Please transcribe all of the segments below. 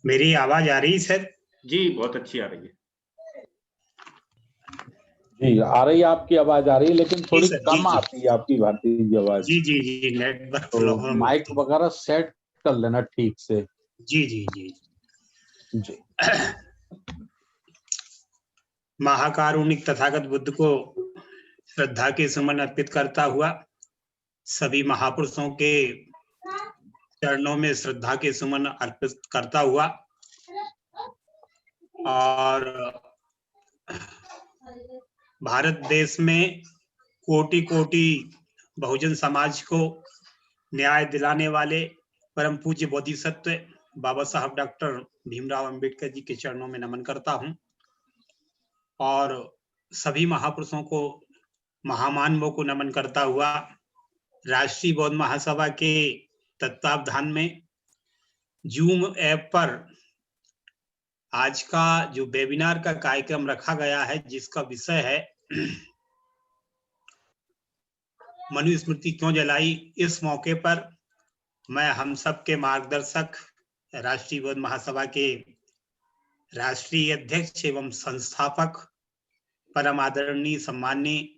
मेरी आवाज आ रही है सर? जी बहुत अच्छी आ रही है। जी आ रही है, आपकी आवाज आ रही है, लेकिन थोड़ी सर, कम आती है आपकी भारती जी आवाज। जी जी जी नेटवर्क तो माइक वगैरह सेट कर लेना ठीक से। जी जी जी जी। महाकारुणिक तथागत बुद्ध को श्रद्धा के सुमन अर्पित करता हुआ, सभी महापुरुषों के चरणों में श्रद्धा के सुमन अर्पित करता हुआ और भारत देश में कोटि कोटि बहुजन समाज को न्याय दिलाने वाले परम पूज्य बोधिसत्व बाबा साहब डॉक्टर भीमराव अंबेडकर जी के चरणों में नमन करता हूं और सभी महापुरुषों को, महामानवों को नमन करता हुआ राष्ट्रीय बौद्ध महासभा के तत्वावधान में जूम ऐप पर आज का जो वेबिनार का कार्यक्रम रखा गया है, जिसका विषय है मनुस्मृति क्यों जलाई, इस मौके पर मैं हम सब के मार्गदर्शक, राष्ट्रीय बौद्ध महासभा के राष्ट्रीय अध्यक्ष एवं संस्थापक, परम आदरणीय सम्माननीय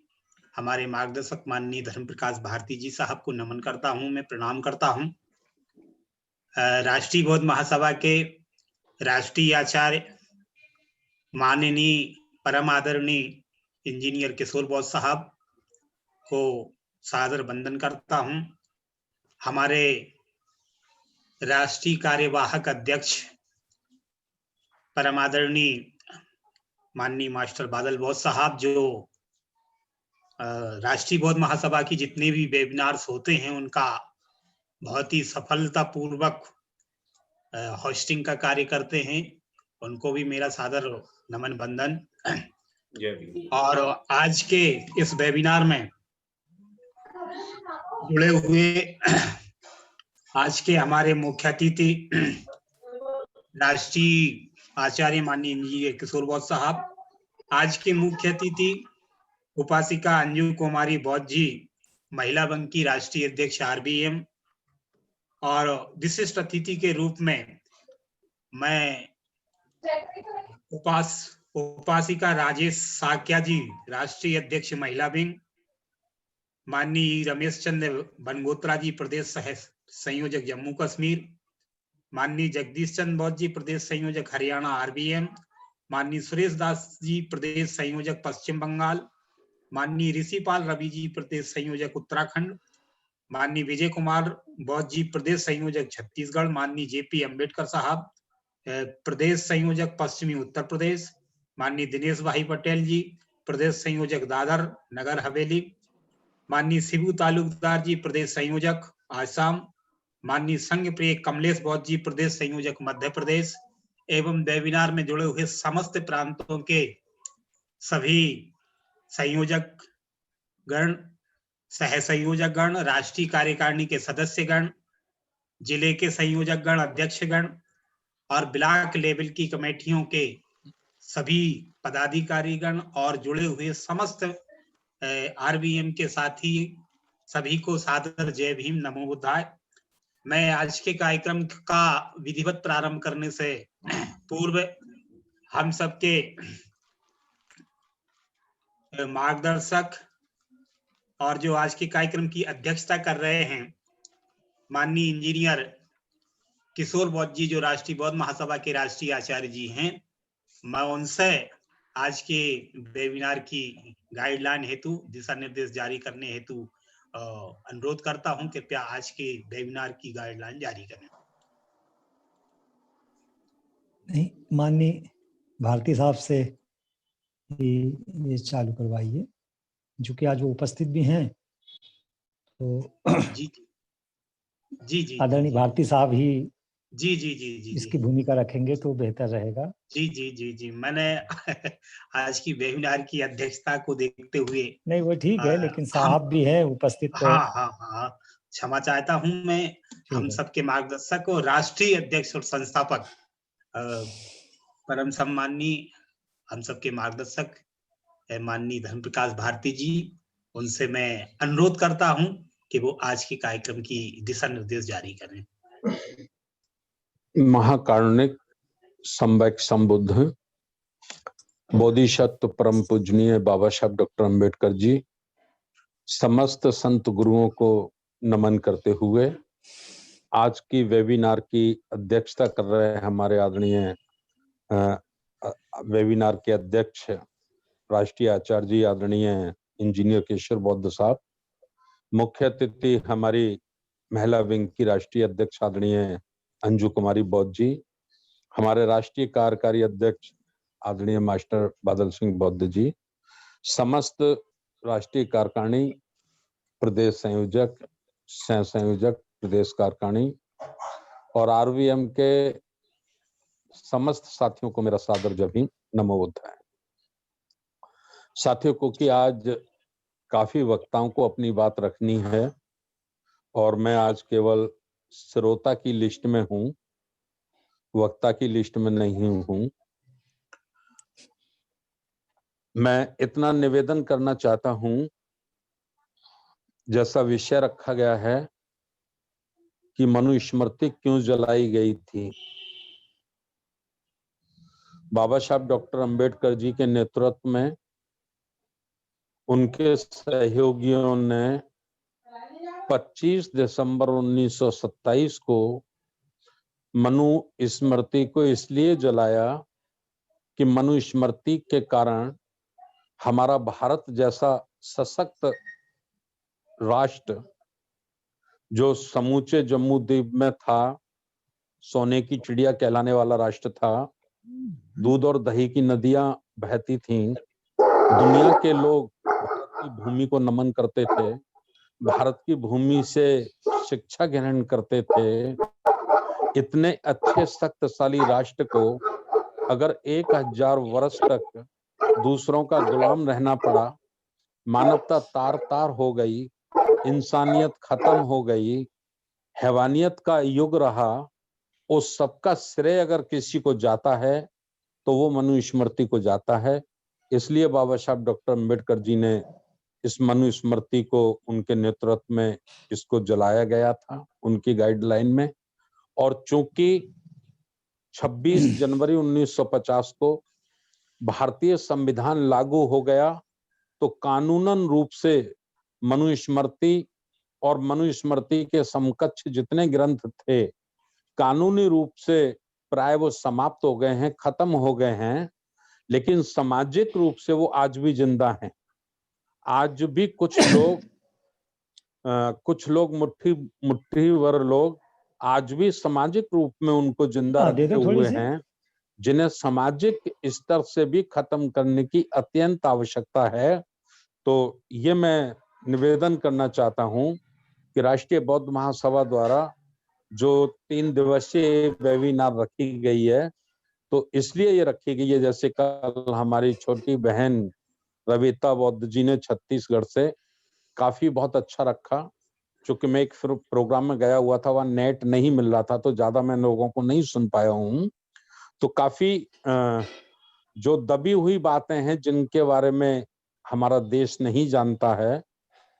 हमारे मार्गदर्शक माननीय धर्म प्रकाश भारती जी साहब को नमन करता हूं, मैं प्रणाम करता हूं। राष्ट्रीय बौद्ध महासभा के राष्ट्रीय आचार्य माननीय परम आदरणीय इंजीनियर किशोर बौद्ध साहब को सादर वंदन करता हूं। हमारे राष्ट्रीय कार्यवाहक अध्यक्ष परम आदरणीय माननीय मास्टर बादल बौद्ध साहब, जो राष्ट्रीय बौद्ध महासभा की जितने भी वेबिनार्स होते हैं उनका बहुत ही सफलतापूर्वक होस्टिंग का कार्य करते हैं, उनको भी मेरा सादर नमन वंदन। और आज के इस वेबिनार में जुड़े हुए आज के हमारे मुख्य अतिथि राष्ट्रीय आचार्य माननीय इंजीनियर किशोर बौद्ध साहब, आज के मुख्य अतिथि उपासिका अंजू कुमारी बौद्ध जी, महिला वंग की राष्ट्रीय अध्यक्ष आरबीएम, और विशिष्ट अतिथि के रूप में मैं उपासिका राजेश साक्या जी, राष्ट्रीय अध्यक्ष महिला विंग, माननीय रमेश चंद्र बनगोत्रा जी, प्रदेश सह संयोजक जम्मू कश्मीर, माननीय जगदीश चंद्र बौद्ध जी, प्रदेश संयोजक हरियाणा आरबीएम, माननीय सुरेश दास जी, प्रदेश संयोजक पश्चिम बंगाल, माननीय ऋषिपाल रवि जी, प्रदेश संयोजक उत्तराखंड, माननीय विजय कुमार बौद्ध जी, प्रदेश संयोजक छत्तीसगढ़, माननीय जेपी अम्बेडकर साहब, प्रदेश संयोजक पश्चिमी उत्तर प्रदेश, माननीय दिनेश भाई पटेल जी, प्रदेश संयोजक दादर नगर हवेली, माननीय शिबू तालुकदार जी, प्रदेश संयोजक आसाम, माननीय संघ प्रिय कमलेश बौद्ध जी, प्रदेश संयोजक मध्य प्रदेश, एवं वेबिनार में जुड़े हुए समस्त प्रांतों के सभी संयोजक गण, सह संयोजक गण, राष्ट्रीय कार्यकारिणी के सदस्य गण, जिले के संयोजक गण, अध्यक्ष गण और ब्लॉक लेवल की कमेटियों के सभी पदाधिकारी गण और जुड़े हुए समस्त आरबीएम के साथी सभी को सादर जय भीम, नमो बुद्धाय। मैं आज के कार्यक्रम का विधिवत प्रारंभ करने से पूर्व हम सबके मार्गदर्शक और जो आज के कार्यक्रम की अध्यक्षता कर रहे हैं माननीय इंजीनियर किशोर बौद्ध जी, जो राष्ट्रीय बौद्ध महासभा के राष्ट्रीय आचार्य जी हैं, मैं उनसे आज के वेबिनार की गाइडलाइन हेतु, दिशा निर्देश जारी करने हेतु अनुरोध करता हूं, कृपया आज के वेबिनार की गाइडलाइन जारी करें। नहीं, माननीय भारती साहब से ये चालू करवाइए, जो कि आज वो उपस्थित भी हैं, तो जी जी जी आदरणीय भारती साहब ही जी जी जी जी इसकी भूमिका रखेंगे तो बेहतर रहेगा। जी जी जी जी मैंने आज की वेबिनार की अध्यक्षता को देखते हुए, नहीं वो ठीक है, लेकिन साहब भी है उपस्थित तो हाँ हाँ हाँ क्षमा चाहता हूं मैं हम सबके मार्गदर्शक और राष्ट्रीय अध्यक्ष और संस्थापक परम सम्माननीय हम सबके मार्गदर्शक माननीय धर्म प्रकाश भारती जी, उनसे मैं अनुरोध करता हूं कि वो आज के कार्यक्रम की दिशा निर्देश जारी करें। महाकारुणिक सम्यक संबुद्ध बोधिसत्व परम पूजनीय बाबा साहब डॉक्टर अंबेडकर जी, समस्त संत गुरुओं को नमन करते हुए आज की वेबिनार की अध्यक्षता कर रहे हैं हमारे आदरणीय वेबिनार के अध्यक्ष राष्ट्रीय आचार्य जी आदरणीय इंजीनियर केशव बौद्ध साहब। मुख्य अतिथि हमारी महिला विंग की राष्ट्रीय अध्यक्ष आदरणीय अंजू कुमारी बौद्ध जी, हमारे राष्ट्रीय कार्यकारी अध्यक्ष आदरणीय मास्टर बादल सिंह बौद्ध जी, समस्त राष्ट्रीय कार्यकारिणी प्रदेश संयोजक, सह संयोजक, प्रदेश कार्यकारिणी और आरवीएम के समस्त साथियों को मेरा सादर जभी नमो बुद्धाय। साथियों को कि आज काफी वक्ताओं को अपनी बात रखनी है और मैं आज केवल श्रोता की लिस्ट में हूं, वक्ता की लिस्ट में नहीं हूं। मैं इतना निवेदन करना चाहता हूं, जैसा विषय रखा गया है कि मनुस्मृति क्यों जलाई गई थी। बाबा साहब डॉक्टर अंबेडकर जी के नेतृत्व में उनके सहयोगियों ने 25 दिसंबर 1927 को मनुस्मृति को इसलिए जलाया कि मनुस्मृति के कारण हमारा भारत जैसा सशक्त राष्ट्र, जो समूचे जम्मू द्वीप में था, सोने की चिड़िया कहलाने वाला राष्ट्र था, दूध और दही की नदियां बहती थीं, दुनिया के लोग भारत की भूमि को नमन करते थे, भारत की भूमि से शिक्षा ग्रहण करते थे। इतने अच्छे शक्तिशाली राष्ट्र को अगर 1000 वर्ष तक दूसरों का गुलाम रहना पड़ा, मानवता तार तार हो गई, इंसानियत खत्म हो गई, हैवानियत का युग रहा, उस सबका श्रेय अगर किसी को जाता है तो वो मनुस्मृति को जाता है। इसलिए बाबा साहब डॉक्टर अंबेडकर जी ने इस मनुस्मृति को उनके नेतृत्व में इसको जलाया गया था उनकी गाइडलाइन में। और चूंकि 26 जनवरी 1950 को भारतीय संविधान लागू हो गया तो कानूनन रूप से मनुस्मृति और मनुस्मृति के समकक्ष जितने ग्रंथ थे कानूनी रूप से प्राय वो समाप्त हो गए हैं, खत्म हो गए हैं, लेकिन सामाजिक रूप से वो आज भी जिंदा हैं। आज भी कुछ लोग मुट्ठी भर लोग आज भी सामाजिक रूप में उनको जिंदा रखे हुए हैं, जिन्हें सामाजिक स्तर से भी खत्म करने की अत्यंत आवश्यकता है। तो ये मैं निवेदन करना चाहता हूं कि राष्ट्रीय बौद्ध महासभा द्वारा जो 3 दिवसीय वेबिनार रखी गई है, तो इसलिए ये रखी गई है, जैसे कल हमारी छोटी बहन रविता बौद्ध जी ने छत्तीसगढ़ से काफी बहुत अच्छा रखा। चूंकि मैं एक प्रोग्राम में गया हुआ था, वहां नेट नहीं मिल रहा था, तो ज्यादा मैं लोगों को नहीं सुन पाया हूं। तो काफी जो दबी हुई बातें हैं जिनके बारे में हमारा देश नहीं जानता है,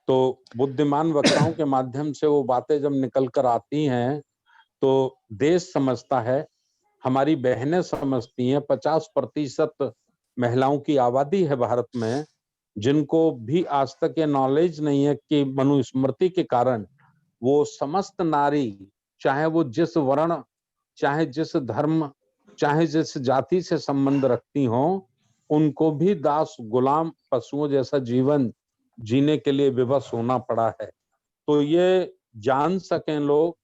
तो बुद्धिमान वक्ताओं के माध्यम से वो बातें जब निकल कर आती हैं तो देश समझता है, हमारी बहनें समझती हैं। 50% महिलाओं की आबादी है भारत में, जिनको भी आज तक ये नॉलेज नहीं है कि मनुस्मृति के कारण वो समस्त नारी, चाहे वो जिस वर्ण, चाहे जिस धर्म, चाहे जिस जाति से संबंध रखती हों, उनको भी दास, गुलाम, पशुओं जैसा जीवन जीने के लिए विवश होना पड़ा है। तो ये जान सकें लोग,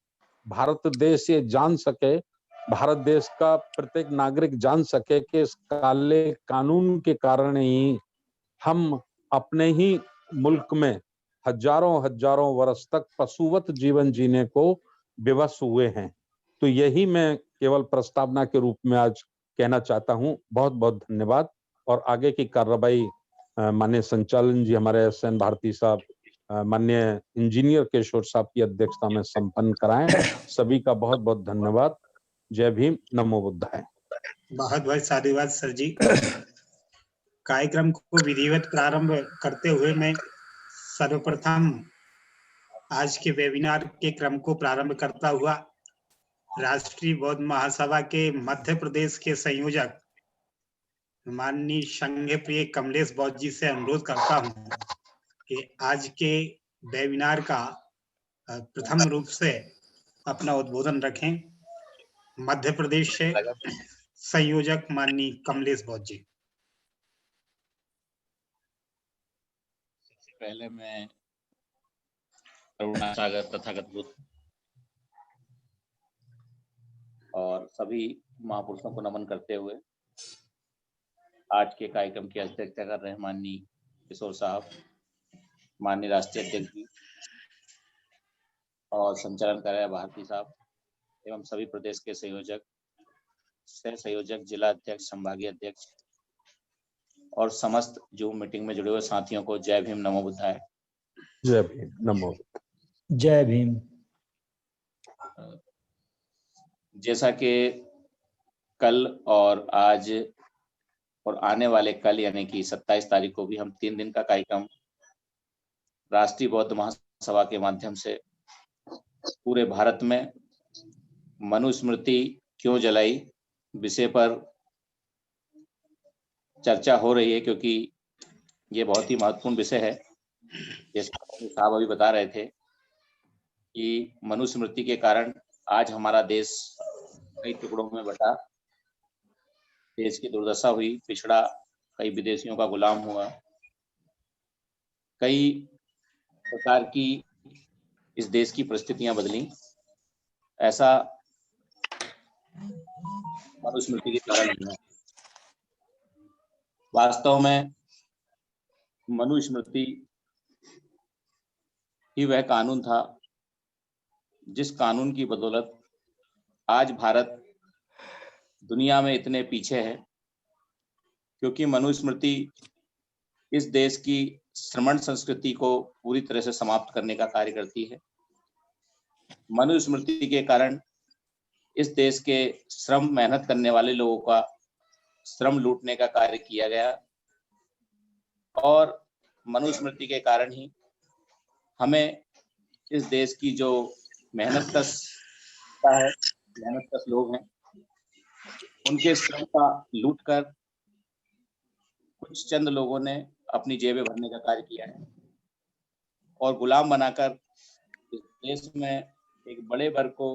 भारत देश ये जान सके, भारत देश का प्रत्येक नागरिक जान सके कि इस काले कानून के कारण ही हम अपने ही मुल्क में हजारों वर्ष तक पशुवत जीवन जीने को विवश हुए हैं। तो यही मैं केवल प्रस्तावना के रूप में आज कहना चाहता हूं। बहुत बहुत धन्यवाद। और आगे की कार्रवाई माननीय संचालन जी, हमारे SN भारती साहब, माननीय इंजीनियर केशव साहब की अध्यक्षता में संपन्न कराएं। सभी का बहुत बहुत धन्यवाद। जय भीम, नमो बुद्धाय। बहुत बहुत साधुवाद सर जी। कार्यक्रम को विधिवत प्रारंभ करते हुए मैं सर्वप्रथम आज के वेबिनार के क्रम को प्रारंभ करता हुआ राष्ट्रीय बौद्ध महासभा के मध्य प्रदेश के संयोजक माननीय संघ प्रिय कमलेश बौद्ध जी से अनुरोध करता हूं कि आज के वेबिनार का प्रथम रूप से अपना उद्बोधन रखें। मध्य प्रदेश से संयोजक माननीय कमलेश बौद्ध जी। पहले मैं करुणा सागर तथागत बुद्ध और सभी महापुरुषों को नमन करते हुए आज के कार्यक्रम की अध्यक्षता कर रहे माननीय किशोर साहब, माननीय राष्ट्रीय अध्यक्ष जी और संचालन कर रहे भारती साहब एवं सभी प्रदेश के संयोजक, सह संयोजक, जिला अध्यक्ष, संभागीय अध्यक्ष और समस्त जूम मीटिंग में जुड़े हुए साथियों को जय भीम, नमो बुद्धाय। जय भीम, नमो। जय भीम। जैसा कि कल और आज और आने वाले कल यानी कि 27 तारीख को भी हम 3 दिन का कार्यक्रम राष्ट्रीय बौद्ध महासभा के माध्यम से पूरे भारत में मनुस्मृति क्यों जलाई विषय पर चर्चा हो रही है, क्योंकि ये बहुत ही महत्वपूर्ण विषय है। जैसे साहब अभी बता रहे थे कि मनुस्मृति के कारण आज हमारा देश कई टुकड़ों में बटा, देश की दुर्दशा हुई, पिछड़ा, कई विदेशियों का गुलाम हुआ, कई प्रकार की इस देश की परिस्थितियां बदली। ऐसा मनुस्मृति के कारण हुआ। वास्तव में मनुस्मृति ही वह कानून था जिस कानून की बदौलत आज भारत दुनिया में इतने पीछे है, क्योंकि मनुस्मृति इस देश की श्रमण संस्कृति को पूरी तरह से समाप्त करने का कार्य करती है। मनुस्मृति के कारण इस देश के श्रम मेहनत करने वाले लोगों का श्रम लूटने का कार्य किया गया और मनुस्मृति के कारण ही हमें इस देश की जो मेहनतकश लोग हैं उनके श्रम का लूट कर कुछ चंद लोगों ने अपनी जेबें भरने का कार्य किया है और गुलाम बनाकर इस देश में एक बड़े वर्ग को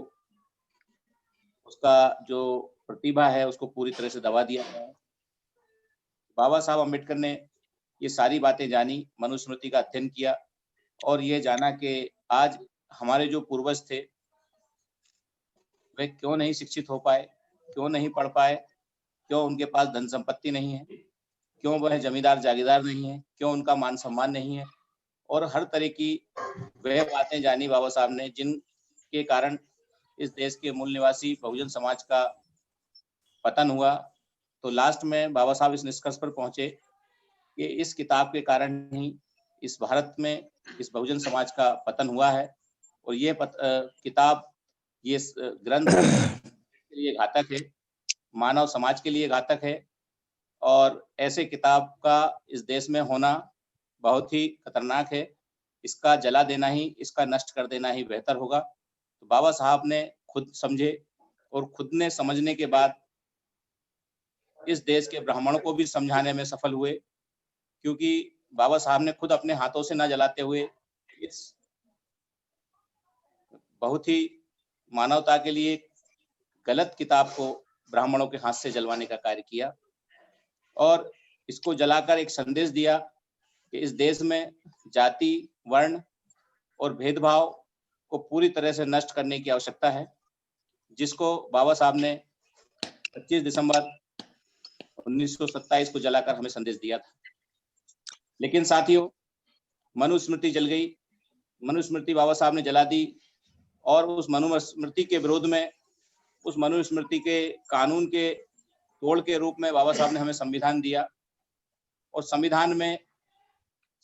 उसका जो प्रतिभा है उसको पूरी तरह से दबा दिया है। बाबा साहब अम्बेडकर ने ये सारी बातें जानी, मनुस्मृति का अध्ययन किया और ये जाना कि आज हमारे जो पूर्वज थे वे क्यों नहीं शिक्षित हो पाए, क्यों नहीं पढ़ पाए, क्यों उनके पास धन संपत्ति नहीं है, क्यों वह जमींदार जागीरदार नहीं है, क्यों उनका मान सम्मान नहीं है, और हर तरह की वह बातें जानी बाबा साहब ने जिनके कारण इस देश के मूल निवासी बहुजन समाज का पतन हुआ। तो लास्ट में बाबा साहब इस निष्कर्ष पर पहुंचे कि इस किताब के कारण ही इस भारत में इस बहुजन समाज का पतन हुआ है और ये किताब, ये ग्रंथ के लिए घातक है, मानव समाज के लिए घातक है और ऐसे किताब का इस देश में होना बहुत ही खतरनाक है। इसका जला देना ही, इसका नष्ट कर देना ही बेहतर होगा। तो बाबा साहब ने खुद समझे और खुद ने समझने के बाद इस देश के ब्राह्मणों को भी समझाने में सफल हुए, क्योंकि बाबा साहब ने खुद अपने हाथों से ना जलाते हुए इस बहुत ही मानवता के लिए गलत किताब को ब्राह्मणों के हाथ से जलवाने का कार्य किया और इसको जलाकर एक संदेश दिया कि इस देश में जाति, वर्ण और भेदभाव को पूरी तरह से नष्ट करने की आवश्यकता है, जिसको बाबा साहब ने 25 दिसंबर 1927 को जलाकर हमें संदेश दिया था। लेकिन साथियों, मनुस्मृति जल गई, मनुस्मृति बाबा साहब ने जला दी और उस मनुस्मृति के विरोध में, उस मनुस्मृति के कानून के तोड़ के रूप में बाबा साहब ने हमें संविधान दिया और संविधान में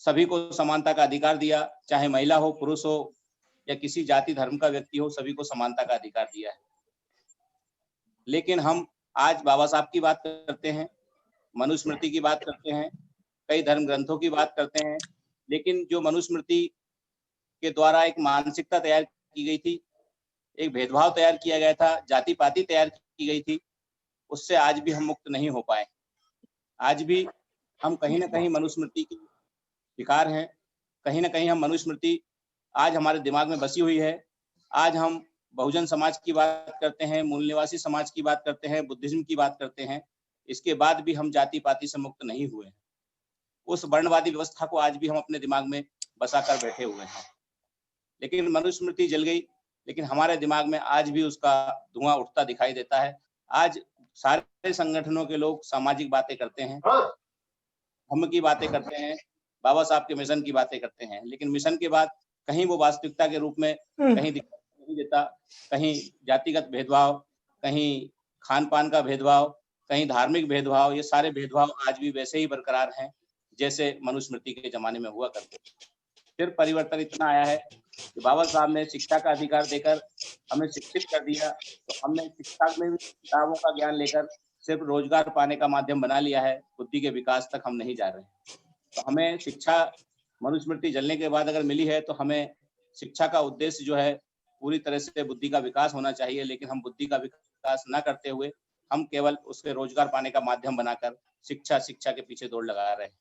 सभी को समानता का अधिकार दिया, चाहे महिला हो, पुरुष हो या किसी जाति धर्म का व्यक्ति हो, सभी को समानता का अधिकार दिया है। लेकिन हम आज बाबा साहब की बात करते हैं, मनुस्मृति की बात करते हैं, कई धर्म ग्रंथों की बात करते हैं, लेकिन जो मनुस्मृति के द्वारा एक मानसिकता तैयार की गई थी एक भेदभाव तैयार किया गया था, जाति पाति तैयार की गई थी, उससे आज भी हम मुक्त नहीं हो पाए। आज भी हम कहीं ना कहीं मनुस्मृति के शिकार हैं, कहीं ना कहीं हम मनुस्मृति आज हमारे दिमाग में बसी हुई है। आज हम बहुजन समाज की बात करते हैं, मूल निवासी समाज की बात करते हैं, बुद्धिज्म की बात करते हैं, इसके बाद भी हम जाति पाति से मुक्त नहीं हुए हैं। उस वर्णवादी व्यवस्था को आज भी हम अपने दिमाग में बसा कर बैठे हुए हैं। लेकिन मनुस्मृति जल गई, लेकिन हमारे दिमाग में आज भी उसका धुआं उठता दिखाई देता है। आज सारे संगठनों के लोग सामाजिक बातें करते हैं, धर्म की बातें करते हैं, बाबा साहब के मिशन की बातें करते हैं, लेकिन मिशन के बाद कहीं वो वास्तविकता के रूप में कहीं दिखाई नहीं देता। कहीं जातिगत भेदभाव, कहीं खान पान का भेदभाव, कहीं धार्मिक भेदभाव, ये सारे भेदभाव आज भी वैसे ही बरकरार हैं जैसे मनुस्मृति के जमाने में हुआ करते थे। फिर परिवर्तन इतना आया है कि बाबा साहब ने शिक्षा का अधिकार देकर हमें शिक्षित कर दिया, तो हमने शिक्षा में भी किताबों का ज्ञान लेकर सिर्फ रोजगार पाने का माध्यम बना लिया है, बुद्धि के विकास तक हम नहीं जा रहे हैं। तो हमें शिक्षा मनुस्मृति जलने के बाद अगर मिली है तो हमें शिक्षा का उद्देश्य जो है पूरी तरह से बुद्धि का विकास होना चाहिए, लेकिन हम बुद्धि का विकास न करते हुए हम केवल उसके रोजगार पाने का माध्यम बनाकर शिक्षा के पीछे दौड़ लगा रहे हैं।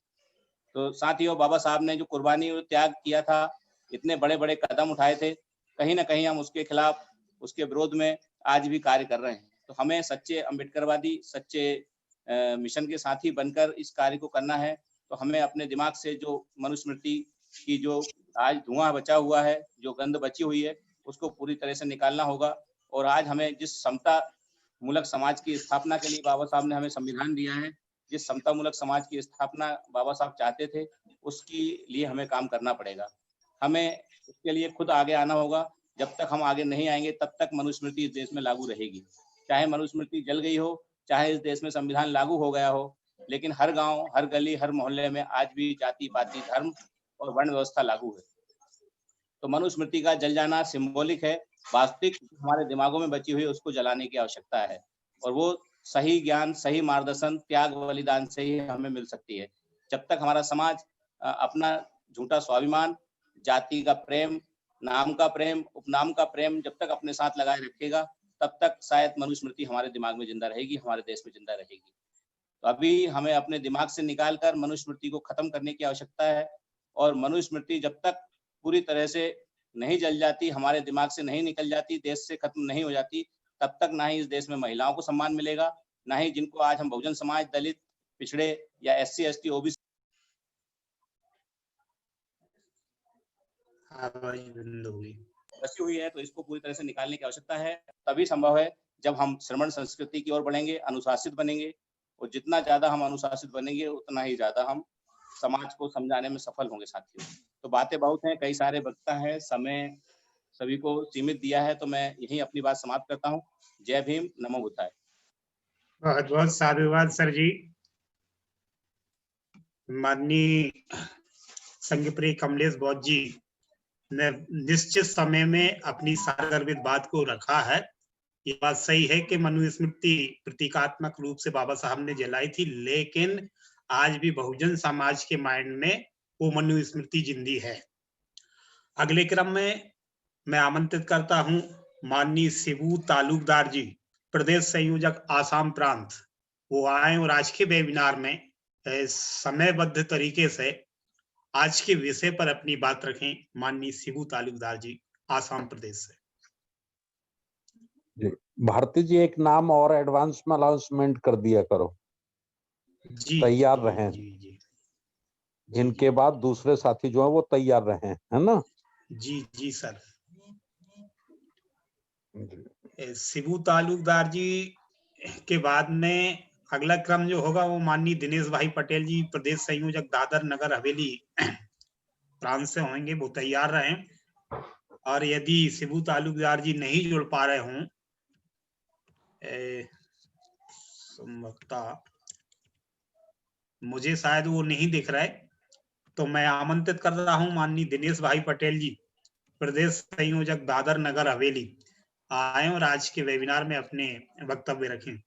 तो साथियों, बाबा साहब ने जो कुर्बानी और त्याग किया था, इतने बड़े बड़े कदम उठाए थे, कहीं ना कहीं हम उसके खिलाफ, उसके विरोध में आज भी कार्य कर रहे हैं। तो हमें सच्चे अम्बेडकरवादी, सच्चे मिशन के साथी बनकर इस कार्य को करना है। तो हमें अपने दिमाग से जो मनुस्मृति की जो आज धुआं बचा हुआ है, जो गंध बची हुई है, उसको पूरी तरह से निकालना होगा। और आज हमें जिस समता मूलक समाज की स्थापना के लिए बाबा साहब ने हमें संविधान दिया है, जिस समता मूलक समाज की स्थापना बाबा साहब चाहते थे, उसके लिए हमें काम करना पड़ेगा। हमें इसके लिए खुद आगे आना होगा। जब तक हम आगे नहीं आएंगे तब तक मनुस्मृति इस देश में लागू रहेगी। चाहे मनुस्मृति जल गई हो, चाहे इस देश में संविधान लागू हो गया हो, लेकिन हर गांव, हर गली, हर मोहल्ले में आज भी जाति पाति, धर्म और वर्ण व्यवस्था लागू है। तो मनुस्मृति का जल जाना सिंबॉलिक है, वास्तविक हमारे दिमागों में बची हुई उसको जलाने की आवश्यकता है। और वो सही ज्ञान, सही मार्गदर्शन, त्याग, बलिदान से ही हमें मिल सकती है। जब तक हमारा समाज अपना झूठा स्वाभिमान, जाति का प्रेम, नाम का प्रेम, उपनाम का प्रेम जब तक अपने साथ लगाए रखेगा, तब तक शायद मनुस्मृति हमारे दिमाग में जिंदा रहेगी, हमारे देश में जिंदा रहेगी। तो अभी हमें अपने दिमाग से निकालकर मनुस्मृति को खत्म करने की आवश्यकता है। और मनुस्मृति जब तक पूरी तरह से नहीं जल जाती, हमारे दिमाग से नहीं निकल जाती, देश से खत्म नहीं हो जाती, तब तक ना ही इस देश में महिलाओं को सम्मान मिलेगा, ना ही जिनको आज हम बहुजन समाज, दलित, पिछड़े या SC ST OBC बसी हुई है, तो इसको पूरी तरह से निकालने की आवश्यकता है। तभी संभव है जब हम श्रमण संस्कृति की ओर बढ़ेंगे, अनुशासित बनेंगे। और जितना ज्यादा हम अनुशासित बनेंगे, उतना ही ज्यादा हम समाज को समझाने में सफल होंगे। साथियों, तो बातें बहुत हैं, कई सारे वक्ता हैं, समय सभी को सीमित दिया है, तो मैं यही अपनी बात समाप्त करता हूँ। जय भीम, नमो बुद्धाय। बहुत बहुत साधुवाद सर जी। माननीय संघप्रिय कमलेश बौद्ध जी ने निश्चित समय में अपनी सारगर्भित बात को रखा है। ये बात सही है कि मनुस्मृति प्रतीकात्मक रूप से बाबा साहब ने जलाई थी, लेकिन आज भी बहुजन समाज के माइंड में वो मनुस्मृति जिंदी है। अगले क्रम में मैं आमंत्रित करता हूं माननीय शिबू तालुकदार जी, प्रदेश संयोजक आसाम प्रांत, वो आए और आज के वेबिनार में समयबद्ध तरीके से आज के विषय पर अपनी बात रखें। माननीय शिबू तालुकदार जी, आसाम प्रदेश से। भारती जी, एक नाम और एडवांस में अनाउंसमेंट कर दिया करो जी, तैयार रहें। जी, इनके बाद दूसरे साथी जो है वो तैयार रहें, है ना? जी सर। शिबू तालुकदार जी के बाद में अगला क्रम जो होगा वो माननीय दिनेश भाई पटेल जी, प्रदेश संयोजक दादर नगर हवेली प्रांत से होंगे, वो तैयार रहें। और यदि शिबू तालुकदार जी नहीं जुड़ पा रहे हों, मुझे शायद वो नहीं दिख रहा है, तो मैं आमंत्रित कर रहा हूं माननीय दिनेश भाई पटेल जी, प्रदेश संयोजक दादर नगर हवेली, आए और आज के वेबिनार में अपने वक्तव्य रखें।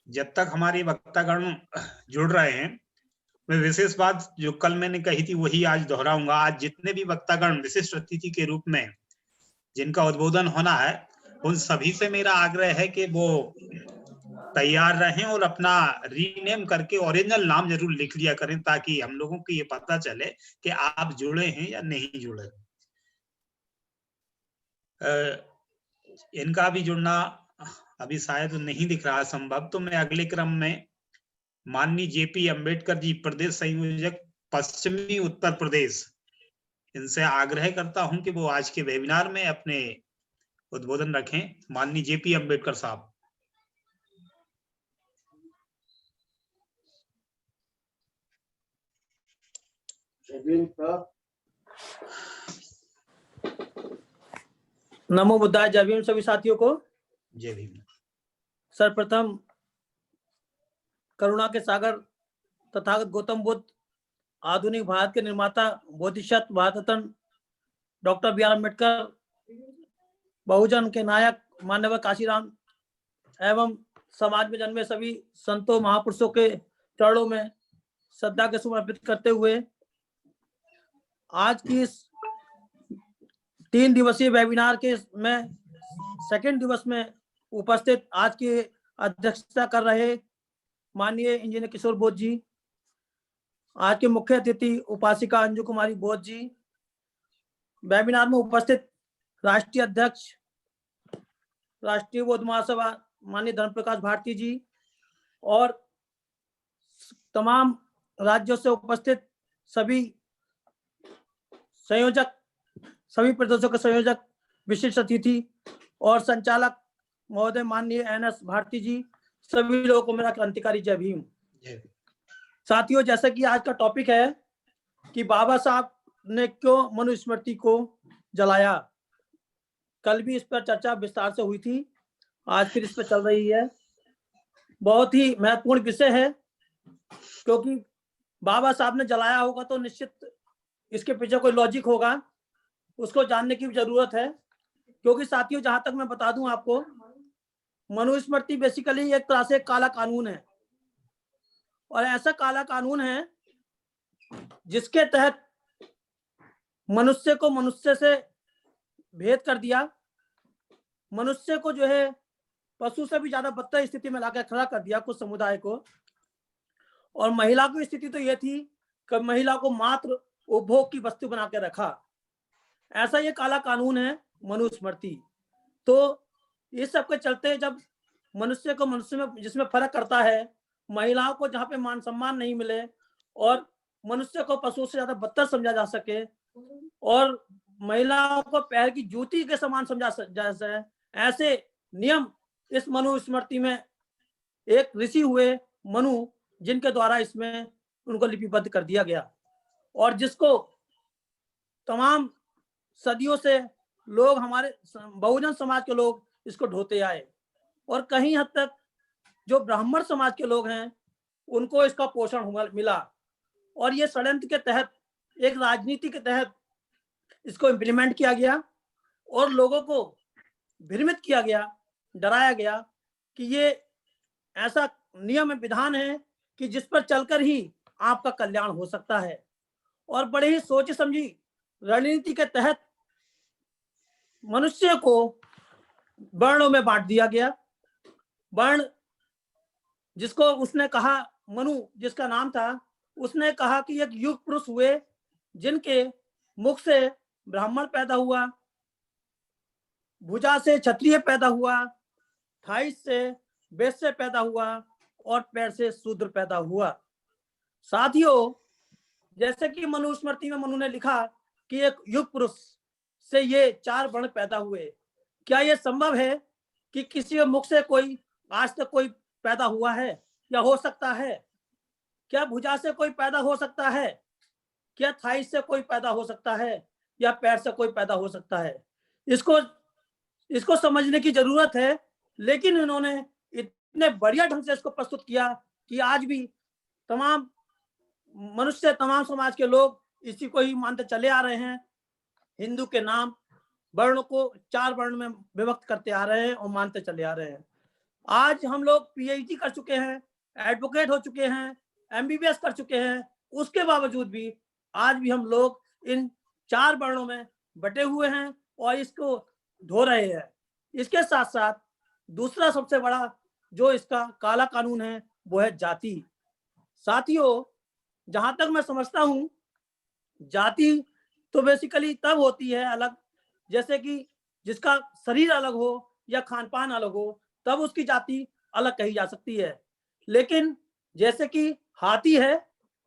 जब तक हमारे वक्तागण जुड़ रहे हैं, मैं विशेष बात जो कल मैंने कही थी वही आज दोहराऊंगा। आज जितने भी वक्तागण विशिष्ट अतिथि के रूप में जिनका उद्बोधन होना है, उन सभी से मेरा आग्रह है कि वो तैयार रहें और अपना रीनेम करके ओरिजिनल नाम जरूर लिख लिया करें, ताकि हम लोगों को ये पता चले कि आप जुड़े हैं या नहीं जुड़े। इनका भी जुड़ना अभी शायद नहीं दिख रहा संभव, तो मैं अगले क्रम में माननीय जेपी अंबेडकर जी, प्रदेश संयोजक पश्चिमी उत्तर प्रदेश, इनसे आग्रह करता हूं कि वो आज के वेबिनार में अपने उद्बोधन रखें। माननीय जेपी अंबेडकर साहब। नमो बुद्धाय। जय भीम सभी साथियों को। जय भीम। सर्वप्रथम करुणा के सागर तथागत गौतम बुद्ध, आधुनिक भारत के निर्माता, Bodhisattva, Bharat Ratna doctor B are Ambedkar, बहुजन के नायक माननीय काशीराम एवं समाज में जन्मे सभी संतों महापुरुषों के चरणों में श्रद्धा के सुमन अर्पित करते हुए आज की इस 3 दिवसीय वेबिनार के में सेकंड दिवस में उपस्थित आज की अध्यक्षता कर रहे माननीय इंजीनियर किशोर बोध जी, आज के मुख्य अतिथि उपासिका अंजू कुमारी बोध जी, वेबिनार में उपस्थित राष्ट्रीय अध्यक्ष राष्ट्रीय बौद्ध महासभा माननीय धर्मप्रकाश भारती जी और तमाम राज्यों से उपस्थित सभी संयोजक, सभी प्रदेशों के संयोजक, विशिष्ट अतिथि और संचालक महोदय माननीय NS भारती जी, सभी लोगों को मेरा क्रांतिकारी जय भीम। साथियों, जैसा कि आज का टॉपिक है कि बाबा साहब ने क्यों मनुस्मृति को जलाया, कल भी इस पर चर्चा विस्तार से हुई थी, आज फिर इस पर चल रही है। बहुत ही महत्वपूर्ण विषय है, क्योंकि बाबा साहब ने जलाया होगा तो निश्चित इसके पीछे कोई लॉजिक होगा, उसको जानने की जरूरत है। क्योंकि साथियों, जहां तक मैं बता दूं आपको, मनुस्मृति बेसिकली एक तरह से काला कानून है, और ऐसा काला कानून है जिसके तहत मनुष्य को मनुष्य से भेद कर दिया, मनुष्य को जो है पशु से भी ज्यादा बदतर स्थिति में लाकर खड़ा कर दिया कुछ समुदाय को। और महिला की स्थिति तो यह थी कि महिला को मात्र उपभोग की वस्तु बना के रखा। ऐसा ये काला कानून है मनुस्मृति। तो इस सब के चलते जब मनुष्य को मनुष्य में जिसमें फर्क करता है, महिलाओं को जहाँ पे मान सम्मान नहीं मिले और मनुष्य को पशु से ज्यादा बदतर समझा जा सके और महिलाओं को पैर की जूती के समान समझा जा सके, ऐसे नियम इस मनुस्मृति में एक ऋषि हुए मनु, जिनके द्वारा इसमें उनको लिपिबद्ध कर दिया गया, और जिसको तमाम सदियों से लोग, हमारे बहुजन समाज के लोग इसको ढोते आए, और कहीं हद तक जो ब्राह्मण समाज के लोग हैं उनको इसका पोषण मिला, और ये षड्यंत्र के तहत, एक राजनीति के तहत इसको इम्प्लीमेंट किया गया और लोगों को भ्रमित किया गया, डराया गया कि ये ऐसा नियम विधान है कि जिस पर चलकर ही आपका कल्याण हो सकता है। और बड़े ही सोची समझी रणनीति के तहत मनुष्य को वर्णों में बांट दिया गया। वर्ण जिसको उसने कहा, मनु जिसका नाम था, उसने कहा कि एक युग पुरुष हुए जिनके मुख से ब्राह्मण पैदा हुआ, भुजा से क्षत्रिय पैदा हुआ, थाई से वैश्य पैदा हुआ और पैर से शूद्र पैदा हुआ। साथियों, जैसे कि मनुस्मृति में मनु ने लिखा कि एक युग पुरुष से ये 4 वर्ण पैदा हुए, क्या यह संभव है कि किसी मुख से कोई आज तक कोई पैदा हुआ है या हो सकता है? क्या भुजा से कोई पैदा हो सकता है? क्या थाई से कोई पैदा हो सकता है या पैर से कोई पैदा हो सकता है? इसको समझने की जरूरत है। लेकिन इन्होंने इतने बढ़िया ढंग से इसको प्रस्तुत किया कि आज भी तमाम मनुष्य, तमाम समाज के लोग इसी को ही मानते चले आ रहे हैं। हिंदू के नाम वर्ण को 4 वर्ण में विभक्त करते आ रहे हैं और मानते चले आ रहे हैं। आज हम लोग पीएचडी कर चुके हैं, एडवोकेट हो चुके हैं, एमबीबीएस कर चुके हैं, उसके बावजूद भी आज भी हम लोग इन 4 वर्णों में बटे हुए हैं और इसको ढो रहे हैं। इसके साथ साथ दूसरा सबसे बड़ा जो इसका काला कानून है वो है जाति। साथियों, जहां तक मैं समझता हूं, जाति तो बेसिकली तब होती है अलग, जैसे कि जिसका शरीर अलग हो या खान पान अलग हो, तब उसकी जाति अलग कही जा सकती है। लेकिन जैसे कि हाथी है,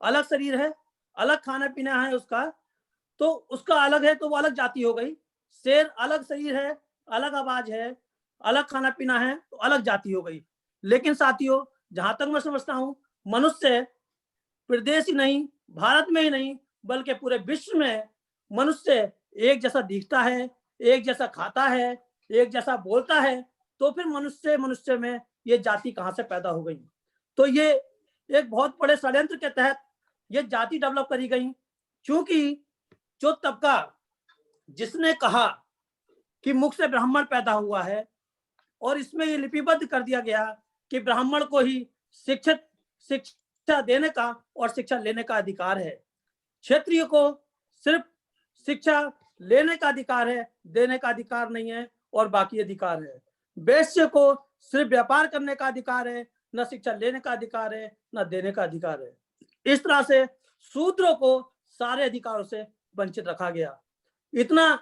अलग शरीर है, अलग खाना पीना है उसका, तो उसका अलग है तो वो अलग जाति हो गई। शेर अलग शरीर है, अलग आवाज है, अलग खाना पीना है तो अलग जाति हो गई। लेकिन साथियों, जहां तक मैं समझता हूं, मनुष्य प्रदेश ही नहीं, भारत में ही नहीं, बल्कि पूरे विश्व में मनुष्य एक जैसा दिखता है, एक जैसा खाता है, एक जैसा बोलता है, तो फिर मनुष्य में ये जाति कहां से पैदा हो गई? तो ये एक बहुत बड़े षड्यंत्र के तहत ये जाति डेवलप करी गई। क्योंकि जो तबका जिसने कहा कि मुख से ब्राह्मण पैदा हुआ है और इसमें ये लिपिबद्ध कर दिया गया कि ब्राह्मण को ही शिक्षा देने का और शिक्षा लेने का अधिकार है, क्षत्रिय को सिर्फ शिक्षा लेने का अधिकार है, देने का अधिकार नहीं है और बाकी अधिकार है, वैश्य को सिर्फ व्यापार करने का अधिकार है, न शिक्षा लेने का अधिकार है, न देने का अधिकार है। इस तरह से शूद्रों को सारे अधिकारों से वंचित रखा गया। इतना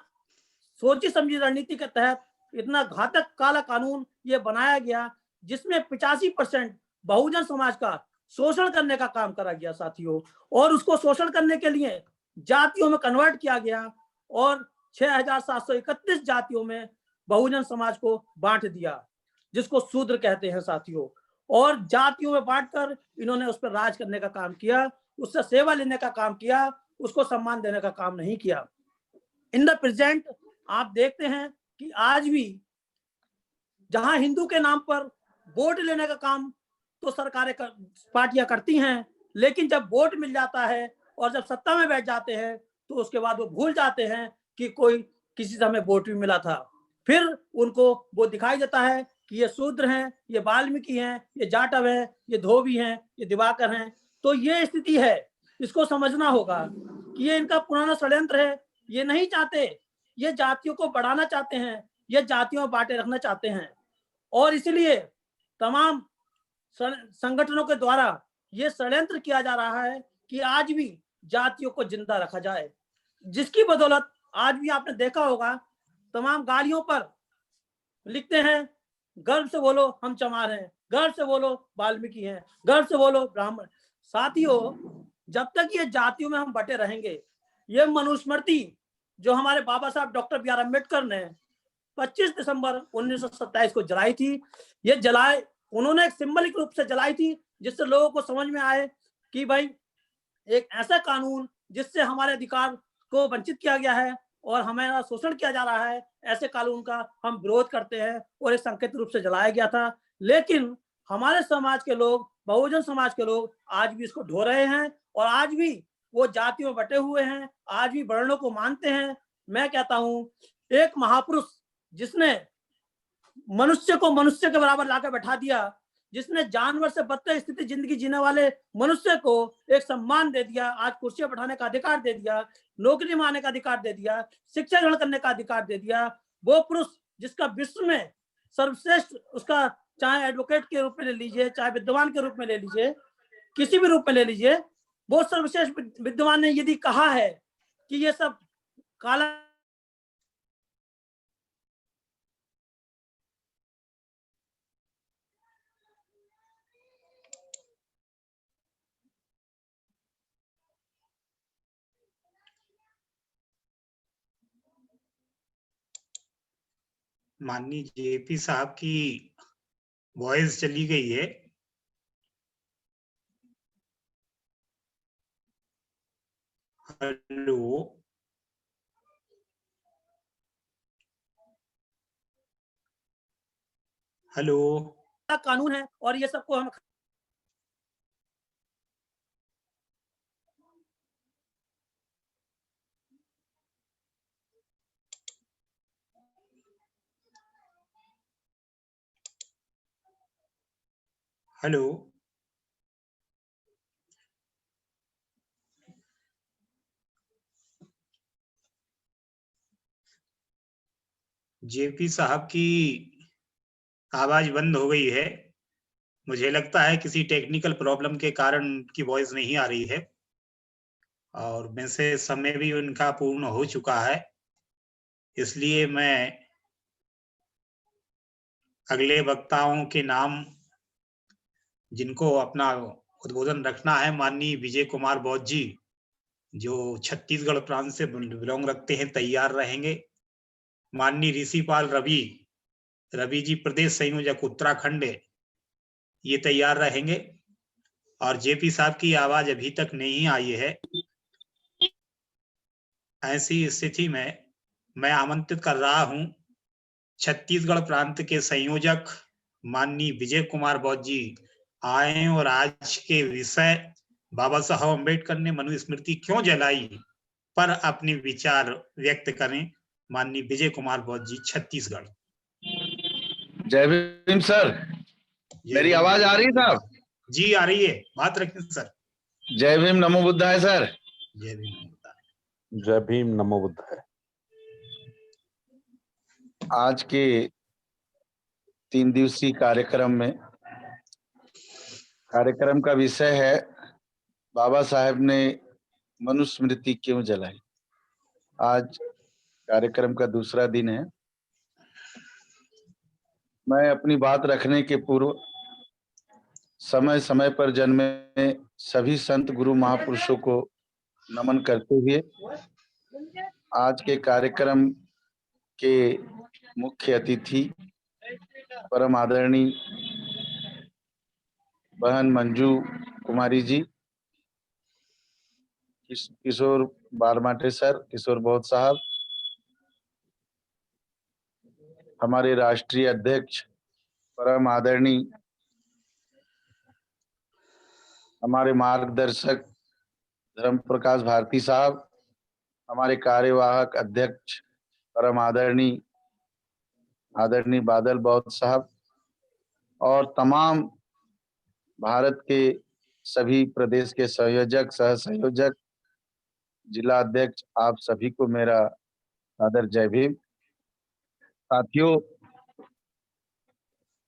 सोची समझी रणनीति के तहत इतना घातक काला कानून ये बनाया गया, जिसमें 85% बहुजन समाज का शोषण करने का काम करा गया साथियों, और उसको शोषण करने के लिए जातियों में कन्वर्ट किया गया और 6,731 जातियों में बहुजन समाज को बांट दिया, जिसको शूद्र कहते हैं साथियों। और जातियों में बांटकर इन्होंने उस पर राज करने का काम किया, उससे सेवा लेने का काम किया, उसको सम्मान देने का काम नहीं किया। इन द प्रेजेंट आप देखते हैं कि आज भी जहां हिंदू के नाम पर वोट लेने का काम तो सरकारें पार्टियां करती हैं, लेकिन जब वोट मिल जाता है और जब सत्ता में बैठ जाते हैं तो उसके बाद वो भूल जाते हैं कि कोई किसी से हमें वोट भी मिला था। फिर उनको वो दिखाई देता है कि ये शूद्र हैं, ये वाल्मीकि हैं, ये जाटव हैं, ये धोबी हैं, ये दिवाकर हैं। तो ये स्थिति है, इसको समझना होगा कि ये इनका पुराना षड्यंत्र है। ये नहीं चाहते, ये जातियों को बढ़ाना चाहते हैं, ये जातियों में बांटे रखना चाहते हैं, और इसलिए तमाम संगठनों के द्वारा ये षड्यंत्र किया जा रहा है कि आज भी जातियों को जिंदा रखा जाए, जिसकी बदौलत आज भी आपने देखा होगा तमाम गाड़ियों पर लिखते हैं, गर्व से बोलो हम चमार हैं, गर्व से बोलो वाल्मीकि हैं, गर्व से बोलो ब्राह्मण। साथियों, जब तक ये जातियों में हम बटे रहेंगे, ये मनुस्मृति जो हमारे बाबा साहब डॉक्टर बी आर अम्बेडकर ने 25 दिसंबर 1927 को जलाई थी, ये जलाए उन्होंने एक सिंबलिक रूप से जलाई थी, जिससे लोगों को समझ में आए कि भाई एक ऐसा कानून जिससे हमारे अधिकार को वंचित किया गया है और हमारा शोषण किया जा रहा है, ऐसे कानून का हम विरोध करते हैं, और एक संकेत रूप से जलाया गया था। लेकिन हमारे समाज के लोग, बहुजन समाज के लोग आज भी इसको ढो रहे हैं और आज भी वो जातियों में बटे हुए हैं, आज भी वर्णों को मानते हैं। मैं कहता हूं, एक महापुरुष जिसने मनुष्य को मनुष्य के बराबर लाकर बैठा दिया, जिसने जानवर से बदतर स्थिति जिंदगी जीने वाले मनुष्य को एक सम्मान दे दिया, आज कुर्सी पर बैठाने का अधिकार दे दिया, नौकरी में आने का अधिकार दे दिया, शिक्षा ग्रहण करने का अधिकार दे दिया, वो पुरुष जिसका विश्व में सर्वश्रेष्ठ, उसका चाहे एडवोकेट के रूप में ले लीजिए, चाहे विद्वान के रूप में ले लीजिए, किसी भी रूप में ले लीजिए, वो सर्वश्रेष्ठ विद्वान ने यदि कहा है कि ये सब काला माननीय जेपी साहब की वॉइस चली गई है। हेलो, हेलो, कानून है और ये सबको हम हेलो। जेपी साहब की आवाज बंद हो गई है। मुझे लगता है किसी टेक्निकल प्रॉब्लम के कारण उनकी वॉइस नहीं आ रही है, और वैसे समय भी उनका पूर्ण हो चुका है, इसलिए मैं अगले वक्ताओं के नाम जिनको अपना उद्बोधन रखना है, माननीय विजय कुमार बौद्ध जी जो छत्तीसगढ़ प्रांत से बिलोंग रखते हैं, तैयार रहेंगे। माननीय ऋषिपाल रवि जी प्रदेश संयोजक उत्तराखंड, ये तैयार रहेंगे। और जेपी साहब की आवाज अभी तक नहीं आई है। ऐसी स्थिति में मैं आमंत्रित कर रहा हूं छत्तीसगढ़ प्रांत के संयोजक माननीय विजय कुमार बौद्ध जी आए और आज के विषय बाबा साहब अम्बेडकर ने मनुस्मृति क्यों जलाई पर अपने विचार व्यक्त करें। माननीय विजय कुमार बौद्ध जी, छत्तीसगढ़। जय भीम सर, मेरी आवाज आ रही है साहब? जी आ रही है, बात रखें सर। जय भीम, नमो बुद्धाय सर। जय भीम, नमो बुद्धाय। जय भीम, नमो बुद्धाय। आज के 3 दिवसीय कार्यक्रम का विषय है बाबा साहेब ने मनुस्मृति क्यों जलाई। आज कार्यक्रम का दूसरा दिन है। मैं अपनी बात रखने के पूर्व समय समय पर जन्मे सभी संत गुरु महापुरुषों को नमन करते हुए आज के कार्यक्रम के मुख्य अतिथि परम आदरणीय बहन मंजू कुमारी जी, किशोर बारमाटे सर, किशोर बौद्ध साहब, हमारे राष्ट्रीय अध्यक्ष परम आदरणीय हमारे मार्गदर्शक धर्म प्रकाश भारती साहब, हमारे कार्यवाहक अध्यक्ष परम आदरणीय बादल बौद्ध साहब, और तमाम भारत के सभी प्रदेश के संयोजक, सह संयोजक, जिला अध्यक्ष, आप सभी को मेरा आदर जय भीम। साथियों,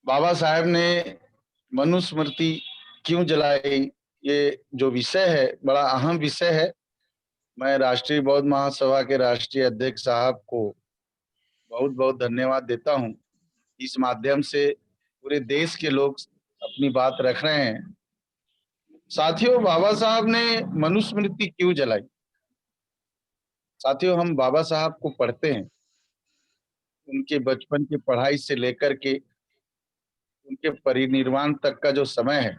बाबा साहेब ने मनुस्मृति क्यों जलाई, ये जो विषय है बड़ा अहम विषय है। मैं राष्ट्रीय बौद्ध महासभा के राष्ट्रीय अध्यक्ष साहब को बहुत बहुत धन्यवाद देता हूं। इस माध्यम से पूरे देश के लोग अपनी बात रख रहे हैं। साथियों, बाबा साहब ने मनुस्मृति क्यों जलाई। साथियों, हम बाबा साहब को पढ़ते हैं, उनके बचपन की पढ़ाई से लेकर के उनके परिनिर्वाण तक का जो समय है,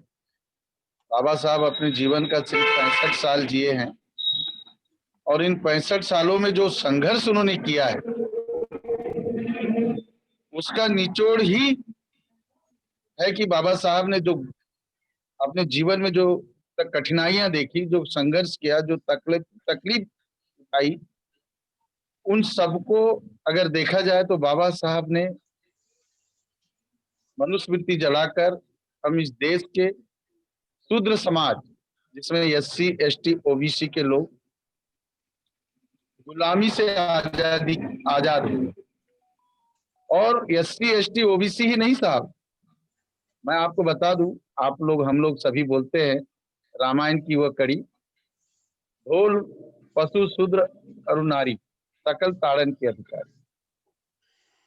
बाबा साहब अपने जीवन का सिर्फ 65 साल जिए हैं, और इन 65 सालों में जो संघर्ष उन्होंने किया है उसका निचोड़ ही है कि बाबा साहब ने जो अपने जीवन में जो कठिनाइयां देखी, जो संघर्ष किया, जो तकलीफ उठाई, उन सबको अगर देखा जाए तो बाबा साहब ने मनुस्मृति जलाकर हम इस देश के शूद्र समाज, जिसमें SC ST OBC के लोग गुलामी से आजाद हुए। और SC ST OBC ही नहीं साहब, मैं आपको बता दूं, आप लोग, हम लोग सभी बोलते हैं रामायण की वह कड़ी, ढोल पशु शूद्र और नारी सकल ताड़न के अधिकारी।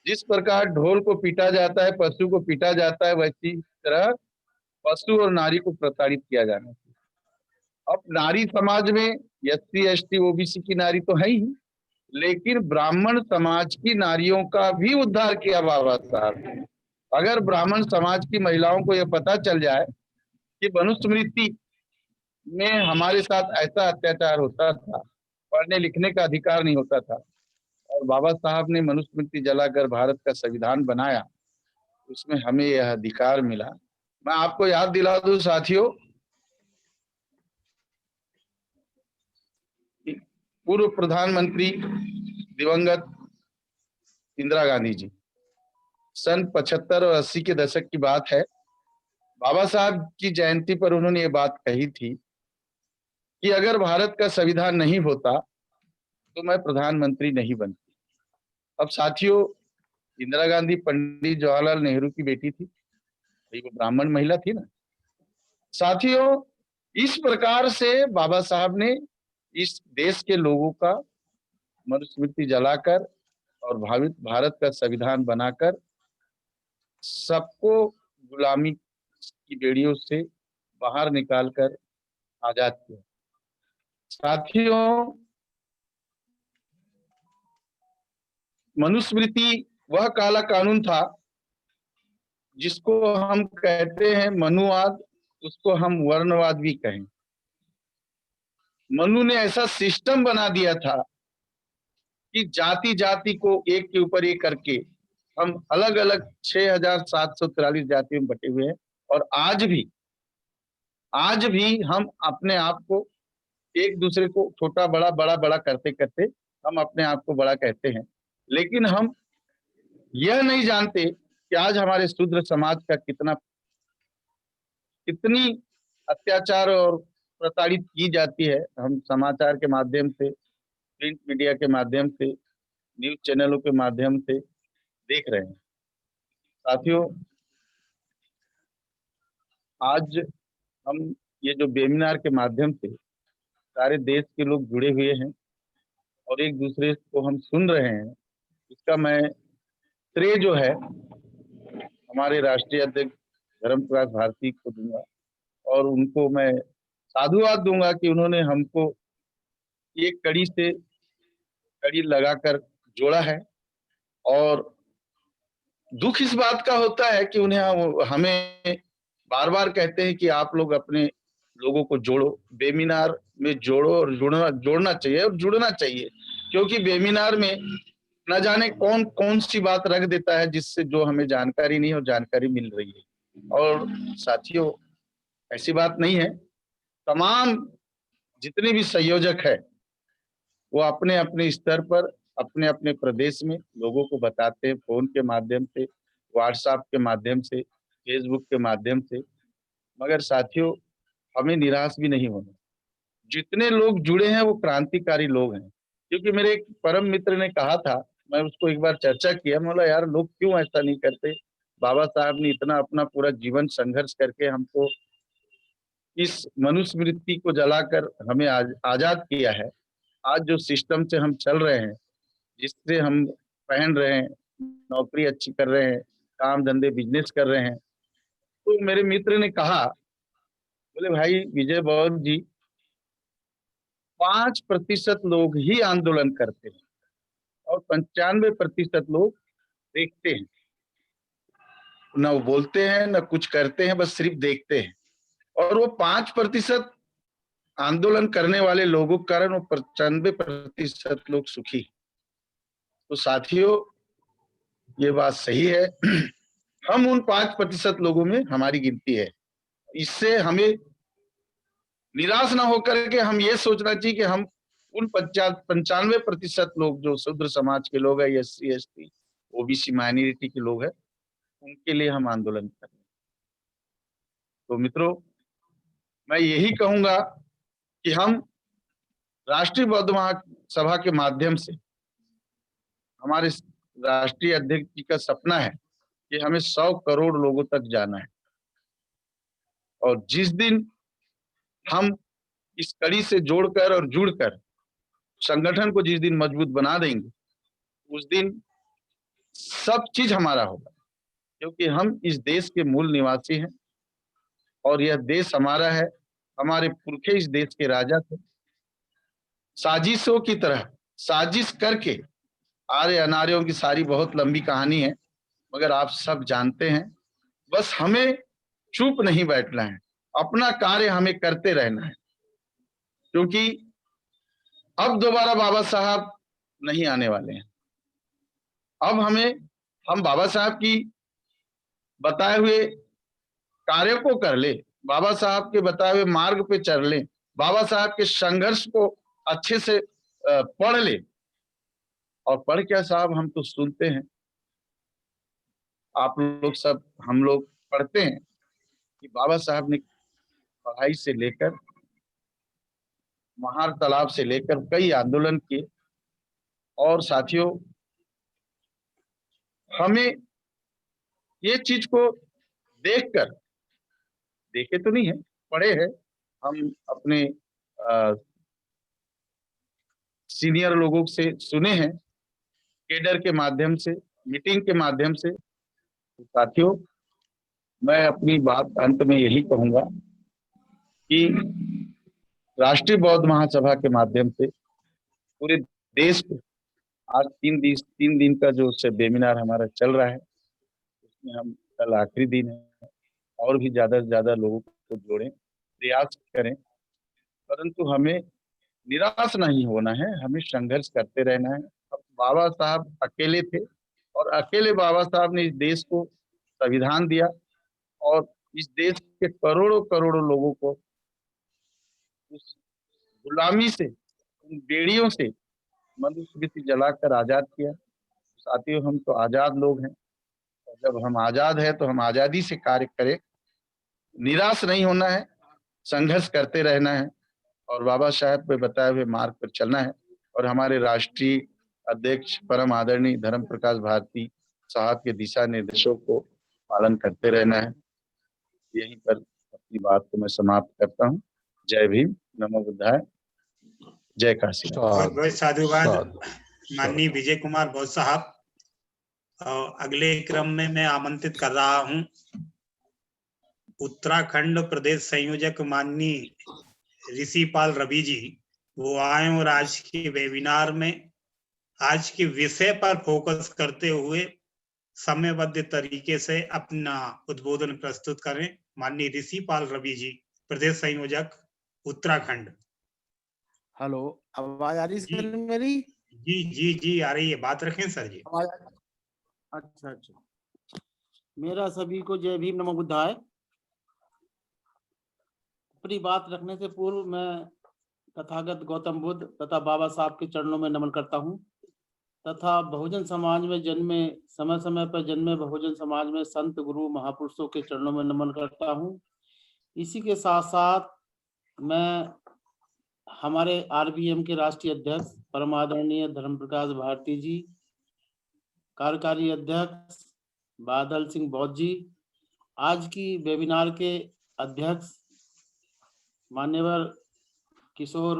जिस प्रकार ढोल को पीटा जाता है, पशु को पीटा जाता है, वैसी तरह पशु और नारी को प्रताड़ित किया जाना चाहिए। अब नारी समाज में SC ST OBC की नारी तो है ही, लेकिन ब्राह्मण समाज की नारियों का भी उद्धार किया बाबा साहब। अगर ब्राह्मण समाज की महिलाओं को यह पता चल जाए कि मनुस्मृति में हमारे साथ ऐसा अत्याचार होता था, पढ़ने लिखने का अधिकार नहीं होता था, और बाबा साहब ने मनुस्मृति जलाकर भारत का संविधान बनाया, उसमें हमें यह अधिकार मिला। मैं आपको याद दिला दूं साथियों, पूर्व प्रधानमंत्री दिवंगत इंदिरा गांधी जी, सन 75 और 80 के दशक की बात है, बाबा साहब की जयंती पर उन्होंने ये बात कही थी कि अगर भारत का संविधान नहीं होता तो मैं प्रधानमंत्री नहीं बनती। अब साथियों, इंदिरा गांधी पंडित जवाहरलाल नेहरू की बेटी थी, वो ब्राह्मण महिला थी ना। साथियों, इस प्रकार से बाबा साहब ने इस देश के लोगों का मनुस्मृति जलाकर और भारत का संविधान बनाकर सबको गुलामी की बेड़ियों से बाहर निकालकर आजाद किया। साथियों, मनुस्मृति वह काला कानून था जिसको हम कहते हैं मनुवाद, उसको हम वर्णवाद भी कहें। मनु ने ऐसा सिस्टम बना दिया था कि जाति जाति को एक के ऊपर एक करके हम अलग अलग 6743 जातियों में बटे हुए हैं। और आज भी हम अपने आप को एक दूसरे को छोटा बड़ा बड़ा बड़ा करते करते हम अपने आप को बड़ा कहते हैं, लेकिन हम यह नहीं जानते कि आज हमारे शूद्र समाज का कितनी अत्याचार और प्रताड़ित की जाती है। हम समाचार के माध्यम से, प्रिंट मीडिया के माध्यम से, न्यूज चैनलों के माध्यम से देख रहे हैं। साथियों, आज हम ये जो वेबिनार के माध्यम से सारे देश के लोग जुड़े हुए हैं और एक दूसरे को हम सुन रहे हैं, इसका मैं श्रेय जो है हमारे राष्ट्रीय अध्यक्ष धर्मप्रकाश भारती को दूंगा और उनको मैं साधुवाद दूंगा कि उन्होंने हमको एक कड़ी से कड़ी लगाकर जोड़ा है। और दुख इस बात का होता है कि हमें बार बार कहते हैं कि आप लोग अपने लोगों को जोड़ो, वेबिनार में जोड़ो और जोड़ना चाहिए और जुड़ना चाहिए, क्योंकि वेबिनार में न जाने कौन कौन सी बात रख देता है जिससे जो हमें जानकारी नहीं और जानकारी मिल रही है। और साथियों, ऐसी बात नहीं है, तमाम जितने भी संयोजक है वो अपने अपने स्तर पर अपने अपने प्रदेश में लोगों को बताते हैं, फोन के माध्यम से, व्हाट्सएप के माध्यम से, फेसबुक के माध्यम से। मगर साथियों, हमें निराश भी नहीं होना। जितने लोग जुड़े हैं वो क्रांतिकारी लोग हैं, क्योंकि मेरे एक परम मित्र ने कहा था, मैं उसको एक बार चर्चा किया, मैं बोला यार लोग क्यों ऐसा नहीं करते, बाबा साहब ने इतना अपना पूरा जीवन संघर्ष करके हमको इस मनुस्मृति को जलाकर हमें आजाद किया है। आज जो सिस्टम से हम चल रहे हैं, जिससे हम पहन रहे हैं, नौकरी अच्छी कर रहे हैं, काम धंधे बिजनेस कर रहे हैं, तो मेरे मित्र ने कहा, बोले भाई विजय बौद्ध जी, 5% लोग ही आंदोलन करते हैं और 95% लोग देखते हैं, न वो बोलते हैं न कुछ करते हैं, बस सिर्फ देखते हैं। और वो 5% आंदोलन करने वाले लोगों के कारण वो 95% लोग सुखी। तो साथियों, ये बात सही है, हम उन 5% लोगों में हमारी गिनती है। इससे हमें निराश ना होकर के हम ये सोचना चाहिए कि हम उन 95% लोग जो शूद्र समाज के लोग हैं, SC ST OBC माइनॉरिटी के लोग हैं, उनके लिए हम आंदोलन कर रहे हैं। तो मित्रों, मैं यही कहूंगा कि हम राष्ट्रीय बौद्ध महासभा के माध्यम से, हमारे राष्ट्रीय अध्यक्ष जी का सपना है कि हमें 100 करोड़ लोगों तक जाना है। और जिस दिन हम इस कड़ी से जोड़कर और जुड़कर संगठन को जिस दिन मजबूत बना देंगे, उस दिन सब चीज हमारा होगा, क्योंकि हम इस देश के मूल निवासी हैं और यह देश हमारा है। हमारे पुरखे इस देश के राजा थे। साजिशों की तरह साजिश करके आर्य अनार्यों की सारी बहुत लंबी कहानी है, मगर आप सब जानते हैं। बस हमें चुप नहीं बैठना है, अपना कार्य हमें करते रहना है, क्योंकि अब दोबारा बाबा साहब नहीं आने वाले हैं। अब हम बाबा साहब की बताए हुए कार्यों को कर ले, बाबा साहब के बताए हुए मार्ग पे चल ले, बाबा साहब के संघर्ष को अच्छे से पढ़ ले। और पढ़ क्या साहब, हम तो सुनते हैं, आप लोग सब, हम लोग पढ़ते हैं कि बाबा साहब ने पढ़ाई से लेकर, महार तालाब से लेकर कई आंदोलन किए। और साथियों, हमें ये चीज को देखकर, देखे तो नहीं है, पढ़े हैं हम, अपने सीनियर लोगों से सुने हैं, केडर के माध्यम से, मीटिंग के माध्यम से। साथियों, मैं अपनी बात अंत में यही कहूंगा कि राष्ट्रीय बौद्ध महासभा के माध्यम से पूरे देश को आज 3 दिन का जो वेबिनार हमारा चल रहा है, उसमें हम कल आखिरी दिन है, और भी ज्यादा से ज्यादा लोगों को जोड़ें, प्रयास करें, परंतु हमें निराश नहीं होना है, हमें संघर्ष करते रहना है। अब बाबा साहब अकेले थे और अकेले बाबा साहब ने इस देश को संविधान दिया और इस देश के करोड़ों करोड़ों लोगों को उस गुलामी से, उन बेड़ियों से मनुस्मृति जलाकर आजाद किया। साथियों, हम तो आजाद लोग हैं, और जब हम आजाद हैं तो हम आजादी से कार्य करें, निराश नहीं होना है, संघर्ष करते रहना है और बाबा साहब पे बताए हुए मार्ग पर चलना है। और हमारे राष्ट्रीय अध्यक्ष परम आदरणीय धर्म प्रकाश भारती साहब के दिशा निर्देशों को पालन करते रहना है। यहीं पर अपनी बात को मैं समाप्त करता हूँ। जय भीम, नमो बुद्धाय, जय काशी। बहुत बहुत साधुवाद माननीय विजय कुमार बौद्ध साहब। अगले क्रम में मैं आमंत्रित कर रहा हूं उत्तराखंड प्रदेश संयोजक माननीय ऋषिपाल रवि जी। वो आए और आज के वेबिनार में आज के विषय पर फोकस करते हुए समयबद्ध तरीके से अपना उद्बोधन प्रस्तुत करें। माननीय ऋषिपाल रवि जी, प्रदेश संयोजक उत्तराखंड। हेलो, आवाज आ रही है सर मेरी? जी जी जी आ रही है, बात रखें सर जी। अच्छा अच्छा, मेरा सभी को जय भीम, नमो बुद्धाय। अपनी बात रखने से पूर्व मैं तथागत गौतम बुद्ध तथा बाबा साहब के चरणों में नमन करता हूँ तथा बहुजन समाज में जन्मे, समय समय पर जन्मे बहुजन समाज में संत गुरु महापुरुषों के चरणों में नमन करता हूँ। इसी के साथ साथ मैं हमारे आरबीएम के राष्ट्रीय अध्यक्ष परम आदरणीय धर्म प्रकाश भारती जी, कार्यकारी अध्यक्ष बादल सिंह बौद्ध जी, आज की वेबिनार के अध्यक्ष मान्यवर किशोर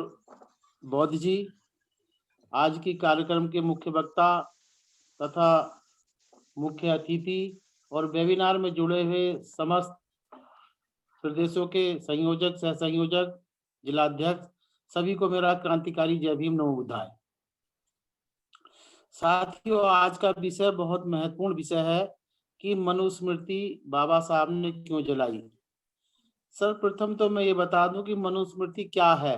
बौद्ध जी, आज की कार्यक्रम के मुख्य वक्ता तथा मुख्य अतिथि और वेबिनार में जुड़े हुए समस्त प्रदेशों के संयोजक, सह संयोजक, जिलाध्यक्ष, सभी को मेरा क्रांतिकारी जय भीम, नमो बुद्धाय। साथियों, आज का विषय बहुत महत्वपूर्ण विषय है कि मनुस्मृति बाबा साहब ने क्यों जलाई। सर्वप्रथम तो मैं ये बता दूं कि मनुस्मृति क्या है।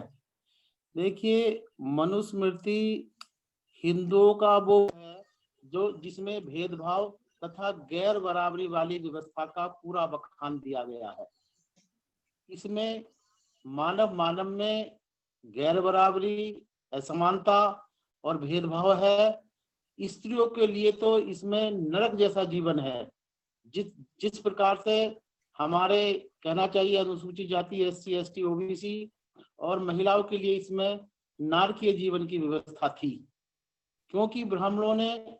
देखिए, मनुस्मृति हिंदुओं का वो है जो जिसमें भेदभाव तथा गैर बराबरी वाली व्यवस्था का पूरा बखान दिया गया है। इसमें मानव मानव में गैर बराबरी, असमानता और भेदभाव है। स्त्रियों के लिए तो इसमें नरक जैसा जीवन है। जिस प्रकार से हमारे कहना चाहिए अनुसूचित जाति, SC, ST, OBC और महिलाओं के लिए इसमें नारकीय जीवन की व्यवस्था थी, क्योंकि ब्राह्मणों ने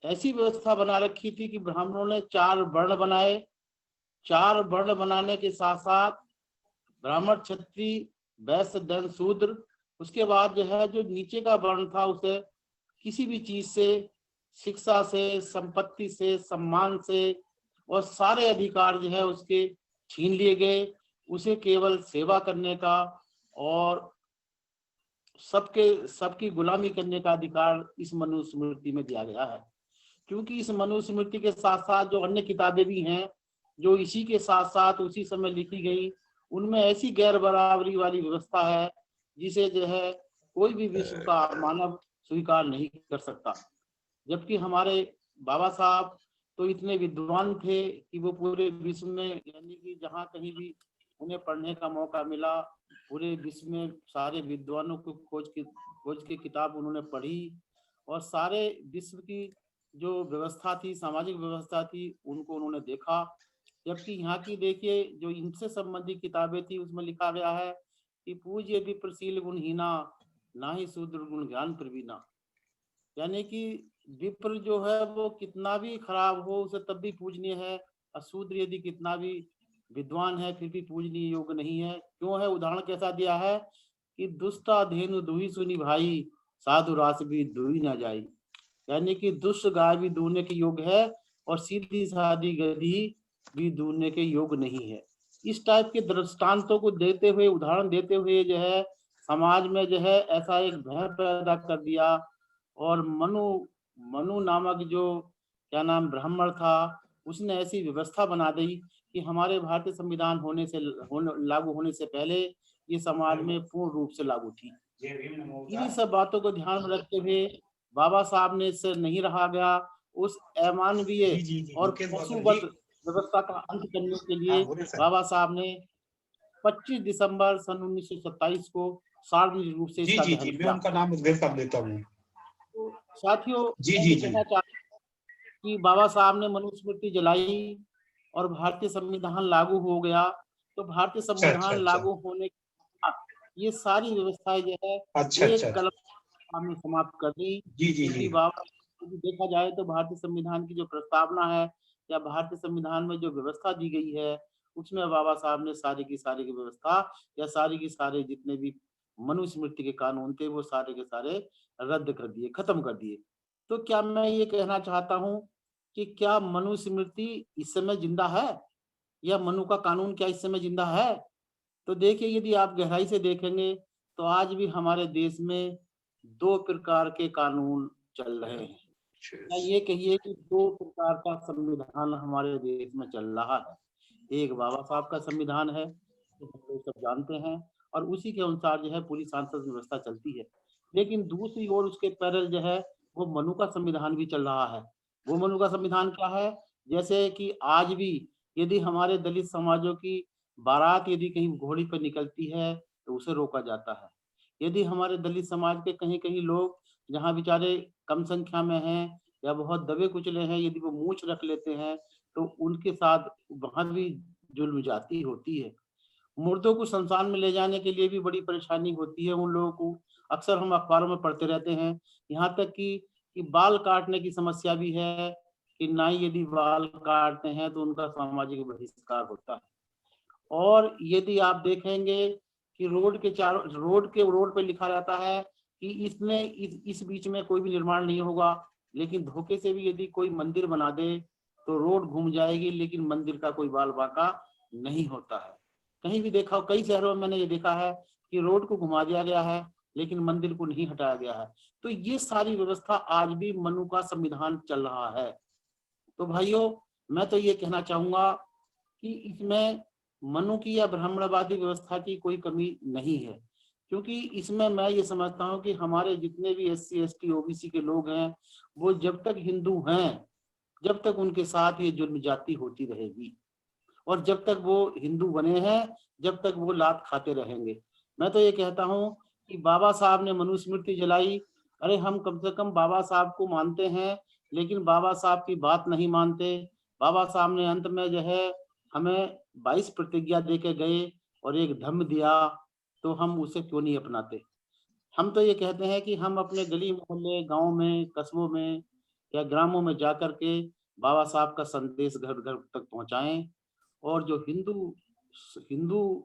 ऐसी व्यवस्था बना रखी थी कि ब्राह्मणों ने 4 वर्ण बनाए। 4 वर्ण बनाने के साथ साथ ब्राह्मण, क्षत्रिय, वैश्य, दैन, शूद्र, उसके बाद जो है जो नीचे का वर्ण था उसे किसी भी चीज से, शिक्षा से, संपत्ति से, सम्मान से और सारे अधिकार जो है उसके छीन लिए गए। उसे केवल सेवा करने का और सबकी गुलामी करने का अधिकार इस मनुस्मृति में दिया गया है। क्योंकि इस मनुस्मृति के साथ साथ जो अन्य किताबें भी हैं जो इसी के साथ साथ उसी समय लिखी गई, उनमें ऐसी गैर बराबरी वाली व्यवस्था है जिसे जो है कोई भी विश्व का मानव स्वीकार नहीं कर सकता। जबकि हमारे बाबा साहब तो इतने विद्वान थे कि वो पूरे विश्व में, यानी कि जहाँ कहीं भी उन्हें पढ़ने का मौका मिला, पूरे विश्व में सारे विद्वानों को खोज की किताब उन्होंने पढ़ी और सारे विश्व की जो व्यवस्था थी, सामाजिक व्यवस्था थी, उनको उन्होंने देखा जबकि यहाँ की देखिए जो इनसे संबंधित किताबें थी उसमें लिखा गया है कि पूज्य विप्रशील गुणहीना ना ही शूद्र गुण ज्ञान प्रवीणा। यानी कि विप्र जो है वो कितना भी खराब हो उसे तब भी पूजनीय है, और शूद्र यदि कितना भी विद्वान है फिर भी पूजनीय योग्य नहीं है। क्यों है? उदाहरण कैसा दिया है कि दुष्टा धेनु दुही सुनी भाई, साधु रास भी दुही ना जाई। यानी कि दुष्ट गाय भी दूहने के योग्य है और सीधी सादी गधी भी दूहने के योग्य नहीं है। इस टाइप के दृष्टांतों को देते हुए, उदाहरण देते हुए जो है समाज में जो है ऐसा एक भय पैदा कर दिया। और मनु नामक जो क्या नाम ब्राह्मण था, उसने ऐसी व्यवस्था बना दी कि हमारे भारतीय संविधान लागू होने से पहले ये समाज में पूर्ण रूप से लागू थी। इन्हीं सब बातों को ध्यान में रखते हुए बाबा साहब ने इससे नहीं रहा गया, उस अमानवीय और पशुवत व्यवस्था का अंत करने के लिए बाबा साहब ने 25 दिसंबर सन 1927 को सार्वजनिक रूप से इसका दहन किया। मैं उनका नाम उल्लेख कर देता हूँ। तो साथियों, मैं कहना चाहता हूं कि बाबा साहब ने मनुस्मृति जलाई और भारतीय संविधान लागू हो गया। तो भारतीय संविधान लागू होने के बाद ये सारी व्यवस्थाएं जो है एक कलम सामने समाप्त कर दी। क्योंकि बाबा देखा जाए तो भारतीय संविधान की जो प्रस्तावना है या भारतीय संविधान में जो व्यवस्था दी गई है उसमें बाबा साहब ने सारी की व्यवस्था या सारी की सारे जितने भी मनुस्मृति के कानून थे वो सारे के सारे रद्द कर दिए, खत्म कर दिए। तो क्या मैं ये कहना चाहता हूं कि क्या मनुस्मृति इस समय जिंदा है या मनु का कानून क्या इस समय जिंदा है? तो देखिए, यदि आप गहराई से देखेंगे तो आज भी हमारे देश में 2 प्रकार के कानून चल रहे हैं। या ये कहिए कि 2 प्रकार का संविधान हमारे देश में चल रहा है। एक बाबा साहब का संविधान है, जो हम लोग सब जानते हैं, और उसी के अनुसार जो है पूरी सांसद व्यवस्था चलती है। लेकिन दूसरी ओर उसके पैरेलल जो है वो मनु का संविधान भी चल रहा है। वो मनु का संविधान क्या है? जैसे कि आज भी यदि हमारे दलित समाजों की बारात यदि कहीं घोड़ी पर निकलती है तो उसे रोका जाता है। यदि हमारे दलित समाज के कहीं लोग जहाँ बेचारे कम संख्या में हैं या बहुत दबे कुचले हैं, यदि वो मूंछ रख लेते हैं तो उनके साथ वहां भी जुल्म जाती होती है। मुर्दों को शमशान में ले जाने के लिए भी बड़ी परेशानी होती है उन लोगों को। अक्सर हम अखबारों में पढ़ते रहते हैं। यहाँ तक कि बाल काटने की समस्या भी है कि नाई यदि बाल काटते हैं तो उनका सामाजिक बहिष्कार होता है। और यदि आप देखेंगे कि रोड पे लिखा रहता है कि इसमें इस बीच में कोई भी निर्माण नहीं होगा, लेकिन धोखे से भी यदि कोई मंदिर बना दे तो रोड घूम जाएगी लेकिन मंदिर का कोई बाल बांका नहीं होता है। कहीं भी देखा, कई शहरों में मैंने ये देखा है कि रोड को घुमा दिया गया है लेकिन मंदिर को नहीं हटाया गया है। तो ये सारी व्यवस्था आज भी मनु का संविधान चल रहा है। तो भाइयों, मैं तो ये कहना चाहूंगा कि इसमें मनु की या ब्राह्मणवादी व्यवस्था की कोई कमी नहीं है, क्योंकि इसमें मैं ये समझता हूँ कि हमारे जितने भी SC ST OBC के लोग हैं वो जब तक हिंदू हैं जब तक उनके साथ ये जुल्म जाति होती रहेगी, और जब तक वो हिंदू बने हैं जब तक वो लात खाते रहेंगे। मैं तो ये कहता हूँ कि बाबा साहब ने मनुस्मृति जलाई, अरे हम कम से कम बाबा साहब को मानते हैं लेकिन बाबा साहब की बात नहीं मानते। बाबा साहब ने अंत में जो है हमें 22 प्रतिज्ञा दे के गए और एक धम्म दिया, तो हम उसे क्यों नहीं अपनाते? हम तो ये कहते हैं कि हम अपने गली मोहल्ले, गांव में, कस्बों में या ग्रामों में जाकर के बाबा साहब का संदेश घर घर तक पहुंचाएं, और जो हिंदू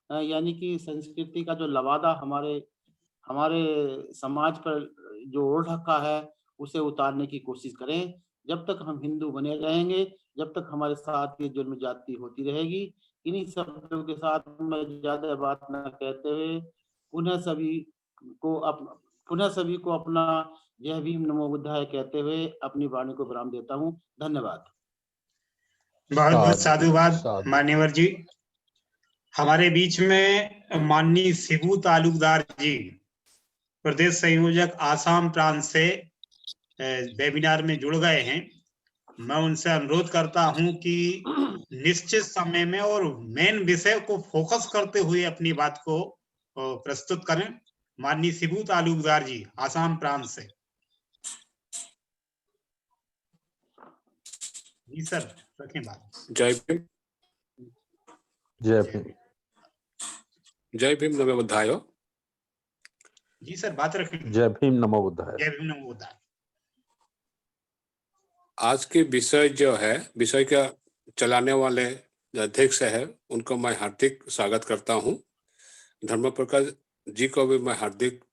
यानी कि संस्कृति का जो लवादा हमारे समाज पर जो ओढ़ रखा है उसे उतारने की कोशिश करें। जब तक हम हिंदू बने रहेंगे, जब तक हमारे साथ ये जुल्म जाति होती रहेगी। इन्हीं शब्दों के साथ मैं ज्यादा बात न कहते हुए पुनः सभी को अपना जय भीम नमो बुद्धाय कहते हुए अपनी वाणी को विराम देता हूँ। धन्यवाद। बहुत बहुत साधुवाद मान्यवर जी। हमारे बीच में माननीय शिबू तालुकदार जी, प्रदेश संयोजक आसाम प्रांत से वेबिनार में जुड़ गए हैं। मैं उनसे अनुरोध करता हूं कि निश्चित समय में और मेन विषय को फोकस करते हुए अपनी बात को प्रस्तुत करें। माननीय शिबू तालुकदार जी, आसाम प्रांत से। जी सर, रखें बात। जय भीम। जय भीम। जय भीम, नमो बुद्धाय। जी सर, बात रखें। जय भीम, नमो बुद्धाय। जय भीम, नमो बुद्धाय। आज के विषय जो है, विषय का चलाने वाले जो अध्यक्ष है उनको मैं हार्दिक स्वागत करता हूं। धर्म प्रकाश जी को भी मैं हार्दिक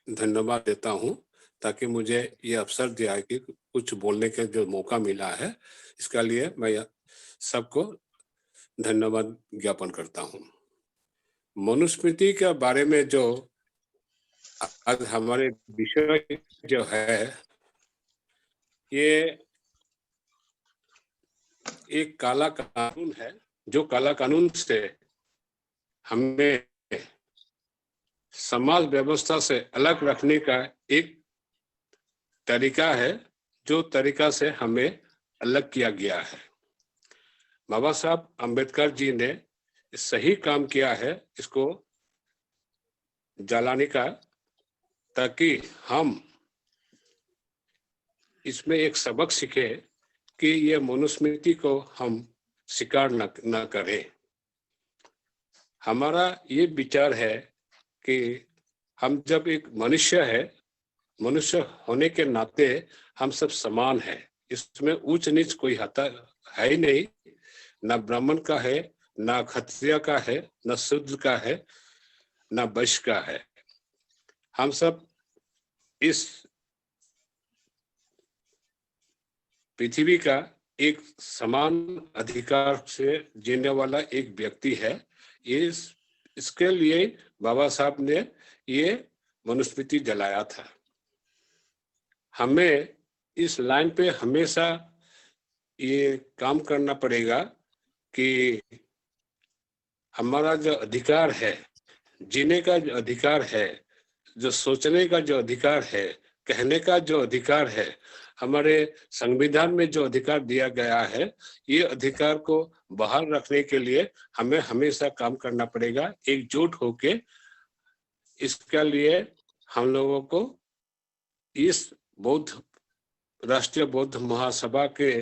धन्यवाद देता हूं, ताकि मुझे ये अवसर दिया कि कुछ बोलने का जो मौका मिला है, इसके लिए मैं सबको धन्यवाद ज्ञापन करता हूं। मनुस्मृति के बारे में जो आज हमारे विषय जो है, ये एक काला कानून है, जो काला कानून से हमें समाज व्यवस्था से अलग रखने का एक तरीका है, जो तरीका से हमें अलग किया गया है। बाबा साहब अंबेडकर जी ने सही काम किया है इसको जलाने का, ताकि हम इसमें एक सबक सीखे कि ये मनुस्मृति को हम स्वीकार न करें। हमारा ये विचार है कि हम जब एक मनुष्य है, मनुष्य होने के नाते हम सब समान हैं। इसमें ऊंच नीच कोई हता है ही नहीं, ना ब्राह्मण का है, ना क्षत्रिय का है, ना शूद्र का है, ना वैश्य का है। हम सब इस पृथ्वी का एक समान अधिकार से जीने वाला एक व्यक्ति है। इसके लिए बाबा साहब ने ये मनुस्मृति जलाया था। हमें इस लाइन पे हमेशा ये काम करना पड़ेगा कि हमारा जो अधिकार है, जीने का जो अधिकार है, जो सोचने का जो अधिकार है, कहने का जो अधिकार है, हमारे संविधान में जो अधिकार दिया गया है, ये अधिकार को बहाल रखने के लिए हमें हमेशा काम करना पड़ेगा, एकजुट होके। इसके लिए हम लोगों को इस बौद्ध राष्ट्रीय बौद्ध महासभा के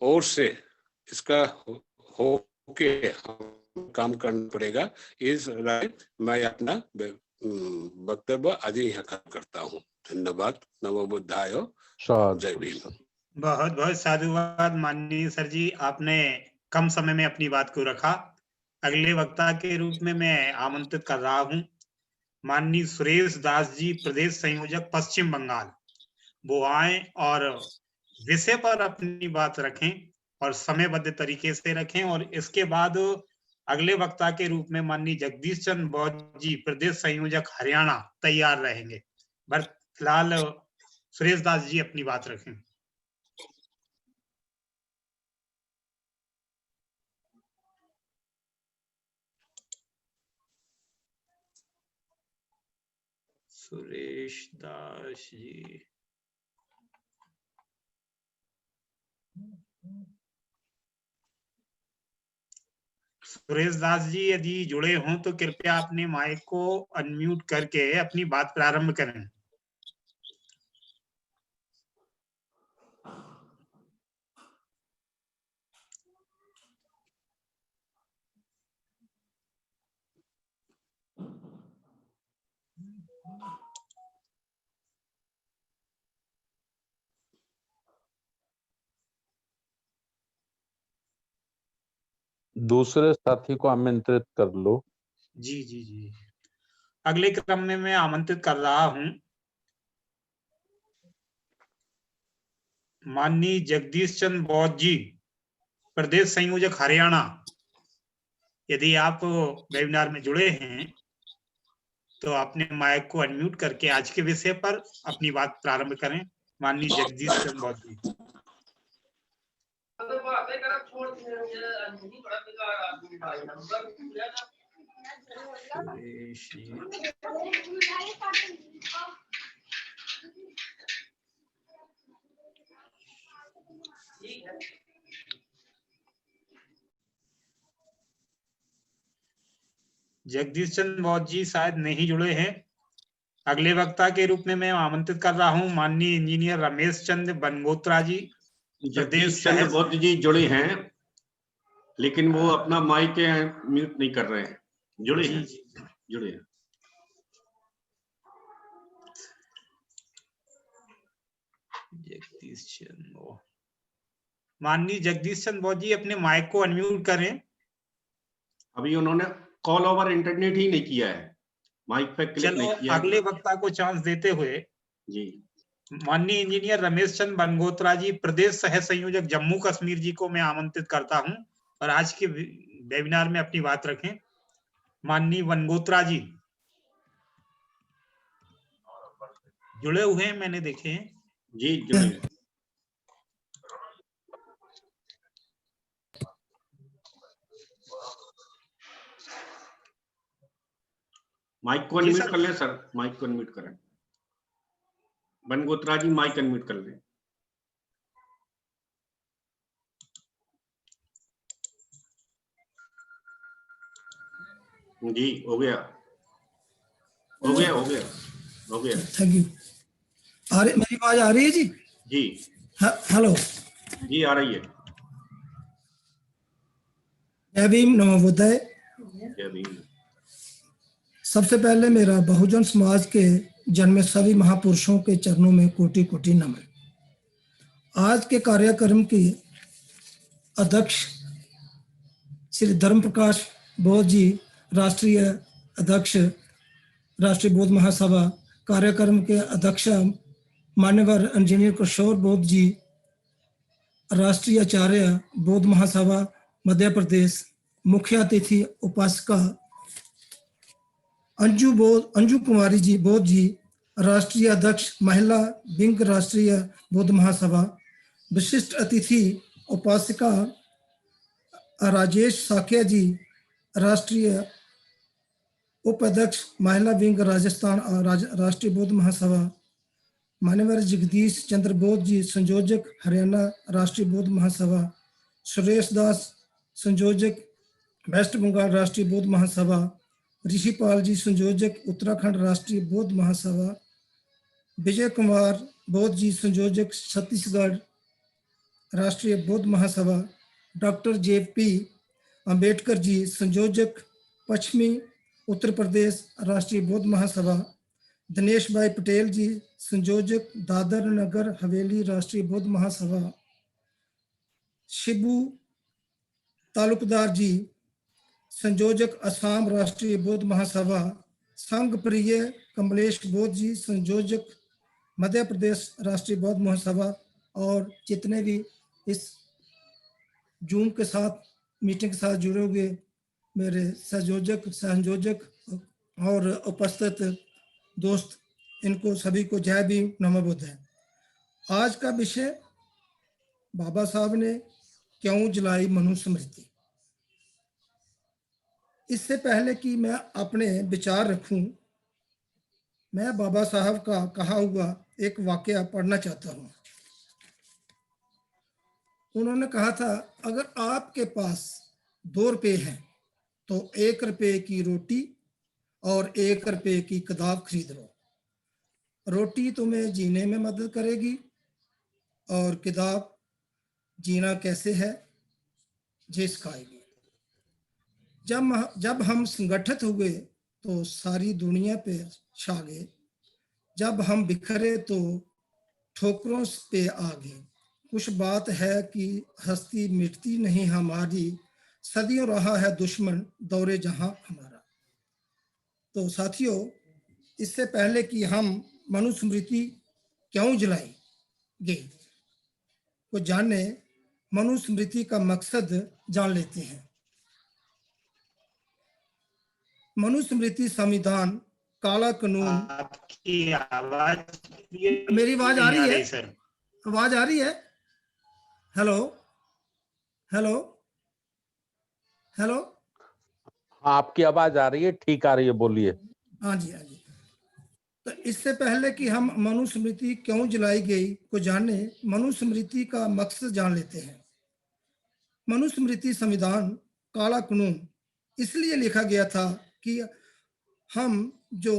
ओर से इसका होके काम करना पड़ेगा। इस राय मैं अपना वक्तव्य आज यहाँ खत्म करता हूँ। धन्यवाद। नमो बुद्धाय। जय भीम। बहुत बहुत साधुवाद माननीय सर जी, आपने कम समय में अपनी बात को रखा। अगले वक्ता के रूप में मैं आमंत्रित कर रहा हूँ माननीय सुरेश दास जी, प्रदेश संयोजक पश्चिम बंगाल। वो आए और विषय पर अपनी बात रखें और समयबद्ध तरीके से रखें। और इसके बाद अगले वक्ता के रूप में माननीय जगदीश चंद्र बौद्ध जी, प्रदेश संयोजक हरियाणा, तैयार रहेंगे। बस फिलहाल सुरेश दास जी अपनी बात रखें। सुरेश दास जी, सुरेश दास जी यदि जुड़े हों तो कृपया अपने माइक को अनम्यूट करके अपनी बात प्रारंभ करें। दूसरे साथी को आमंत्रित कर लो। जी जी जी, अगले क्रम में मैं आमंत्रित कर रहा हूं माननीय जगदीश चंद्र बौद्ध जी, प्रदेश संयोजक हरियाणा। यदि आप वेबिनार में जुड़े हैं तो अपने माइक को अनम्यूट करके आज के विषय पर अपनी बात प्रारंभ करें। माननीय जगदीश चंद्र बौद्ध जी। जगदीश चंद्र बौद्ध जी शायद नहीं जुड़े हैं। अगले वक्ता के रूप में मैं आमंत्रित कर रहा हूं माननीय इंजीनियर रमेश चंद्र बनगोत्रा जी। जगदीश चंद्र बौद्ध जी जुड़े हैं, लेकिन वो अपना माइक म्यूट नहीं कर रहे हैं। जुड़े हैं, जुड़े हैं। जगदीश चंद्र, माननीय जगदीश चंद्र बोस जी अपने माइक को अनम्यूट करें। अभी उन्होंने कॉल ओवर इंटरनेट ही नहीं किया है, माइक पे क्लिक नहीं किया। अगले वक्ता को चांस देते हुए जी माननीय इंजीनियर रमेश चंद्र बनगोत्रा जी, प्रदेश सह संयोजक जम्मू कश्मीर जी को मैं आमंत्रित करता हूं और आज के वेबिनार में अपनी बात रखें। माननीय बनगोत्रा जी जुड़े हुए हैं, मैंने देखे हैं। जी जुड़े हैं। माइक को अनम्यूट कर लें सर, माइक को अनम्यूट करें। बनगोत्रा जी माइक अनम्यूट कर लें। जी हो गया, हो गया, हो गया, हो गया। Thank you. मेरी आवाज आ रही है जी? जी हेलो जी आ रही है। जय भीम, नमो बुद्धाय। जय भीम। सबसे पहले मेरा बहुजन समाज के जन्मे सभी महापुरुषों के चरणों में कोटि कोटि नमन। आज के कार्यक्रम की अध्यक्ष श्री धर्म प्रकाश बोस जी, राष्ट्रीय अध्यक्ष राष्ट्रीय बौद्ध महासभा, कार्यक्रम के अध्यक्ष मान्यवर इंजीनियर किशोर बोस जी, राष्ट्रीय आचार्य बौद्ध महासभा मध्य प्रदेश, मुख्य अतिथि उपासिका अंजू कुमारी जी बोस जी, राष्ट्रीय अध्यक्ष महिला विंग राष्ट्रीय बौद्ध महासभा, विशिष्ट अतिथि उपासिका राजेश साकिया जी, राष्ट्रीय उपाध्यक्ष महिला विंग राजस्थान राष्ट्रीय बौद्ध महासभा, मान्यवर जगदीश चंद्र बोस जी, संयोजक हरियाणा राष्ट्रीय बौद्ध महासभा, सुरेश दास संयोजक वेस्ट बंगाल राष्ट्रीय बौद्ध महासभा, ऋषिपाल जी संयोजक उत्तराखंड राष्ट्रीय बौद्ध महासभा, विजय कुमार बोस जी संयोजक छत्तीसगढ़ राष्ट्रीय बौद्ध महासभा, डॉक्टर JP अंबेडकर जी संयोजक पश्चिमी उत्तर प्रदेश राष्ट्रीय बौद्ध महासभा, दिनेश भाई पटेल जी संयोजक दादर नगर हवेली राष्ट्रीय बौद्ध महासभा, शिबू तालुकदार जी संयोजक असम राष्ट्रीय बौद्ध महासभा, संघ प्रिय कमलेश बोस जी संयोजक मध्य प्रदेश राष्ट्रीय बौद्ध महासभा, और जितने भी इस जूम के साथ मीटिंग के साथ जुड़े हुए मेरे संयोजक और उपस्थित दोस्त, इनको सभी को जय भीम, नमो बुद्धाय। आज का विषय बाबा साहब ने क्यों जलाई मनुस्मृति। इससे पहले कि मैं अपने विचार रखूं, मैं बाबा साहब का कहा हुआ एक वाकया पढ़ना चाहता हूं। उन्होंने कहा था, अगर आपके पास 2 रुपये हैं तो 1 रुपये की रोटी और 1 रुपये की किताब खरीद लो। रोटी तुम्हें जीने में मदद करेगी और किताब जीना कैसे है ये सिखाएगी। जब हम संगठित हुए तो सारी दुनिया पे छा गए, जब हम बिखरे तो ठोकरों पे आ गए। कुछ बात है कि हस्ती मिटती नहीं हमारी, सदियों रहा है दुश्मन दौरे जहां हमारा। तो साथियों, इससे पहले कि हम मनुस्मृति क्यों जलाई गई को जानने, मनुस्मृति का मकसद जान लेते हैं। मनुस्मृति संविधान, काला कानून। आपकी आवाज, मेरी आवाज आ रही है सर? आवाज आ रही है? हेलो हेलो हेलो, आपकी आवाज आ रही है, ठीक आ रही है, बोलिए। हाँ जी हाँ जी। तो इससे पहले कि हम मनुस्मृति क्यों जलाई गई को जाने, मनुस्मृति का मकसद जान लेते हैं। मनुस्मृति संविधान, काला कानून इसलिए लिखा गया था कि हम जो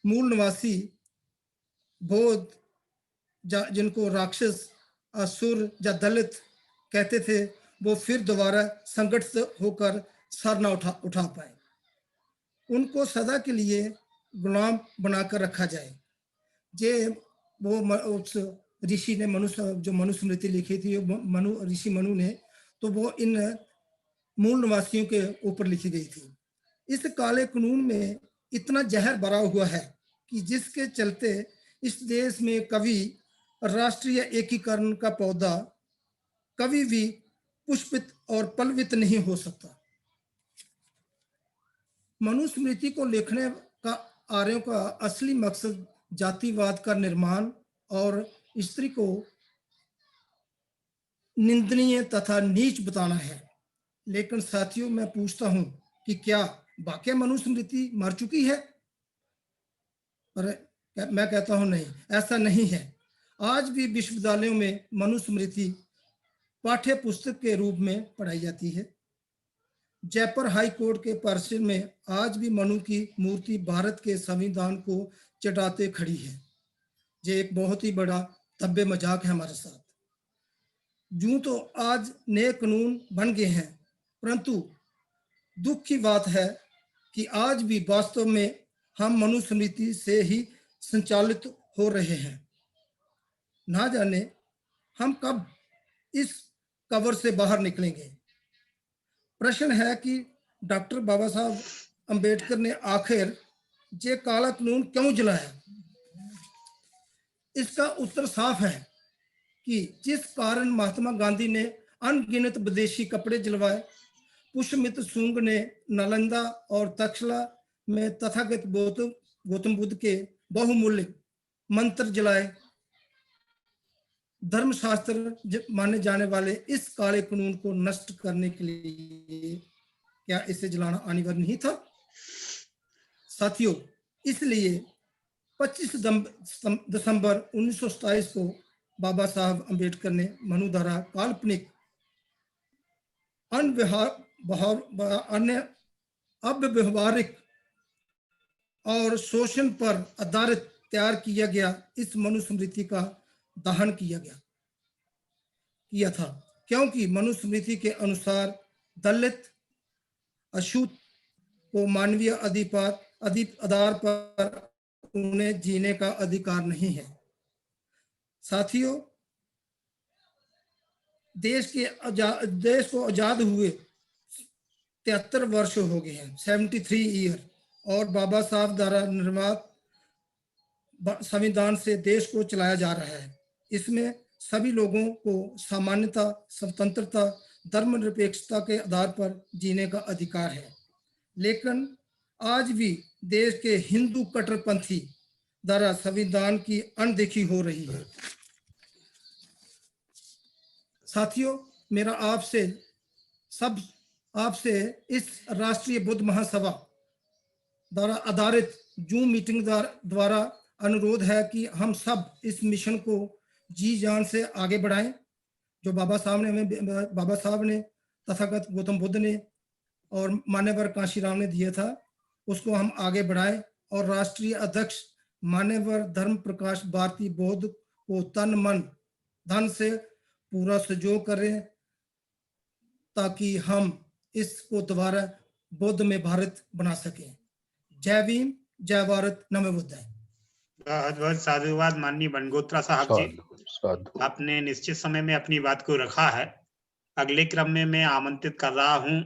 मूल निवासी बौद्ध जिनको राक्षस, असुर या दलित कहते थे, वो फिर दोबारा संगठित होकर सर न उठा पाए। उनको सदा के लिए गुलाम बनाकर रखा जाए। जे वो उस ऋषि ने जो मनुस्मृति लिखी थी ऋषि मनु ने, तो वो इन मूल निवासियों के ऊपर लिखी गई थी। इस काले कानून में इतना जहर भरा हुआ है कि जिसके चलते इस देश में कभी राष्ट्रीय एकीकरण का पौधा कभी भी पुष्पित और पल्लवित नहीं हो सकता। मनुस्मृति को लिखने का आर्यों का असली मकसद जातिवाद का निर्माण और स्त्री को निंदनीय तथा नीच बताना है। लेकिन साथियों, मैं पूछता हूं कि क्या वाकई मनुस्मृति मर चुकी है? पर मैं कहता हूं नहीं, ऐसा नहीं है। आज भी विश्वविद्यालयों में मनुस्मृति पाठ्य पुस्तक के रूप में पढ़ाई जाती है। जयपुर हाई कोर्ट के परिसर में आज भी मनु की मूर्ति भारत के संविधान को चटाते खड़ी है। ये एक बहुत ही बड़ा तब्बे मजाक है हमारे साथ। यूं तो आज नए कानून बन गए हैं, परंतु दुख की बात है कि आज भी वास्तव में हम मनुस्मृति से ही संचालित हो रहे हैं। ना जाने हम कब इस कवर से बाहर निकलेंगे। प्रश्न है कि डॉक्टर बाबा साहब अंबेडकर ने आखिर ये काला कानून क्यों जलाया? इसका उत्तर साफ है कि जिस कारण महात्मा गांधी ने अनगिनत विदेशी कपड़े जलवाए, पुष्यमित्र शुंग ने नालंदा और तक्षशिला में तथागत गौतम बुद्ध के बहुमूल्य मंत्र जलाए, धर्मशास्त्र माने जाने वाले इस काले कानून को नष्ट करने के लिए क्या इसे जलाना अनिवार्य नहीं था? साथियों, इसलिए 25 दिसंबर 1927 को बाबा साहब अंबेडकर ने मनु द्वारा काल्पनिक अव्यवहारिक और शोषण पर आधारित तैयार किया गया इस मनुस्मृति का दहन किया था, क्योंकि मनुस्मृति के अनुसार दलित अछूत को मानवीय आधार पर उन्हें जीने का अधिकार नहीं है। साथियों, देश को आजाद हुए 73 वर्ष हो गए हैं, 73 ईयर, और बाबा साहब द्वारा निर्मित संविधान से देश को चलाया जा रहा है। इसमें सभी लोगों को समानता, स्वतंत्रता, धर्मनिरपेक्षता के आधार पर जीने का अधिकार है। लेकिन आज भी देश के हिंदू कट्टरपंथी द्वारा संविधान की अनदेखी हो रही है। साथियों, मेरा आपसे इस राष्ट्रीय बौद्ध महासभा द्वारा आधारित जूम मीटिंग द्वारा अनुरोध है कि हम सब इस मिशन को जी जान से आगे बढ़ाएं। जो बाबा साहब ने तथागत गौतम बुद्ध ने और मान्यवर कांशीराम ने दिया था, उसको हम आगे बढ़ाएं और राष्ट्रीय अध्यक्ष मान्यवर धर्म प्रकाश भारती बौद्ध को तन मन धन से पूरा सहयोग करें, ताकि हम इसको दोबारा बौद्ध में भारत बना सकें। जय भीम, जय भारत, नमो बुद्धाय। बहुत बहुत साधुवाद माननीय बनगोत्रा साहब जी, आपने निश्चित समय में अपनी बात को रखा है। अगले क्रम में मैं आमंत्रित कर रहा हूं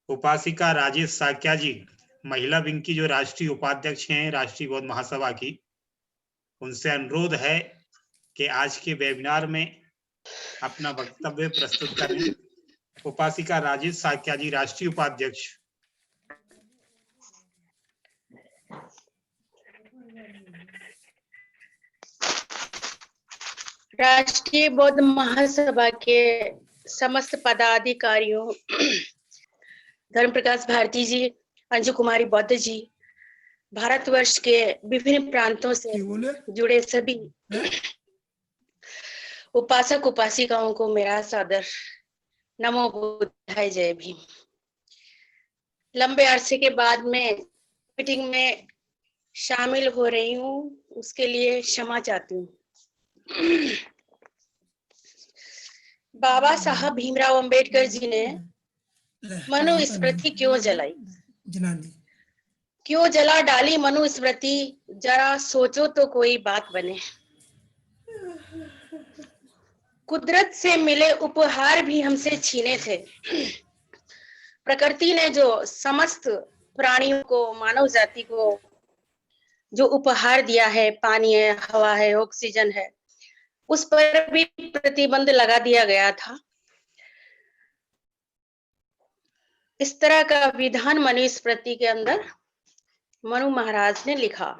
उपासिका राजेश साक्या जी, महिला विंग की जो राष्ट्रीय उपाध्यक्ष हैं राष्ट्रीय बौद्ध महासभा की। उनसे अनुरोध है कि आज के वेबिनार में अपना वक्तव्य प्रस्तुत करें। उपासिका राजेश साक्या जी, राष्ट्रीय उपाध्यक्ष। राष्ट्रीय बौद्ध महासभा के समस्त पदाधिकारियों, धर्म प्रकाश भारती जी, अंजू कुमारी बौद्ध जी, भारतवर्ष के विभिन्न प्रांतों से जुड़े सभी उपासक उपासिकाओं को मेरा सादर नमो बुद्धाय, जय भीम। लंबे अरसे के बाद मैं मीटिंग में शामिल हो रही हूँ, उसके लिए क्षमा चाहती हूँ। बाबा साहब भीमराव अंबेडकर जी ने मनुस्मृति क्यों जलाई? क्यों जला डाली मनुस्मृति? जरा सोचो तो कोई बात बने। कुदरत से मिले उपहार भी हमसे छीने थे। प्रकृति ने जो समस्त प्राणियों को, मानव जाति को जो उपहार दिया है, पानी है, हवा है, ऑक्सीजन है, उस पर भी प्रतिबंध लगा दिया गया था। इस तरह का विधान मनुस्मृति के अंदर मनु महाराज ने लिखा।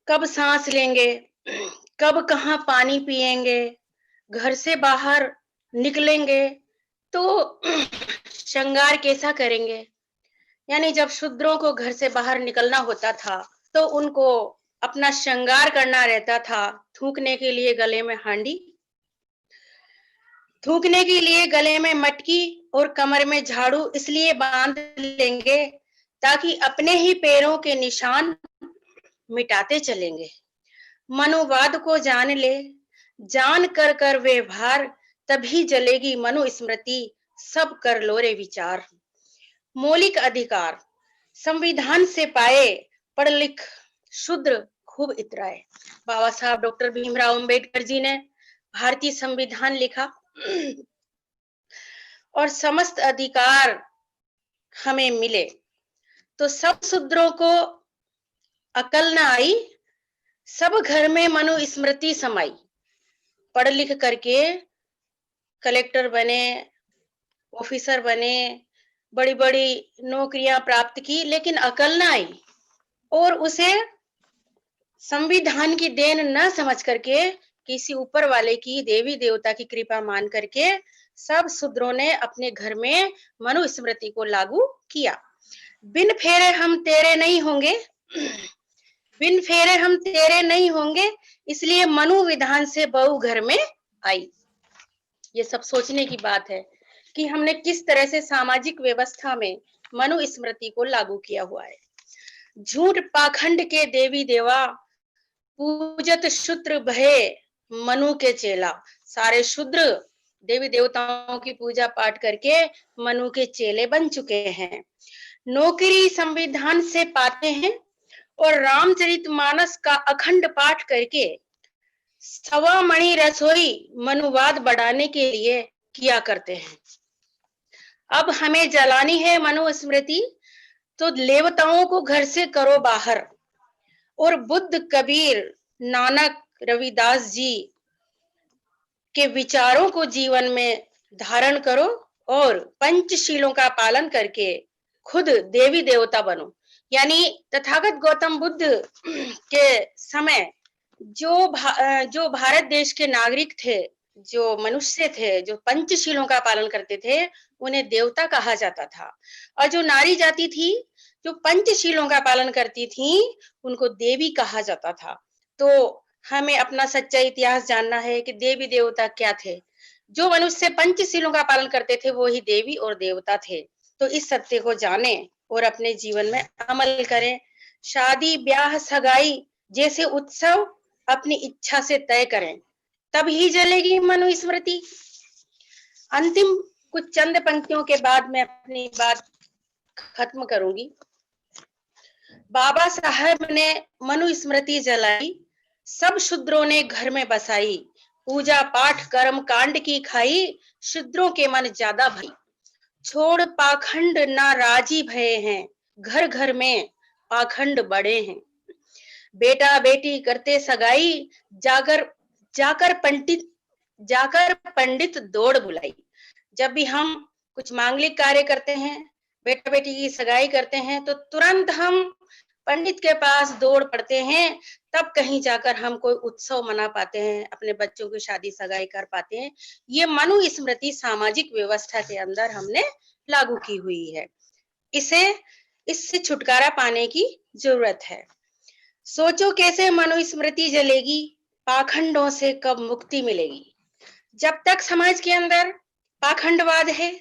कब सांस लेंगे, कब कहाँ पानी पिएंगे, घर से बाहर निकलेंगे तो श्रृंगार कैसा करेंगे। यानी जब शूद्रों को घर से बाहर निकलना होता था तो उनको अपना श्रृंगार करना रहता था। थूकने के लिए गले में हांडी, थूकने के लिए गले में मटकी और कमर में झाड़ू इसलिए बांध लेंगे ताकि अपने ही पैरों के निशान मिटाते चलेंगे। मनुवाद को जान ले, जान कर कर व्यवहार, तभी जलेगी मनुस्मृति, सब कर लो रे विचार। मौलिक अधिकार संविधान से पाए, पढ़ लिख शूद्र खूब इतराए। बाबा साहब डॉक्टर भीमराव अंबेडकर जी ने भारतीय संविधान लिखा और समस्त अधिकार हमें मिले तो सब शूद्रों को अकल न आई, सब घर में मनुस्मृति समाई। पढ़ लिख करके कलेक्टर बने, ऑफिसर बने, बड़ी बड़ी नौकरियां प्राप्त की, लेकिन अकल न आई और उसे संविधान की देन न समझ करके, किसी ऊपर वाले की, देवी देवता की कृपा मान करके सब शूद्रों ने अपने घर में मनुस्मृति को लागू किया। बिन फेरे हम तेरे नहीं होंगे, बिन फेरे हम तेरे नहीं होंगे, इसलिए मनु विधान से बहू घर में आई। ये सब सोचने की बात है कि हमने किस तरह से सामाजिक व्यवस्था में मनुस्मृति को लागू किया हुआ है। झूठ पाखंड के देवी देवा, पूजत शूद्र भये मनु के चेला। सारे शूद्र देवी देवताओं की पूजा पाठ करके मनु के चेले बन चुके हैं। नौकरी संविधान से पाते हैं और रामचरितमानस का अखंड पाठ करके सवा मणि रसोई मनुवाद बढ़ाने के लिए किया करते हैं। अब हमें जलानी है मनुस्मृति तो देवताओं को घर से करो बाहर और बुद्ध, कबीर, नानक, रविदास जी के विचारों को जीवन में धारण करो और पंचशीलों का पालन करके खुद देवी देवता बनो। यानी तथागत गौतम बुद्ध के समय जो भारत देश के नागरिक थे, जो मनुष्य थे, जो पंचशीलों का पालन करते थे, उन्हें देवता कहा जाता था। और जो नारी जाति थी, जो पंचशीलों का पालन करती थी, उनको देवी कहा जाता था। तो हमें अपना सच्चा इतिहास जानना है कि देवी देवता क्या थे। जो मनुष्य पंचशीलों का पालन करते थे वो ही देवी और देवता थे। तो इस सत्य को जाने और अपने जीवन में अमल करें। शादी, ब्याह, सगाई जैसे उत्सव अपनी इच्छा से तय करें, तब ही जलेगी मनुस्मृति। अंतिम कुछ चंद पंक्तियों के बाद मैं अपनी बात खत्म करूंगी। बाबा साहब ने मनुस्मृति जलाई, सब शूद्रों ने घर में बसाई, पूजा पाठ कर्म कांड की खाई, शूद्रों के मन ज्यादा भई। छोड़ पाखंड ना राजी भये हैं, घर घर में पाखंड बड़े हैं। बेटा बेटी करते सगाई, जाकर पंडित दौड़ बुलाई। जब भी हम कुछ मांगलिक कार्य करते हैं, बेटा बेटी की सगाई करते हैं, तो तुरंत हम पंडित के पास दौड़ पड़ते हैं, तब कहीं जाकर हम कोई उत्सव मना पाते हैं, अपने बच्चों की शादी सगाई कर पाते हैं। ये मनुस्मृति सामाजिक व्यवस्था के अंदर हमने लागू की हुई है। इससे छुटकारा पाने की जरूरत है। सोचो कैसे मनुस्मृति जलेगी, पाखंडों से कब मुक्ति मिलेगी। जब तक समाज के अंदर पाखंडवाद है,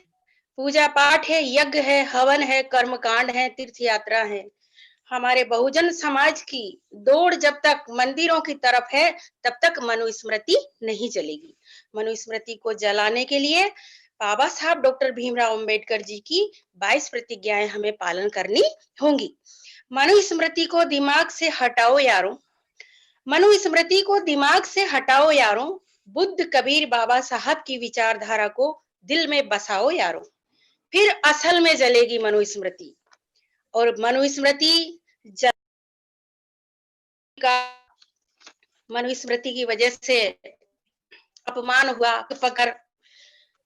पूजा पाठ है, यज्ञ है, हवन है, कर्मकांड है, तीर्थ यात्रा है, हमारे बहुजन समाज की दौड़ जब तक मंदिरों की तरफ है, तब तक मनुस्मृति नहीं चलेगी। मनुस्मृति को जलाने के लिए बाबा साहब डॉक्टर भीमराव अंबेडकर जी की 22 प्रतिज्ञाएं हमें पालन करनी होंगी। मनुस्मृति को दिमाग से हटाओ यारों, मनुस्मृति को दिमाग से हटाओ यारों, बुद्ध कबीर बाबा साहब की विचारधारा को दिल में बसाओ यारों, फिर असल में जलेगी मनुस्मृति। और मनुस्मृति का मनुस्मृति की वजह से अपमान हुआ, पकड़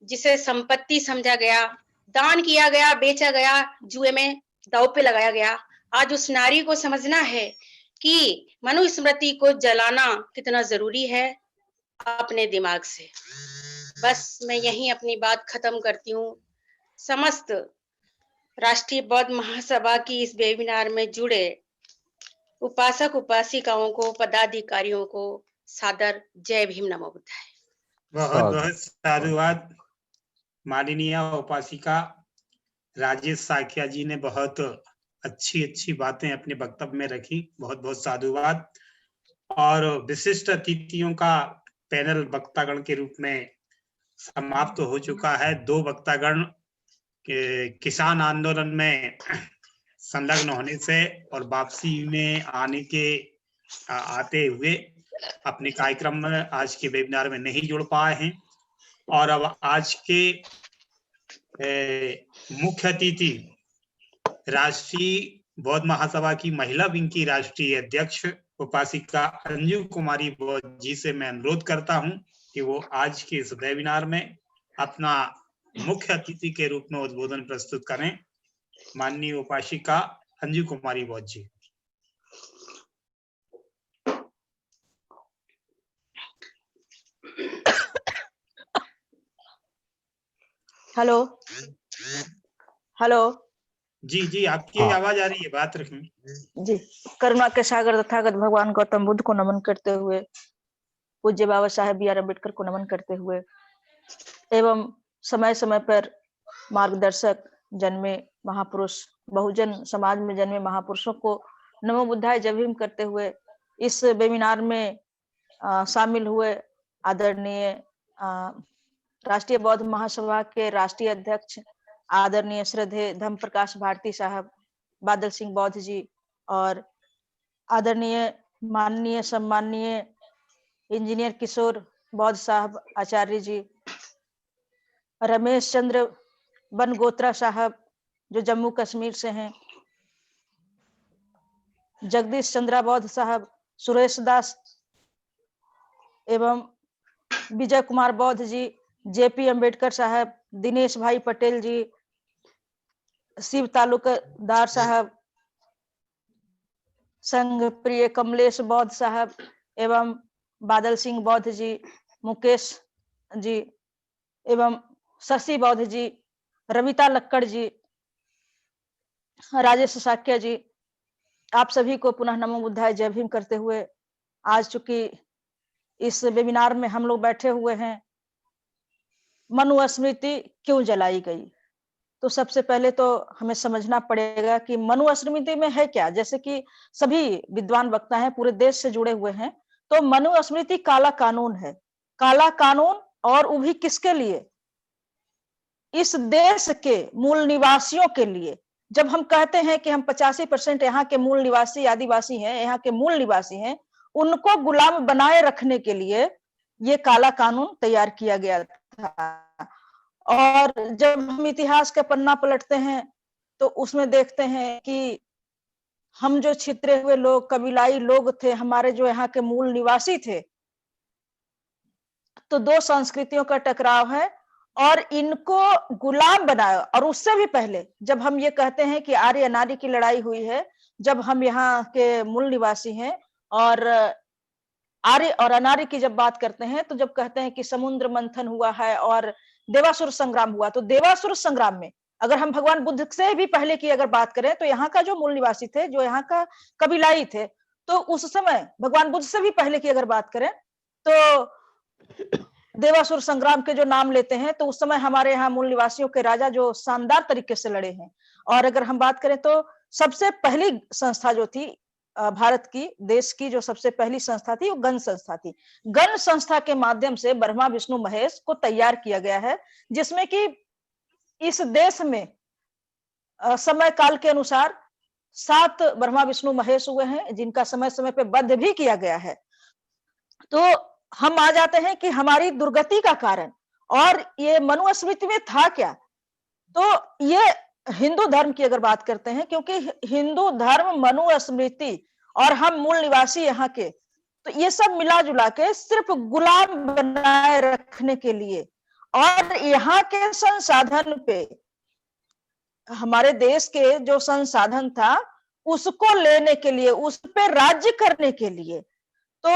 जिसे संपत्ति समझा गया, दान किया गया, बेचा गया, जुए में दांव पे लगाया गया। आज उस नारी को समझना है कि मनुस्मृति को जलाना कितना जरूरी है अपने दिमाग से। बस मैं यहीं अपनी बात खत्म करती हूँ। समस्त राष्ट्रीय बौद्ध महासभा की इस वेबिनार में जुड़े उपासक उपासिकाओं को, पदाधिकारियों को सादर जय भीम, नमो बुद्धाय। बहुत बहुत साधुवाद। माननीय उपासिका राजेश साख्या जी ने बहुत अच्छी बातें अपने वक्तव्य में रखी। बहुत बहुत साधुवाद। और विशिष्ट अतिथियों का पैनल वक्तागण के रूप में समाप्त हो चुका है। 2 वक्तागण किसान आंदोलन में संलग्न होने से और वापसी में आते हुए अपने कार्यक्रम में आज के वेबिनार में नहीं जुड़ पाए हैं। और अब आज के मुख्य अतिथि राष्ट्रीय बौद्ध महासभा की महिला विंग की राष्ट्रीय अध्यक्ष उपासिका अंजू कुमारी बौद्ध जी से मैं अनुरोध करता हूं कि वो आज के इस वेबिनार में अपना मुख्य अतिथि के रूप में उद्बोधन प्रस्तुत करें। माननीय उपासिका अंजू कुमारी बौद्ध जी। हेलो हेलो जी जी, आपकी आवाज आ रही है, बात रखें जी। करुणा के सागर तथागत भगवान गौतम बुद्ध को नमन करते हुए, पूज्य बाबा साहेब बी आर अम्बेडकर को नमन करते हुए एवं समय समय पर मार्गदर्शक जन्मे महापुरुष, बहुजन समाज में जन्मे महापुरुषों को नमो बुद्धाय जय भीम करते हुए इस वेबिनार में शामिल हुए आदरणीय राष्ट्रीय बौद्ध महासभा के राष्ट्रीय अध्यक्ष आदरणीय श्रद्धेय धम्म प्रकाश भारती साहब, बादल सिंह बौद्ध जी, और आदरणीय माननीय सम्माननीय इंजीनियर किशोर बौद्ध साहब आचार्य जी, रमेश चंद्र बनगोत्रा साहब जो जम्मू कश्मीर से हैं, जगदीश चंद्रा बौद्ध साहब, सुरेश दास एवं विजय कुमार बौद्ध जी, जेपी अम्बेडकर साहब, दिनेश भाई पटेल जी, शिव तालुकदार साहब, संघ प्रिय कमलेश बौद्ध साहब एवं बादल सिंह बौद्ध जी, मुकेश जी एवं शशि बौद्ध जी, रविता लक्कड़ जी, राजेश साख्या जी, आप सभी को पुनः नमो बुद्धाय जय भीम करते हुए आज चूंकि इस वेबिनार में हम लोग बैठे हुए हैं, मनुस्मृति क्यों जलाई गई, तो सबसे पहले तो हमें समझना पड़ेगा कि मनुस्मृति में है क्या। जैसे कि सभी विद्वान वक्ता हैं, पूरे देश से जुड़े हुए हैं, तो मनुस्मृति काला कानून है। काला कानून और वो भी किसके लिए? इस देश के मूल निवासियों के लिए। जब हम कहते हैं कि हम 85% यहाँ के मूल निवासी आदिवासी हैं, यहाँ के मूल निवासी हैं, उनको गुलाम बनाए रखने के लिए ये काला कानून तैयार किया गया था। और जब हम इतिहास का पन्ना पलटते हैं तो उसमें देखते हैं कि हम जो छितरे हुए लोग, कबीलाई लोग थे, हमारे जो यहाँ के मूल निवासी थे, तो 2 संस्कृतियों का टकराव है और इनको गुलाम बनाया। और उससे भी पहले जब हम ये कहते हैं कि आर्य अनार्य की लड़ाई हुई है, जब हम यहाँ के मूल निवासी हैं और आर्य और अनार्य की जब बात करते हैं, तो जब कहते हैं कि समुद्र मंथन हुआ है और देवासुर संग्राम हुआ, तो देवासुर संग्राम में अगर हम भगवान बुद्ध से भी पहले की अगर बात करें तो यहाँ का जो मूल निवासी थे, जो यहाँ का कबीलाई थे, तो उस समय भगवान बुद्ध से भी पहले की अगर बात करें तो देवासुर संग्राम के जो नाम लेते हैं, तो उस समय हमारे यहाँ मूल निवासियों के राजा जो शानदार तरीके से लड़े हैं। और अगर हम बात करें तो सबसे पहली संस्था जो थी भारत की देश की जो सबसे पहली संस्था थी वो गण संस्था थी। गण संस्था के माध्यम से ब्रह्मा विष्णु महेश को तैयार किया गया है, जिसमें कि इस देश में समय काल के अनुसार 7 ब्रह्मा विष्णु महेश हुए हैं, जिनका समय समय पे वध भी किया गया है। तो हम आ जाते हैं कि हमारी दुर्गति का कारण, और ये मनुस्मृति में था क्या। तो ये हिंदू धर्म की अगर बात करते हैं, क्योंकि हिंदू धर्म, मनुस्मृति और हम मूल निवासी यहाँ के, तो ये सब मिला जुला के सिर्फ गुलाम बनाए रखने के लिए और यहाँ के संसाधन पे, हमारे देश के जो संसाधन था उसको लेने के लिए, उस पे राज्य करने के लिए। तो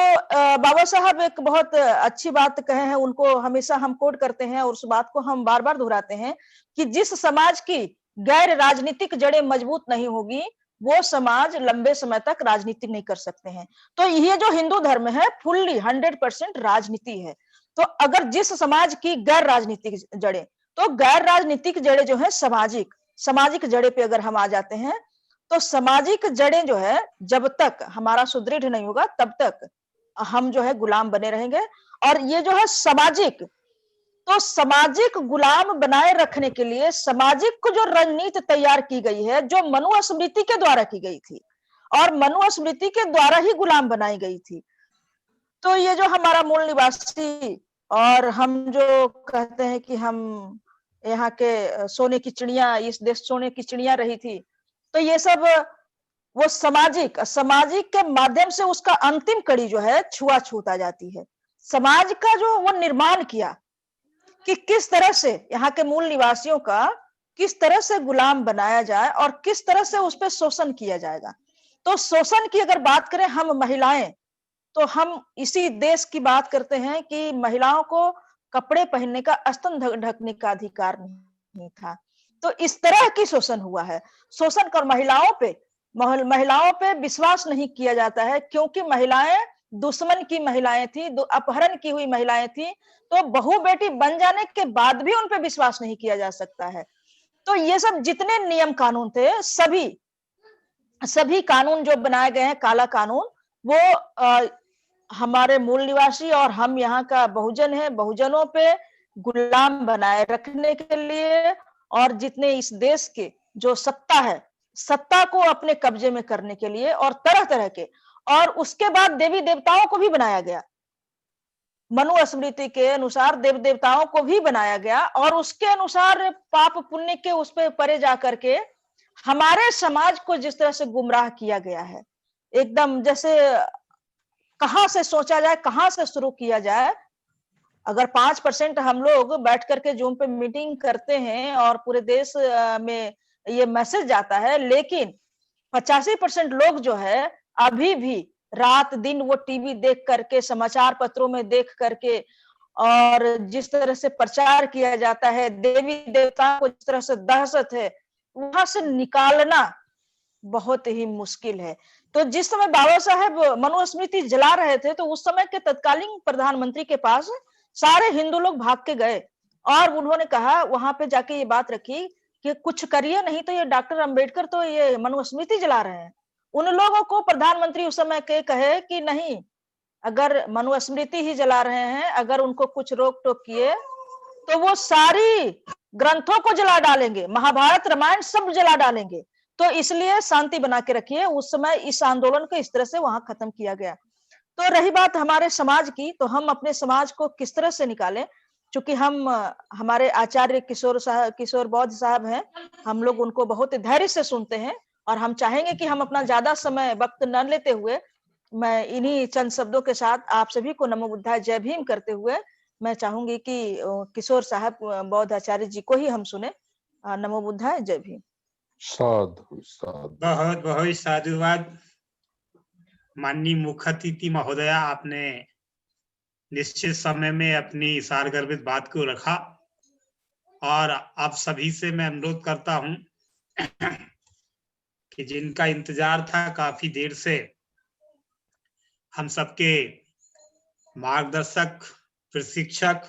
बाबा साहब एक बहुत अच्छी बात कहे हैं, उनको हमेशा हम कोट करते हैं और उस बात को हम बार बार दोहराते हैं कि जिस समाज की गैर राजनीतिक जड़ें मजबूत नहीं होगी वो समाज लंबे समय तक राजनीति नहीं कर सकते हैं। तो ये जो हिंदू धर्म है फुल्ली 100% राजनीति है। तो अगर जिस समाज की गैर राजनीतिक जड़ें, तो गैर राजनीतिक जड़ें जो है सामाजिक जड़ें पे अगर हम आ जाते हैं, तो सामाजिक जड़ें जो है जब तक हमारा सुदृढ़ नहीं होगा तब तक हम जो है गुलाम बने रहेंगे। और ये जो है सामाजिक, तो सामाजिक गुलाम बनाए रखने के लिए सामाजिक को जो रणनीति तैयार की गई है, जो मनुस्मृति के द्वारा की गई थी और मनुस्मृति के द्वारा ही गुलाम बनाई गई थी। तो ये जो हमारा मूल निवासी और हम जो कहते हैं कि हम यहाँ के सोने की चिड़िया, इस देश सोने की चिड़िया रही थी, तो ये सब वो सामाजिक के माध्यम से उसका अंतिम कड़ी जो है छुआछूत आ जाती है। समाज का जो वो निर्माण किया कि किस तरह से यहाँ के मूल निवासियों का किस तरह से गुलाम बनाया जाए और किस तरह से उस पर शोषण किया जाएगा। तो शोषण की अगर बात करें हम महिलाएं, तो हम इसी देश की बात करते हैं कि महिलाओं को कपड़े पहनने का, स्तन ढकने का अधिकार नहीं था। तो इस तरह की शोषण हुआ है। शोषण कर महिलाओं पे विश्वास नहीं किया जाता है, क्योंकि महिलाएं दुश्मन की महिलाएं थी, अपहरण की हुई महिलाएं थी। तो बहू बेटी बन जाने के बाद भी उन पे विश्वास नहीं किया जा सकता है। तो ये सब जितने नियम कानून थे, सभी कानून जो बनाए गए हैं, काला कानून, वो हमारे मूल निवासी और हम यहाँ का बहुजन है, बहुजनों पे गुलाम बनाए रखने के लिए, और जितने इस देश के जो सत्ता है, सत्ता को अपने कब्जे में करने के लिए, और तरह तरह के, और उसके बाद देवी देवताओं को भी बनाया गया। मनुस्मृति के अनुसार देव देवताओं को भी बनाया गया, और उसके अनुसार पाप पुण्य के उस पे परे जा करके हमारे समाज को जिस तरह से गुमराह किया गया है, एकदम जैसे कहां से सोचा जाए, कहां से शुरू किया जाए। अगर 5% हम लोग बैठ करके जूम पे मीटिंग करते हैं और पूरे देश में ये मैसेज जाता है, लेकिन 85% लोग जो है अभी भी रात दिन वो टीवी देख करके, समाचार पत्रों में देख करके, और जिस तरह से प्रचार किया जाता है, देवी देवताओं को जिस तरह से दहशत है, वहां से निकालना बहुत ही मुश्किल है। तो जिस समय बाबा साहेब मनुस्मृति जला रहे थे, तो उस समय के तत्कालीन प्रधानमंत्री के पास सारे हिंदू लोग भाग के गए और उन्होंने कहा, वहां पे जाके ये बात रखी कि कुछ करिए, नहीं तो ये डॉक्टर अंबेडकर तो ये मनुस्मृति जला रहे हैं। उन लोगों को प्रधानमंत्री उस समय के कहे कि नहीं, अगर मनुस्मृति ही जला रहे हैं, अगर उनको कुछ रोक टोक किए तो वो सारी ग्रंथों को जला डालेंगे, महाभारत रामायण सब जला डालेंगे। तो इसलिए शांति बना के रखिए। उस समय इस आंदोलन को इस तरह से वहां खत्म किया गया। तो रही बात हमारे समाज की, तो हम अपने समाज को किस तरह से निकालें, क्योंकि हमारे आचार्य किशोर बौद्ध साहब हैं, हम लोग उनको बहुत धैर्य से सुनते हैं, और हम चाहेंगे कि हम अपना ज्यादा समय वक्त न लेते हुए, मैं इन्हीं चंद शब्दों के साथ आप सभी को नमो बुद्धाय जय भीम करते हुए मैं चाहूंगी कि किशोर साहब बौद्ध आचार्य जी को ही हम सुने। नमो बुद्धाय जय भीम। साधु साधु, बहुत बहुत साधुवाद। माननीय मुख्य अतिथि महोदया, आपने निश्चित समय में अपनी सारगर्भित बात को रखा, और आप सभी से मैं अनुरोध करता हूं कि जिनका इंतजार था काफी देर से, हम सबके मार्गदर्शक, प्रशिक्षक,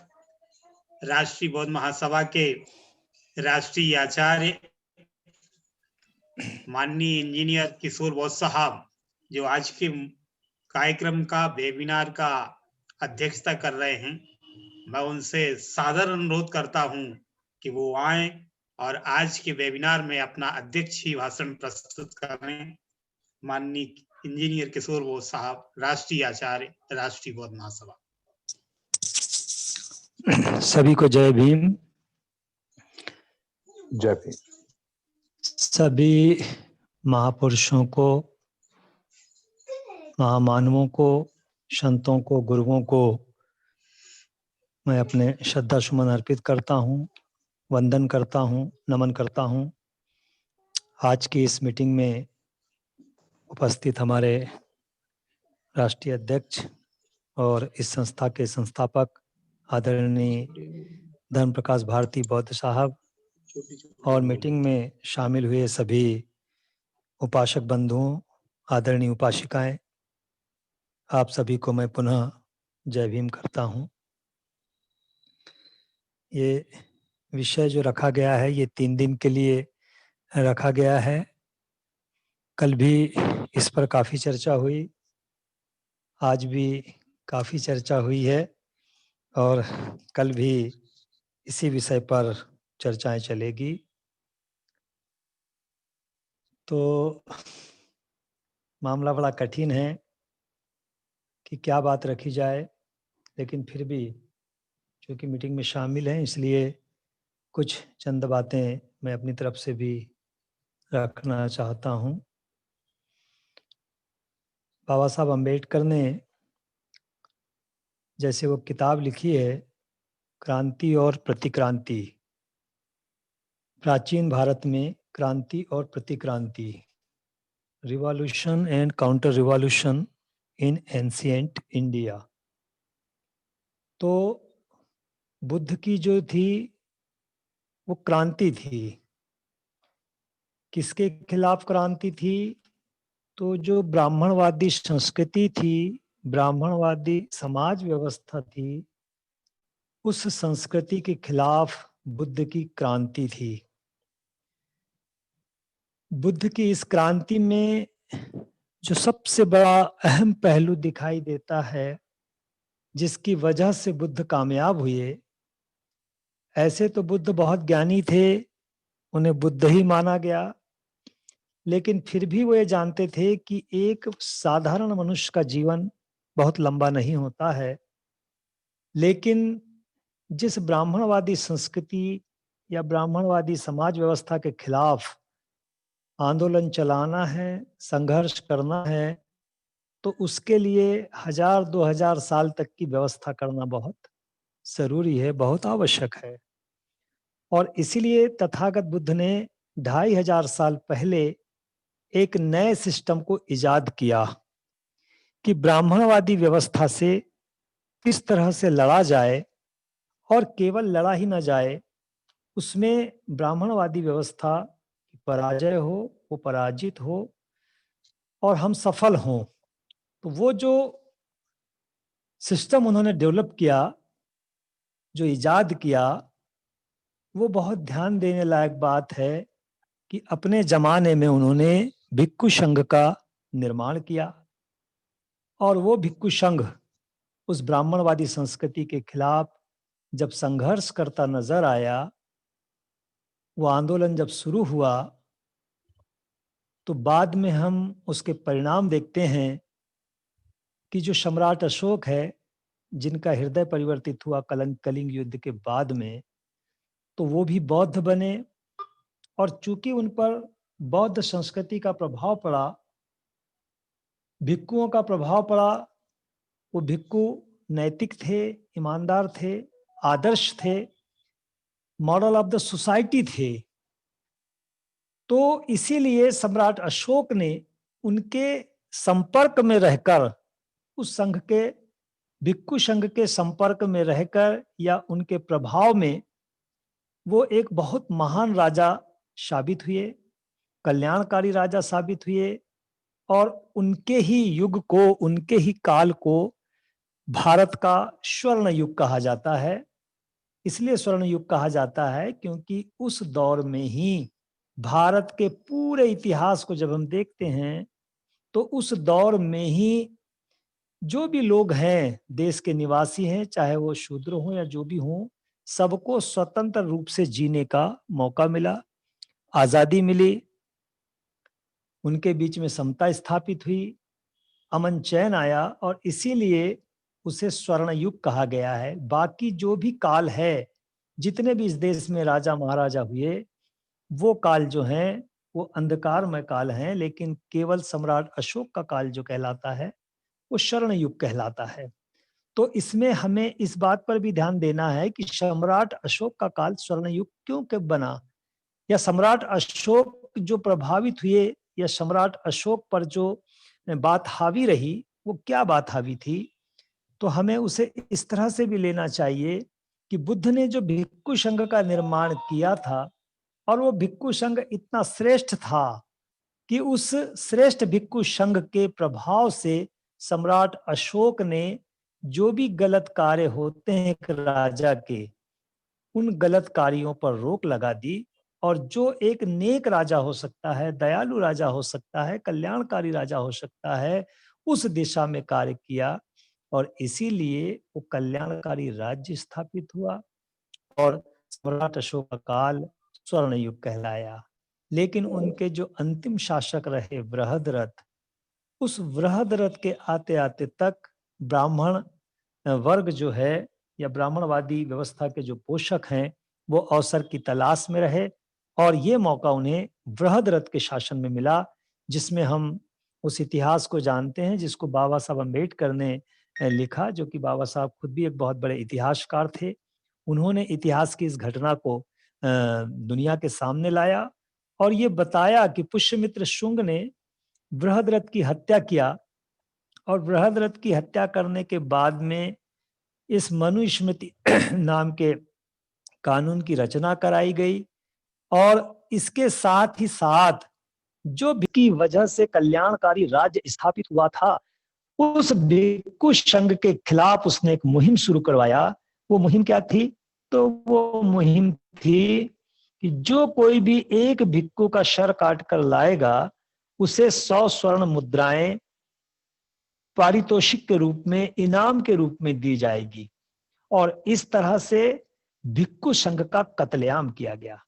राष्ट्रीय बौद्ध महासभा के राष्ट्रीय आचार्य माननीय इंजीनियर किशोर बौद्ध साहब, जो आज के कार्यक्रम का वेबिनार का अध्यक्षता कर रहे हैं, मैं उनसे सादर अनुरोध करता हूं कि वो आए और आज के वेबिनार में अपना अध्यक्षीय भाषण प्रस्तुत करें। माननीय इंजीनियर किशोर बोस साहब, राष्ट्रीय आचार्य, राष्ट्रीय बौद्ध महासभा। सभी को जय भीम। जय भीम। सभी महापुरुषों को, महामानवों को, संतों को, गुरुओं को मैं अपने श्रद्धा सुमन अर्पित करता हूँ, वंदन करता हूँ, नमन करता हूँ। आज की इस मीटिंग में उपस्थित हमारे राष्ट्रीय अध्यक्ष और इस संस्था के संस्थापक आदरणीय धर्म प्रकाश भारती बौद्ध साहब और मीटिंग में शामिल हुए सभी उपासक बंधुओं, आदरणीय उपासिकाएं, आप सभी को मैं पुनः जय भीम करता हूं। ये विषय जो रखा गया है ये 3 दिन के लिए रखा गया है। कल भी इस पर काफ़ी चर्चा हुई, आज भी काफ़ी चर्चा हुई है और कल भी इसी विषय पर चर्चाएं चलेगी। तो मामला बड़ा कठिन है कि क्या बात रखी जाए, लेकिन फिर भी क्योंकि मीटिंग में शामिल हैं इसलिए कुछ चंद बातें मैं अपनी तरफ से भी रखना चाहता हूं। बाबा साहब अम्बेडकर ने जैसे वो किताब लिखी है क्रांति और प्रतिक्रांति, प्राचीन भारत में क्रांति और प्रतिक्रांति, revolution and counter revolution in ancient India. तो बुद्ध की जो थी वो क्रांति थी। किसके खिलाफ क्रांति थी? तो जो ब्राह्मणवादी संस्कृति थी, ब्राह्मणवादी समाज व्यवस्था थी, उस संस्कृति के खिलाफ बुद्ध की क्रांति थी। बुद्ध की इस क्रांति में जो सबसे बड़ा अहम पहलू दिखाई देता है, जिसकी वजह से बुद्ध कामयाब हुए, ऐसे तो बुद्ध बहुत ज्ञानी थे, उन्हें बुद्ध ही माना गया, लेकिन फिर भी वो ये जानते थे कि एक साधारण मनुष्य का जीवन बहुत लंबा नहीं होता है। लेकिन जिस ब्राह्मणवादी संस्कृति या ब्राह्मणवादी समाज व्यवस्था के खिलाफ आंदोलन चलाना है, संघर्ष करना है, तो उसके लिए 1000-2000 साल तक की व्यवस्था करना बहुत जरूरी है, बहुत आवश्यक है। और इसीलिए तथागत बुद्ध ने 2500 साल पहले एक नए सिस्टम को इजाद किया कि ब्राह्मणवादी व्यवस्था से किस तरह से लड़ा जाए, और केवल लड़ा ही ना जाए, उसमें ब्राह्मणवादी व्यवस्था की पराजय हो, वो पराजित हो और हम सफल हों। तो वो जो सिस्टम उन्होंने डेवलप किया, जो इजाद किया, वो बहुत ध्यान देने लायक बात है कि अपने जमाने में उन्होंने भिक्खु संघ का निर्माण किया और वो भिक्खु संघ उस ब्राह्मणवादी संस्कृति के खिलाफ जब संघर्ष करता नजर आया, वो आंदोलन जब शुरू हुआ, तो बाद में हम उसके परिणाम देखते हैं कि जो सम्राट अशोक है, जिनका हृदय परिवर्तित हुआ कलिंग युद्ध के बाद में, तो वो भी बौद्ध बने। और चूंकि उन पर बौद्ध संस्कृति का प्रभाव पड़ा, भिक्खुओं का प्रभाव पड़ा, वो भिक्खु नैतिक थे, ईमानदार थे, आदर्श थे, मॉडल ऑफ द सोसाइटी थे। तो इसीलिए सम्राट अशोक ने उनके संपर्क में रहकर, उस संघ के, भिक्खु संघ के संपर्क में रहकर या उनके प्रभाव में वो एक बहुत महान राजा साबित हुए, कल्याणकारी राजा साबित हुए, और उनके ही युग को, उनके ही काल को भारत का स्वर्ण युग कहा जाता है। इसलिए स्वर्ण युग कहा जाता है क्योंकि उस दौर में ही भारत के पूरे इतिहास को जब हम देखते हैं तो उस दौर में ही जो भी लोग हैं, देश के निवासी हैं, चाहे वो शूद्र हो या जो भी हो, सबको स्वतंत्र रूप से जीने का मौका मिला, आजादी मिली, उनके बीच में समता स्थापित हुई, अमन चैन आया, और इसीलिए उसे स्वर्ण युग कहा गया है। बाकी जो भी काल है, जितने भी इस देश में राजा महाराजा हुए, वो काल जो हैं वो अंधकारमय काल हैं, लेकिन केवल सम्राट अशोक का काल जो कहलाता है वो स्वर्ण युग कहलाता है। तो इसमें हमें इस बात पर भी ध्यान देना है कि सम्राट अशोक का काल स्वर्ण युग क्यों बना, या सम्राट अशोक जो प्रभावित हुए, या सम्राट अशोक पर जो बात हावी रही, वो क्या बात हावी थी। तो हमें उसे इस तरह से भी लेना चाहिए कि बुद्ध ने जो भिक्खु संघ का निर्माण किया था, और वो भिक्खु संघ इतना श्रेष्ठ था कि उस श्रेष्ठ भिक्खु संघ के प्रभाव से सम्राट अशोक ने जो भी गलत कार्य होते हैं एक राजा के, उन गलत कार्यों पर रोक लगा दी, और जो एक नेक राजा हो सकता है, दयालु राजा हो सकता है, कल्याणकारी राजा हो सकता है, उस दिशा में कार्य किया, और इसीलिए वो कल्याणकारी राज्य स्थापित हुआ और सम्राट अशोक का काल स्वर्ण युग कहलाया। लेकिन उनके जो अंतिम शासक रहे बृहद्रथ, उस बृहद्रथ के आते आते तक ब्राह्मण वर्ग जो है, या ब्राह्मणवादी व्यवस्था के जो पोषक हैं, वो अवसर की तलाश में रहे, और ये मौका उन्हें बृहद्रथ के शासन में मिला, जिसमें हम उस इतिहास को जानते हैं जिसको बाबा साहब अम्बेडकर ने लिखा, जो कि बाबा साहब खुद भी एक बहुत बड़े इतिहासकार थे। उन्होंने इतिहास की इस घटना को दुनिया के सामने लाया, और ये बताया कि पुष्यमित्र शुंग ने बृहद्रथ की हत्या किया, और बृहद्रथ की हत्या करने के बाद में इस मनुस्मृति नाम के कानून की रचना कराई गई, और इसके साथ ही साथ जो की वजह से कल्याणकारी राज्य स्थापित हुआ था, उस भिक्खु संघ के खिलाफ उसने एक मुहिम शुरू करवाया। वो मुहिम क्या थी? तो वो मुहिम थी कि जो कोई भी एक भिक्खु का सर काट कर लाएगा, उसे 100 स्वर्ण मुद्राएं पारितोषिक के रूप में, इनाम के रूप में दी जाएगी। और इस तरह से भिक्खु संघ का कत्लेआम किया गया।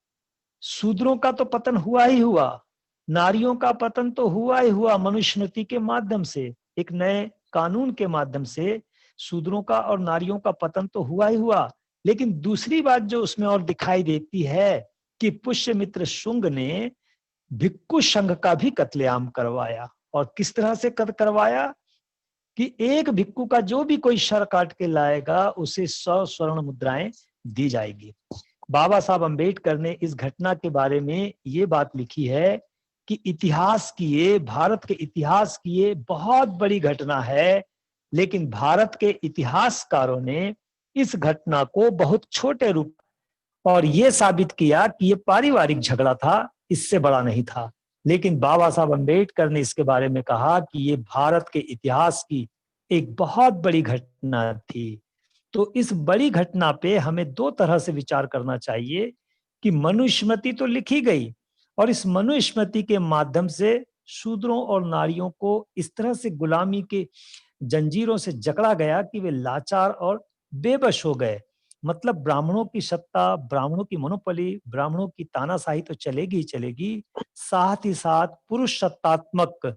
शूद्रों का तो पतन हुआ ही हुआ, नारियों का पतन तो हुआ ही हुआ मनुस्मृति के माध्यम से, एक नए कानून के माध्यम से शूद्रों का और नारियों का पतन तो हुआ ही हुआ। लेकिन दूसरी बात जो उसमें और दिखाई देती है कि पुष्यमित्र शुंग ने भिक्खु संघ का भी कत्लेआम करवाया। और किस तरह से करवाया कि एक भिक्खु का जो भी कोई सर काट के लाएगा, उसे 100 स्वर्ण मुद्राएं दी जाएगी। बाबा साहब अम्बेडकर ने इस घटना के बारे में ये बात लिखी है कि इतिहास की ये, भारत के इतिहास की ये बहुत बड़ी घटना है, लेकिन भारत के इतिहासकारों ने इस घटना को बहुत छोटे रूप और ये साबित किया कि ये पारिवारिक झगड़ा था, इससे बड़ा नहीं था। लेकिन बाबा साहब अम्बेडकर ने इसके बारे में कहा कि ये भारत के इतिहास की एक बहुत बड़ी घटना थी। तो इस बड़ी घटना पे हमें दो तरह से विचार करना चाहिए कि मनुस्मृति तो लिखी गई, और इस मनुस्मृति के माध्यम से शूद्रों और नारियों को इस तरह से गुलामी के जंजीरों से जकड़ा गया कि वे लाचार और बेबस हो गए। मतलब ब्राह्मणों की सत्ता, ब्राह्मणों की मोनोपोली, ब्राह्मणों की तानाशाही तो चलेगी ही चलेगी, साथ ही साथ पुरुष सत्तात्मक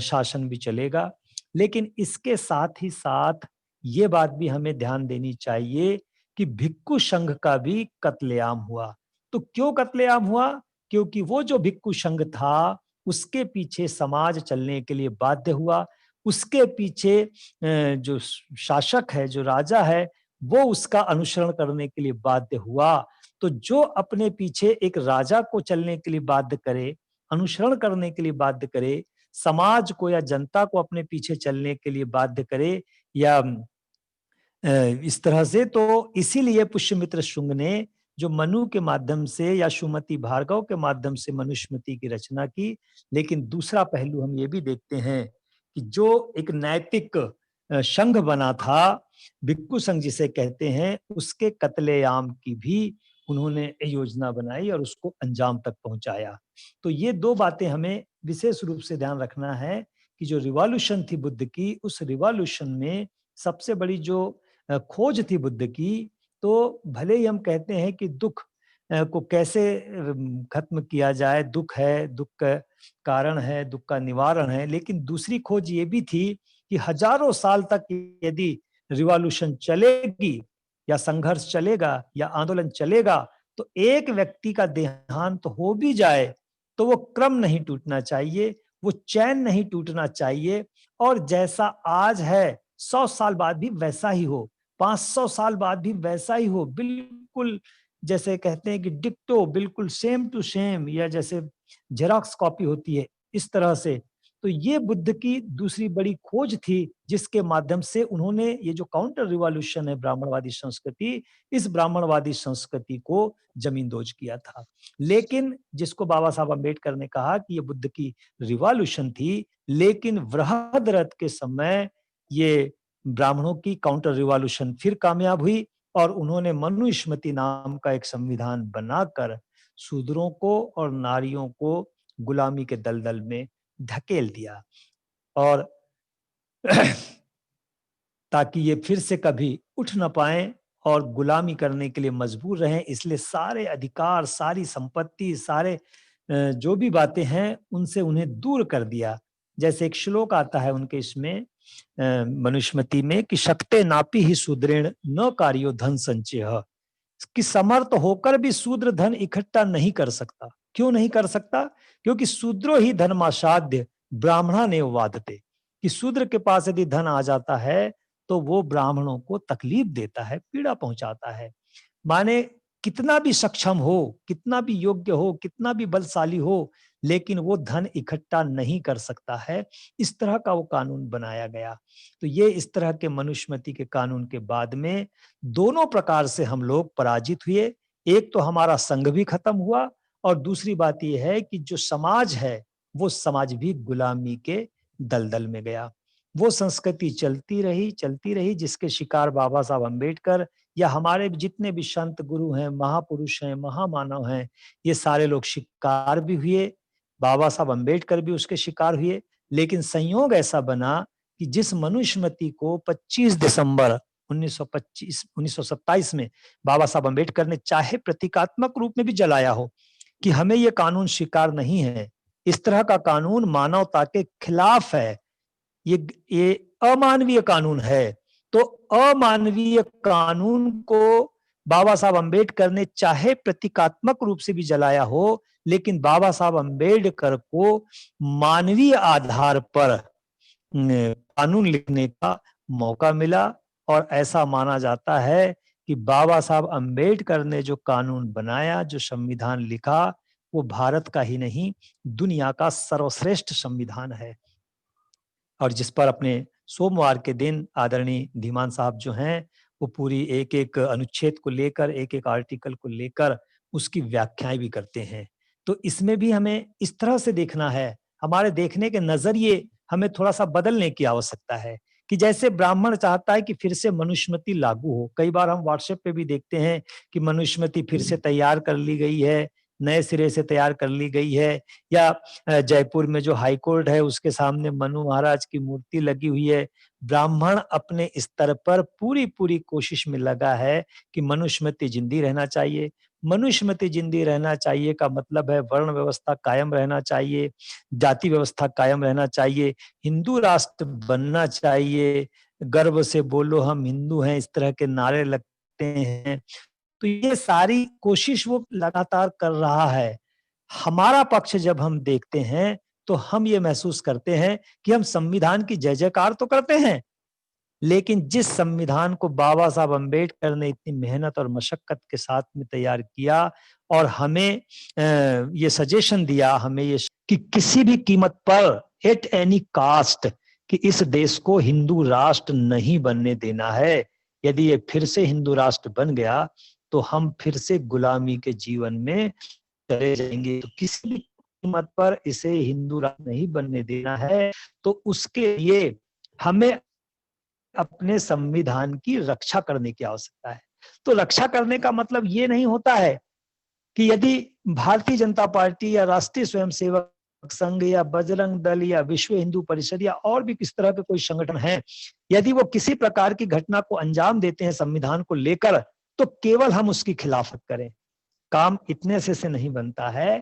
शासन भी चलेगा। लेकिन इसके साथ ही साथ ये बात भी हमें ध्यान देनी चाहिए कि भिक्खु संघ का भी कत्लेआम हुआ। तो क्यों कत्लेआम हुआ? क्योंकि वो जो भिक्खु संघ था, उसके पीछे समाज चलने के लिए बाध्य हुआ, उसके पीछे जो शासक है, जो राजा है, वो उसका अनुसरण करने के लिए बाध्य हुआ। तो जो अपने पीछे एक राजा को चलने के लिए बाध्य करे, अनुसरण करने के लिए बाध्य करे, समाज को या जनता को अपने पीछे चलने के लिए बाध्य करे, या इस तरह से, तो इसीलिए पुष्यमित्र शुंग ने जो मनु के माध्यम से या सुमति भार्गव के माध्यम से मनुस्मृति की रचना की। लेकिन दूसरा पहलू हम ये भी देखते हैं कि जो एक नैतिक संघ बना था, भिक्खु संघ जिसे कहते हैं, उसके कत्लेआम की भी उन्होंने योजना बनाई और उसको अंजाम तक पहुंचाया। तो ये दो बातें हमें विशेष रूप से ध्यान रखना है कि जो रिवॉल्यूशन थी बुद्ध की, उस रिवॉल्यूशन में सबसे बड़ी जो खोज थी बुद्ध की, तो भले ही हम कहते हैं कि दुख को कैसे खत्म किया जाए, दुख है, दुख का कारण है, दुख का निवारण है, लेकिन दूसरी खोज ये भी थी कि हजारों साल तक यदि रिवॉल्यूशन चलेगी या संघर्ष चलेगा या आंदोलन चलेगा, तो एक व्यक्ति का देहांत तो हो भी जाए तो वो क्रम नहीं टूटना चाहिए, वो चैन नहीं टूटना चाहिए, और जैसा आज है 100 साल बाद भी वैसा ही हो, 500 साल बाद भी वैसा ही हो, बिल्कुल जैसे कहते हैं कि डिक्टो, बिल्कुल सेम टू सेम, या जैसे जेरॉक्स कॉपी होती है, इस तरह से। तो ये बुद्ध की दूसरी बड़ी खोज थी, जिसके माध्यम से उन्होंने ये जो काउंटर रिवॉल्यूशन है ब्राह्मणवादी संस्कृति, इस ब्राह्मणवादी संस्कृति को जमींदोज किया था। लेकिन जिसको बाबा साहब अम्बेडकर ने कहा कि ये बुद्ध की रिवॉल्यूशन थी, लेकिन वृहद के समय ये ब्राह्मणों की काउंटर रिवॉल्यूशन फिर कामयाब हुई, और उन्होंने मनुस्मृति नाम का एक संविधान बनाकर शूद्रों को और नारियों को गुलामी के दलदल में धकेल दिया, और ताकि ये फिर से कभी उठ न पाए और गुलामी करने के लिए मजबूर रहें। इसलिए सारे अधिकार, सारी संपत्ति, सारे जो भी बातें हैं उनसे उन्हें दूर कर दिया। जैसे एक श्लोक आता है उनके इसमें मनुस्मृति में कि शक्ते नापी ही शूद्रेण न कार्यो धन संचय, कि समर्थ होकर भी शूद्र धन इकट्ठा नहीं कर सकता। क्यों नहीं कर सकता? क्योंकि शूद्रो ही धर्मासाध्य ब्राह्मणा ने वादते, कि शूद्र के पास यदि धन आ जाता है तो वो ब्राह्मणों को तकलीफ देता है, पीड़ा पहुंचाता है। माने कितना भी सक्षम हो, कितना भी योग्य हो, कितना भी बलशाली हो, लेकिन वो धन इकट्ठा नहीं कर सकता है। इस तरह का वो कानून बनाया गया। तो ये इस तरह के मनुस्मृति के कानून के बाद में दोनों प्रकार से हम लोग पराजित हुए। एक तो हमारा संघ भी खत्म हुआ, और दूसरी बात यह है कि जो समाज है वो समाज भी गुलामी के दलदल में गया। वो संस्कृति चलती रही जिसके शिकार बाबा साहब अम्बेडकर या हमारे जितने भी संत गुरु हैं, महापुरुष हैं, महामानव हैं, ये सारे लोग शिकार भी हुए। बाबा साहब अम्बेडकर भी उसके शिकार हुए। लेकिन संयोग ऐसा बना कि जिस मनुस्मृति को 25 दिसंबर 1927 में बाबा साहब अम्बेडकर ने चाहे प्रतीकात्मक रूप में भी जलाया हो कि हमें ये कानून स्वीकार नहीं है, इस तरह का कानून मानवता के खिलाफ है, ये अमानवीय कानून है, तो अमानवीय कानून को बाबा साहब अम्बेडकर ने चाहे प्रतीकात्मक रूप से भी जलाया हो, लेकिन बाबा साहब अम्बेडकर को मानवीय आधार पर कानून लिखने का मौका मिला। और ऐसा माना जाता है कि बाबा साहब अम्बेडकर ने जो कानून बनाया, जो संविधान लिखा, वो भारत का ही नहीं दुनिया का सर्वश्रेष्ठ संविधान है, और जिस पर अपने सोमवार के दिन आदरणीय धीमान साहब जो हैं वो पूरी एक एक अनुच्छेद को लेकर, एक एक आर्टिकल को लेकर उसकी व्याख्याएं भी करते हैं। तो इसमें भी हमें इस तरह से देखना है, हमारे देखने के नजरिए हमें थोड़ा सा बदलने की आवश्यकता है कि जैसे ब्राह्मण चाहता है कि फिर से मनुस्मृति लागू हो। कई बार हम व्हाट्सएप पे भी देखते हैं कि मनुस्मृति फिर से तैयार कर ली गई है, नए सिरे से तैयार कर ली गई है, या जयपुर में जो हाई कोर्ट है उसके सामने मनु महाराज की मूर्ति लगी हुई है। ब्राह्मण अपने स्तर पर पूरी कोशिश में लगा है कि मनुस्मृति जिंदी रहना चाहिए। मनुस्मृति जिंदी रहना चाहिए का मतलब है वर्ण व्यवस्था कायम रहना चाहिए, जाति व्यवस्था कायम रहना चाहिए, हिंदू राष्ट्र बनना चाहिए, गर्व से बोलो हम हिंदू हैं, इस तरह के नारे लगते हैं। तो ये सारी कोशिश वो लगातार कर रहा है। हमारा पक्ष जब हम देखते हैं तो हम ये महसूस करते हैं कि हम संविधान की जय जयकार तो करते हैं, लेकिन जिस संविधान को बाबा साहब अम्बेडकर ने इतनी मेहनत और मशक्कत के साथ में तैयार किया और हमें ये सजेशन दिया, हमें ये कि किसी भी कीमत पर एट एनी कास्ट कि इस देश को हिंदू राष्ट्र नहीं बनने देना है। यदि ये फिर से हिंदू राष्ट्र बन गया तो हम फिर से गुलामी के जीवन में चले जाएंगे। तो किसी भी कीमत पर इसे हिंदू राष्ट्र नहीं बनने देना है। तो उसके लिए हमें अपने संविधान की रक्षा करने की आवश्यकता है। तो रक्षा करने का मतलब ये नहीं होता है कि यदि भारतीय जनता पार्टी या राष्ट्रीय स्वयंसेवक संघ या बजरंग दल या विश्व हिंदू परिषद या और भी किस तरह के कोई संगठन हैं, यदि वो किसी प्रकार की घटना को अंजाम देते हैं संविधान को लेकर, तो केवल हम उसकी खिलाफत करें। काम इतने से नहीं बनता है।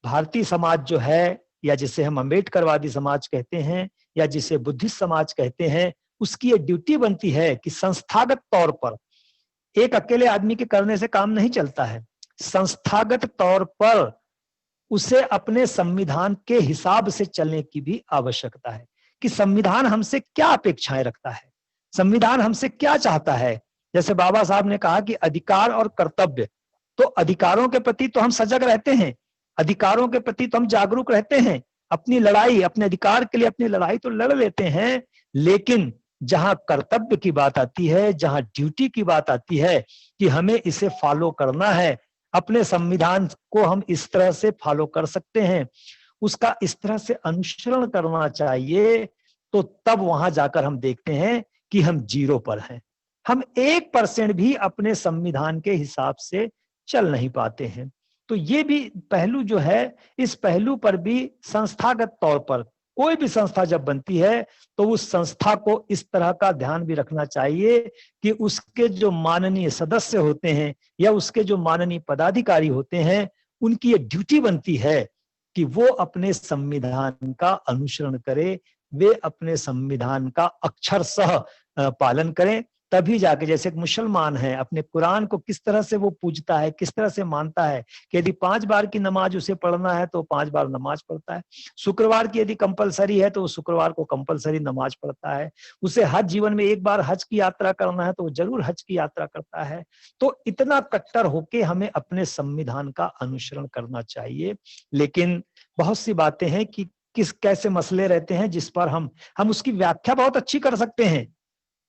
भारतीय समाज जो है, या जिसे हम अम्बेडकरवादी समाज कहते हैं या जिसे बुद्धिस्ट समाज कहते हैं, उसकी ये ड्यूटी बनती है कि संस्थागत तौर पर, एक अकेले आदमी के करने से काम नहीं चलता है, संस्थागत तौर पर उसे अपने संविधान के हिसाब से चलने की भी आवश्यकता है कि संविधान हमसे क्या अपेक्षाएं रखता है, संविधान हमसे क्या चाहता है। जैसे बाबा साहब ने कहा कि अधिकार और कर्तव्य, तो अधिकारों के प्रति तो हम सजग रहते हैं, अधिकारों के प्रति तो हम जागरूक रहते हैं, अपनी लड़ाई, अपने अधिकार के लिए अपनी लड़ाई तो लड़ लेते हैं, लेकिन जहां कर्तव्य की बात आती है, जहां ड्यूटी की बात आती है कि हमें इसे फॉलो करना है, अपने संविधान को हम इस तरह से फॉलो कर सकते हैं, उसका इस तरह से अनुसरण करना चाहिए, तो तब वहां जाकर हम देखते हैं कि हम 0 पर हैं। हम 1% भी अपने संविधान के हिसाब से चल नहीं पाते हैं। तो ये भी पहलू जो है, इस पहलू पर भी संस्थागत तौर पर कोई भी संस्था जब बनती है तो उस संस्था को इस तरह का ध्यान भी रखना चाहिए कि उसके जो माननीय सदस्य होते हैं या उसके जो माननीय पदाधिकारी होते हैं, उनकी ये ड्यूटी बनती है कि वो अपने संविधान का अनुसरण करें, वे अपने संविधान का अक्षरशः पालन करें। तभी जाके, जैसे एक मुसलमान है, अपने कुरान को किस तरह से वो पूजता है, किस तरह से मानता है कि यदि 5 बार की नमाज उसे पढ़ना है तो 5 बार नमाज पढ़ता है, शुक्रवार की यदि कंपलसरी है तो वो शुक्रवार को कंपलसरी नमाज पढ़ता है, उसे हज जीवन में 1 बार हज की यात्रा करना है तो वो जरूर हज की यात्रा करता है। तो इतना कट्टर होके हमें अपने संविधान का अनुसरण करना चाहिए। लेकिन बहुत सी बातें हैं कि कैसे मसले रहते हैं जिस पर हम उसकी व्याख्या बहुत अच्छी कर सकते हैं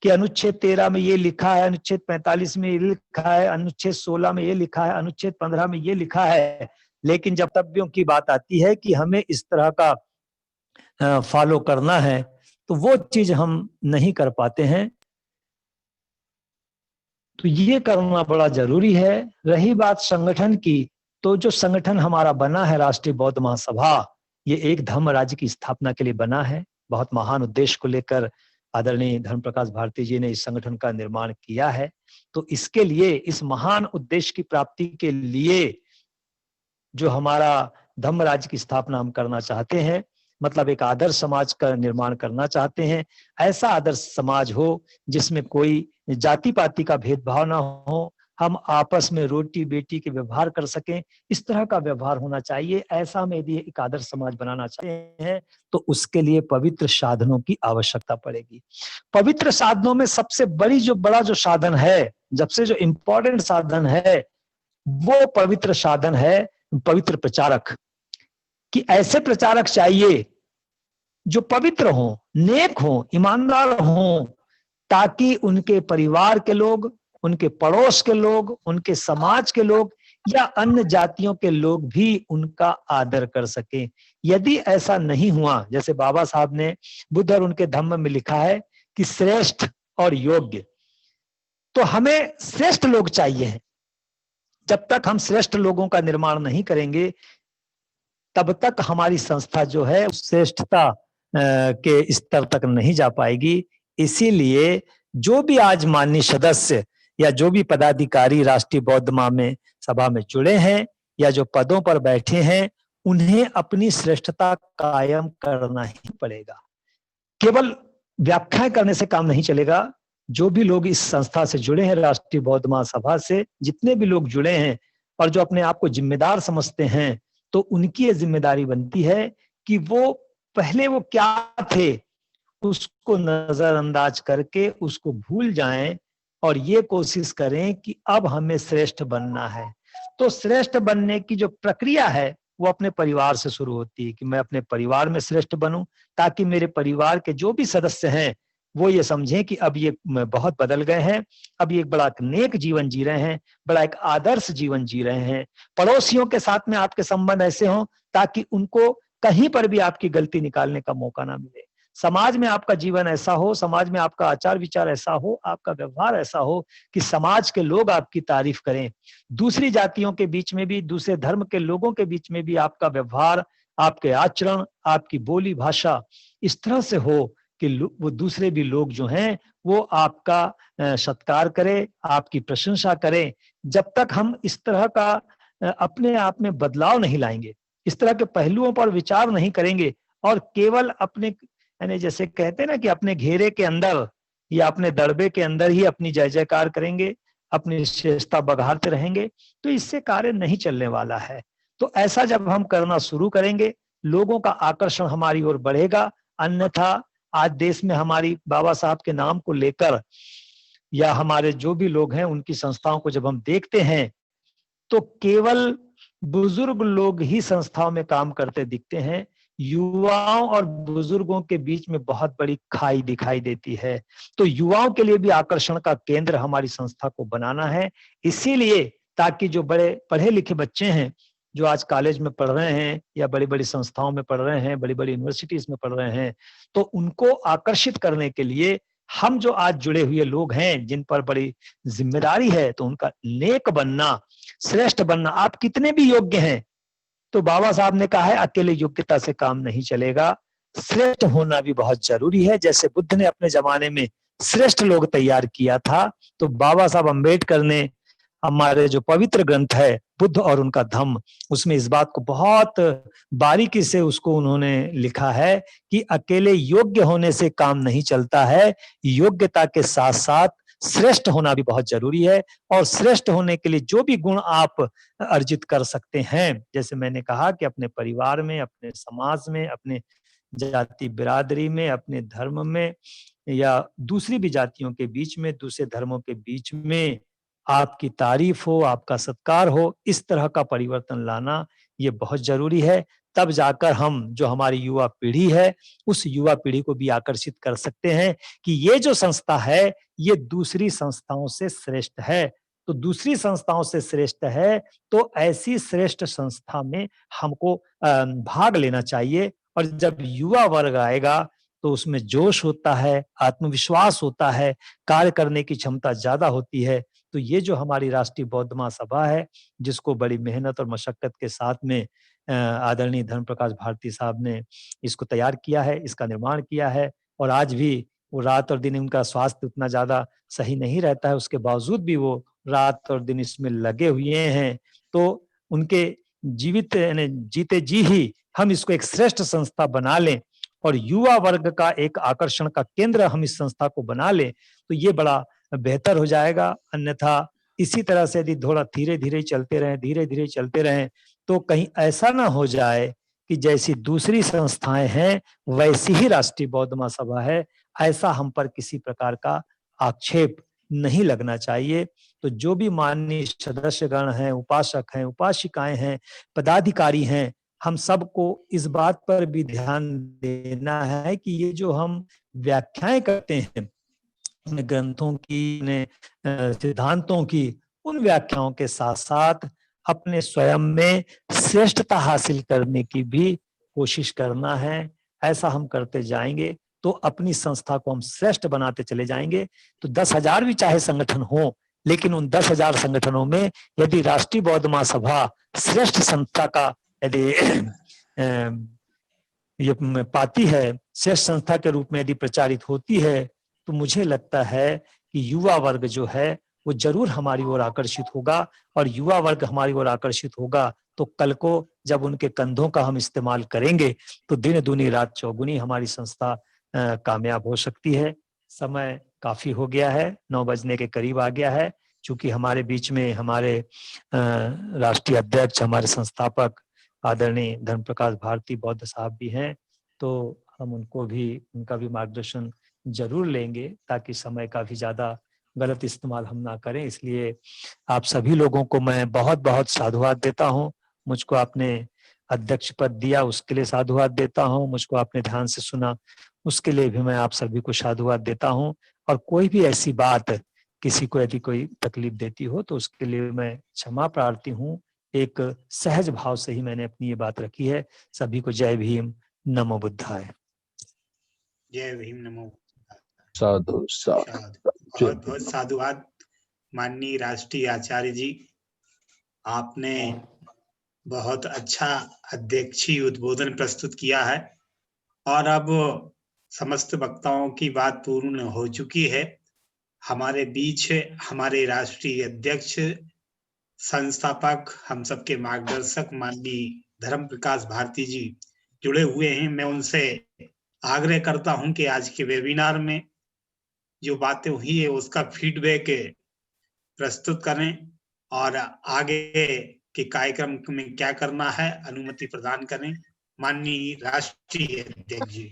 कि अनुच्छेद 13 में ये लिखा है, अनुच्छेद 45 में ये लिखा है, अनुच्छेद 16 में ये लिखा है, अनुच्छेद 15 में ये लिखा है, लेकिन जब कर्तव्यों की बात आती है कि हमें इस तरह का फॉलो करना है, तो वो चीज हम नहीं कर पाते हैं। तो ये करना बड़ा जरूरी है। रही बात संगठन की, तो जो संगठन हमारा बना है राष्ट्रीय बौद्ध महासभा, ये एक धम्म राज्य की स्थापना के लिए बना है। बहुत महान उद्देश्य को लेकर आदरणीय धर्म प्रकाश भारती जी ने इस संगठन का निर्माण किया है। तो इसके लिए, इस महान उद्देश्य की प्राप्ति के लिए जो हमारा धम्म राज्य की स्थापना हम करना चाहते हैं, मतलब एक आदर्श समाज का निर्माण करना चाहते हैं, ऐसा आदर्श समाज हो जिसमें कोई जाति पाति का भेदभाव ना हो, हम आपस में रोटी बेटी के व्यवहार कर सकें, इस तरह का व्यवहार होना चाहिए। ऐसा हम यदि एक आदर्श समाज बनाना चाहते हैं तो उसके लिए पवित्र साधनों की आवश्यकता पड़ेगी। पवित्र साधनों में सबसे बड़ा जो साधन है, सबसे जो इम्पोर्टेंट साधन है, वो पवित्र साधन है पवित्र प्रचारक। कि ऐसे प्रचारक चाहिए जो पवित्र हों, नेक हों, ईमानदार हों, ताकि उनके परिवार के लोग, उनके पड़ोस के लोग, उनके समाज के लोग या अन्य जातियों के लोग भी उनका आदर कर सकें। यदि ऐसा नहीं हुआ, जैसे बाबा साहब ने बुद्ध और उनके धम्म में लिखा है कि श्रेष्ठ और योग्य, तो हमें श्रेष्ठ लोग चाहिए। जब तक हम श्रेष्ठ लोगों का निर्माण नहीं करेंगे, तब तक हमारी संस्था जो है श्रेष्ठता के स्तर तक नहीं जा पाएगी। इसीलिए जो भी आज माननीय सदस्य या जो भी पदाधिकारी राष्ट्रीय बौद्ध महासभा में जुड़े हैं या जो पदों पर बैठे हैं, उन्हें अपनी श्रेष्ठता कायम करना ही पड़ेगा। केवल व्याख्या करने से काम नहीं चलेगा। जो भी लोग इस संस्था से जुड़े हैं, राष्ट्रीय बौद्ध महासभा से जितने भी लोग जुड़े हैं और जो अपने आप को जिम्मेदार समझते हैं, तो उनकी ये जिम्मेदारी बनती है कि वो पहले वो क्या थे उसको नजरअंदाज करके उसको भूल जाएं और ये कोशिश करें कि अब हमें श्रेष्ठ बनना है। तो श्रेष्ठ बनने की जो प्रक्रिया है वो अपने परिवार से शुरू होती है कि मैं अपने परिवार में श्रेष्ठ बनूं, ताकि मेरे परिवार के जो भी सदस्य हैं वो ये समझें कि अब ये बहुत बदल गए हैं, अब ये एक बड़ा नेक जीवन जी रहे हैं, बड़ा एक आदर्श जीवन जी रहे हैं। पड़ोसियों के साथ में आपके संबंध ऐसे हों ताकि उनको कहीं पर भी आपकी गलती निकालने का मौका ना मिले। समाज में आपका जीवन ऐसा हो, समाज में आपका आचार विचार ऐसा हो, आपका व्यवहार ऐसा हो कि समाज के लोग आपकी तारीफ करें। दूसरी जातियों के बीच में भी, दूसरे धर्म के लोगों के बीच में भी आपका व्यवहार, आपके आचरण, आपकी बोली भाषा इस तरह से हो कि वो दूसरे भी लोग जो हैं वो आपका सत्कार करें, आपकी प्रशंसा करें। जब तक हम इस तरह का अपने आप में बदलाव नहीं लाएंगे, इस तरह के पहलुओं पर विचार नहीं करेंगे और केवल अपने, यानी जैसे कहते हैं ना कि अपने घेरे के अंदर या अपने दड़बे के अंदर ही अपनी जय जयकार करेंगे, अपनी श्रेष्ठता बघारते रहेंगे, तो इससे कार्य नहीं चलने वाला है। तो ऐसा जब हम करना शुरू करेंगे, लोगों का आकर्षण हमारी ओर बढ़ेगा। अन्यथा आज देश में हमारी बाबा साहब के नाम को लेकर या हमारे जो भी लोग हैं उनकी संस्थाओं को जब हम देखते हैं तो केवल बुजुर्ग लोग ही संस्थाओं में काम करते दिखते हैं। युवाओं और बुजुर्गों के बीच में बहुत बड़ी खाई दिखाई देती है। तो युवाओं के लिए भी आकर्षण का केंद्र हमारी संस्था को बनाना है, इसीलिए ताकि जो बड़े पढ़े लिखे बच्चे हैं जो आज कॉलेज में पढ़ रहे हैं या बड़ी बड़ी संस्थाओं में पढ़ रहे हैं, बड़ी बड़ी यूनिवर्सिटीज में पढ़ रहे हैं, तो उनको आकर्षित करने के लिए हम जो आज जुड़े हुए लोग हैं जिन पर बड़ी जिम्मेदारी है, तो उनका नेक बनना, श्रेष्ठ बनना। आप कितने भी योग्य हैं, तो बाबा साहब ने कहा है अकेले योग्यता से काम नहीं चलेगा, श्रेष्ठ होना भी बहुत जरूरी है। जैसे बुद्ध ने अपने जमाने में श्रेष्ठ लोग तैयार किया था, तो बाबा साहब अम्बेडकर ने हमारे जो पवित्र ग्रंथ है बुद्ध और उनका धम्म, उसमें इस बात को बहुत बारीकी से उसको उन्होंने लिखा है कि अकेले योग्य होने से काम नहीं चलता है, योग्यता के साथ साथ श्रेष्ठ होना भी बहुत जरूरी है। और श्रेष्ठ होने के लिए जो भी गुण आप अर्जित कर सकते हैं, जैसे मैंने कहा कि अपने परिवार में, अपने समाज में, अपने जाति बिरादरी में, अपने धर्म में या दूसरी भी जातियों के बीच में, दूसरे धर्मों के बीच में आपकी तारीफ हो, आपका सत्कार हो, इस तरह का परिवर्तन लाना ये बहुत जरूरी है। तब जाकर हम जो हमारी युवा पीढ़ी है उस युवा पीढ़ी को भी आकर्षित कर सकते हैं कि ये जो संस्था है ये दूसरी संस्थाओं से श्रेष्ठ है। तो दूसरी संस्थाओं से श्रेष्ठ है तो ऐसी श्रेष्ठ संस्था में हमको भाग लेना चाहिए। और जब युवा वर्ग आएगा तो उसमें जोश होता है, आत्मविश्वास होता है, कार्य करने की क्षमता ज्यादा होती है। तो ये जो हमारी राष्ट्रीय बौद्ध महासभा है, जिसको बड़ी मेहनत और मशक्कत के साथ में आदरणीय धर्म प्रकाश भारती साहब ने इसको तैयार किया है, इसका निर्माण किया है, और आज भी वो रात और दिन, उनका स्वास्थ्य उतना ज्यादा सही नहीं रहता है, उसके बावजूद भी वो रात और दिन इसमें लगे हुए हैं। तो उनके जीवित जीते जी ही हम इसको एक श्रेष्ठ संस्था बना लें और युवा वर्ग का एक आकर्षण का केंद्र हम इस संस्था को बना लें, तो ये बड़ा बेहतर हो जाएगा। अन्यथा इसी तरह से यदि थोड़ा धीरे धीरे चलते रहें तो कहीं ऐसा ना हो जाए कि जैसी दूसरी संस्थाएं हैं वैसी ही राष्ट्रीय बौद्ध महासभा है, ऐसा हम पर किसी प्रकार का आक्षेप नहीं लगना चाहिए। तो जो भी माननीय सदस्यगण हैं, उपासक हैं, उपासिकाएं हैं, पदाधिकारी हैं, हम सबको इस बात पर भी ध्यान देना है कि ये जो हम व्याख्याएं करते हैं ग्रंथों की, सिद्धांतों की, उन व्याख्याओं के साथ साथ अपने स्वयं में श्रेष्ठता हासिल करने की भी कोशिश करना है। ऐसा हम करते जाएंगे तो अपनी संस्था को हम श्रेष्ठ बनाते चले जाएंगे। तो 10,000 भी चाहे संगठन हो, लेकिन उन 10,000 संगठनों में यदि राष्ट्रीय बौद्ध महासभा श्रेष्ठ संस्था का यदि ये पाती है, श्रेष्ठ संस्था के रूप में यदि प्रचारित होती है, तो मुझे लगता है कि युवा वर्ग जो है वो जरूर हमारी ओर आकर्षित होगा। और युवा वर्ग हमारी ओर आकर्षित होगा तो कल को जब उनके कंधों का हम इस्तेमाल करेंगे तो दिन दूनी रात चौगुनी हमारी संस्था कामयाब हो सकती है। समय काफी हो गया है, 9 बजने के करीब आ गया है। चूंकि हमारे बीच में हमारे राष्ट्रीय अध्यक्ष, हमारे संस्थापक आदरणीय धर्म प्रकाश भारती बौद्ध साहब भी हैं, तो हम उनका भी मार्गदर्शन जरूर लेंगे ताकि समय का भी ज्यादा गलत इस्तेमाल हम ना करें। इसलिए आप सभी लोगों को मैं बहुत बहुत साधुवाद देता हूं। मुझको आपने अध्यक्ष पद दिया उसके लिए साधुवाद देता हूं, मुझको आपने ध्यान से सुना उसके लिए भी मैं आप सभी को साधुवाद देता हूं। और कोई भी ऐसी बात किसी को यदि कोई तकलीफ देती हो तो उसके लिए मैं क्षमा प्रार्थी हूं। एक सहज भाव से ही मैंने अपनी ये बात रखी है। सभी को जय भीम, नमो बुद्धाय। जय भीम, नमो साधु साधु। बहुत बहुत साधुवाद माननीय राष्ट्रीय आचार्य जी। आपने बहुत अच्छा अध्यक्षीय उद्बोधन प्रस्तुत किया है और अब समस्त वक्ताओं की बात पूर्ण हो चुकी है। हमारे बीच हमारे राष्ट्रीय अध्यक्ष, संस्थापक, हम सबके मार्गदर्शक माननीय धर्म प्रकाश भारती जी जुड़े हुए हैं। मैं उनसे आग्रह करता हूं कि आज के वेबिनार में जो बातें हुई है उसका फीडबैक प्रस्तुत करें और आगे के कार्यक्रम में क्या करना है अनुमति प्रदान करें। माननीय राष्ट्रीय अध्यक्ष जी।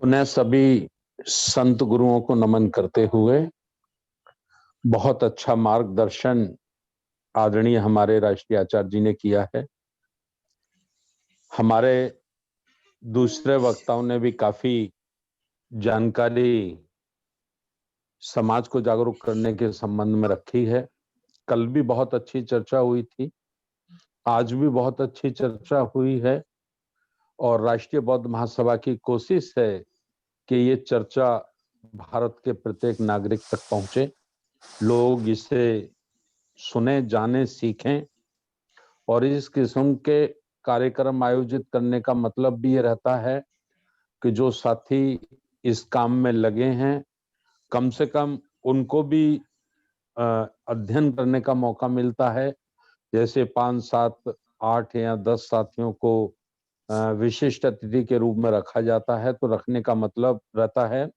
उन्हें सभी संत गुरुओं को नमन करते हुए बहुत अच्छा मार्गदर्शन आदरणीय हमारे राष्ट्रीय आचार्य जी ने किया है। हमारे दूसरे वक्ताओं ने भी काफी जानकारी समाज को जागरूक करने के संबंध में रखी है। कल भी बहुत अच्छी चर्चा हुई थी, आज भी बहुत अच्छी चर्चा हुई है और राष्ट्रीय बौद्ध महासभा की कोशिश है कि ये चर्चा भारत के प्रत्येक नागरिक तक पहुंचे, लोग इसे सुने, जाने, सीखें। और इस किस्म के कार्यक्रम आयोजित करने का मतलब भी ये रहता है कि जो साथी इस काम में लगे हैं कम से कम उनको भी अध्ययन करने का मौका मिलता है। जैसे 5, 7, 8 या 10 साथियों को विशिष्ट अतिथि के रूप में रखा जाता है तो रखने का मतलब रहता है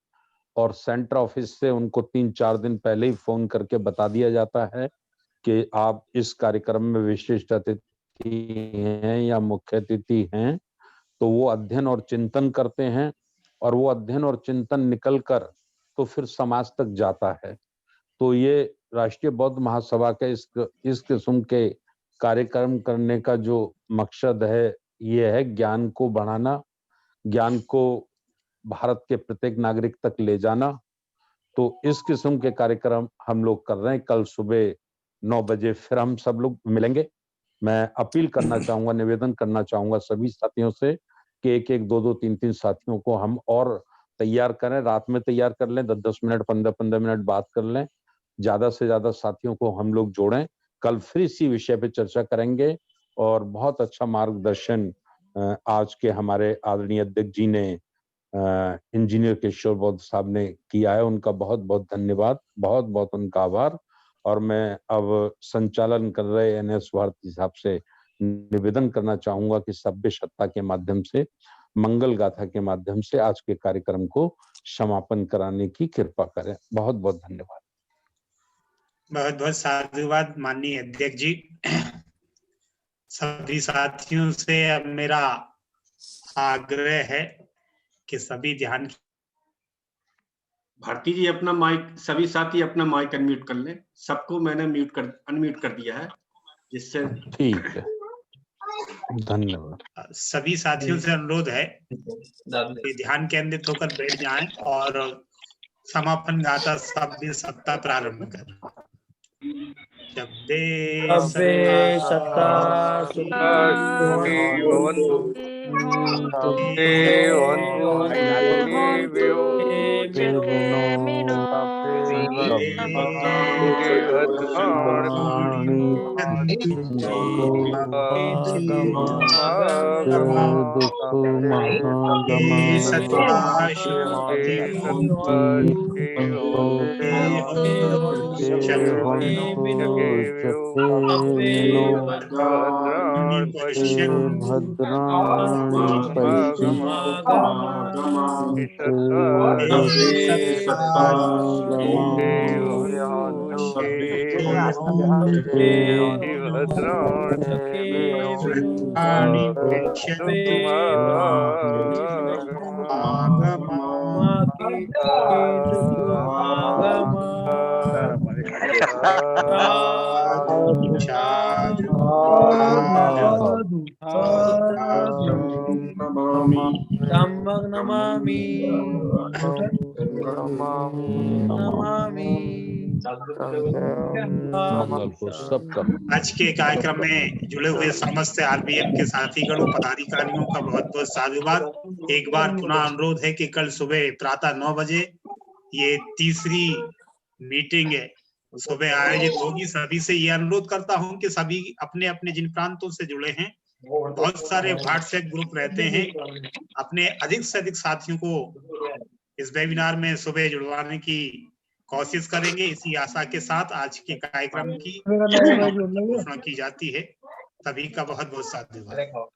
और सेंटर ऑफिस से उनको 3-4 दिन पहले ही फोन करके बता दिया जाता है कि आप इस कार्यक्रम में विशिष्ट अतिथि हैं या मुख्य अतिथि हैं, तो वो अध्ययन और चिंतन करते हैं और वो अध्ययन और चिंतन निकलकर तो फिर समाज तक जाता है। तो ये राष्ट्रीय बौद्ध महासभा के इस किस्म के कार्यक्रम करने का जो मकसद है ये है ज्ञान को बढ़ाना, ज्ञान को भारत के प्रत्येक नागरिक तक ले जाना। तो इस किस्म के कार्यक्रम हम लोग कर रहे हैं। कल सुबह 9 बजे फिर हम सब लोग मिलेंगे। मैं अपील करना चाहूंगा, निवेदन करना चाहूंगा सभी साथियों से कि 1-1, 2-2, 3-3 साथियों को हम और तैयार करें। रात में तैयार कर लें, 10-10 मिनट, 15-15 मिनट बात कर लें, ज्यादा से ज्यादा साथियों को हम लोग जोड़ें। कल फिर इसी विषय पे चर्चा करेंगे और बहुत अच्छा मार्गदर्शन आज के हमारे आदरणीय अध्यक्ष जी ने इंजीनियर किशोर बौद्ध साहब ने किया है। उनका बहुत बहुत धन्यवाद, बहुत बहुत उनका आभार। और मैं अब संचालन कर रहे एनएस भारती साहब से निवेदन करना चाहूंगा कि सभ्य सत्ता के माध्यम से, मंगल गाथा के माध्यम से आज के कार्यक्रम को समापन कराने की कृपा करें। बहुत बहुत धन्यवाद। बहुत बहुत साधुवाद माननीय अध्यक्ष जी। सभी साथियों से अब मेरा आग्रह है कि सभी ध्यान। भारती जी अपना माइक, सभी साथी अपना माइक अनम्यूट कर लें। सबको मैंने अनम्यूट कर दिया है, जिससे ठीक है। धन्यवाद। सभी साथियों से अनुरोध है कि ध्यान केंद्रित होकर बैठ जाएं और समापन गाथा सभ्य सत्ता प्रारंभ करें। सभ्य सत्ता आज के कार्यक्रम में जुड़े हुए समस्त आरबीएम के साथीगणों, पदाधिकारियों का बहुत बहुत साधुवाद। एक बार पुनः अनुरोध है कि कल सुबह प्रातः 9 बजे ये तीसरी मीटिंग सुबह आयोजित होगी। सभी से ये अनुरोध करता हूं कि सभी अपने अपने जिन प्रांतों से जुड़े हैं, बहुत सारे व्हाट्सएप ग्रुप रहते हैं, अपने अधिक से अधिक साथियों को इस वेबिनार में सुबह जुड़वाने की कोशिश करेंगे। इसी आशा के साथ आज के कार्यक्रम की घोषणा की जाती है। सभी का बहुत बहुत साधुवाद।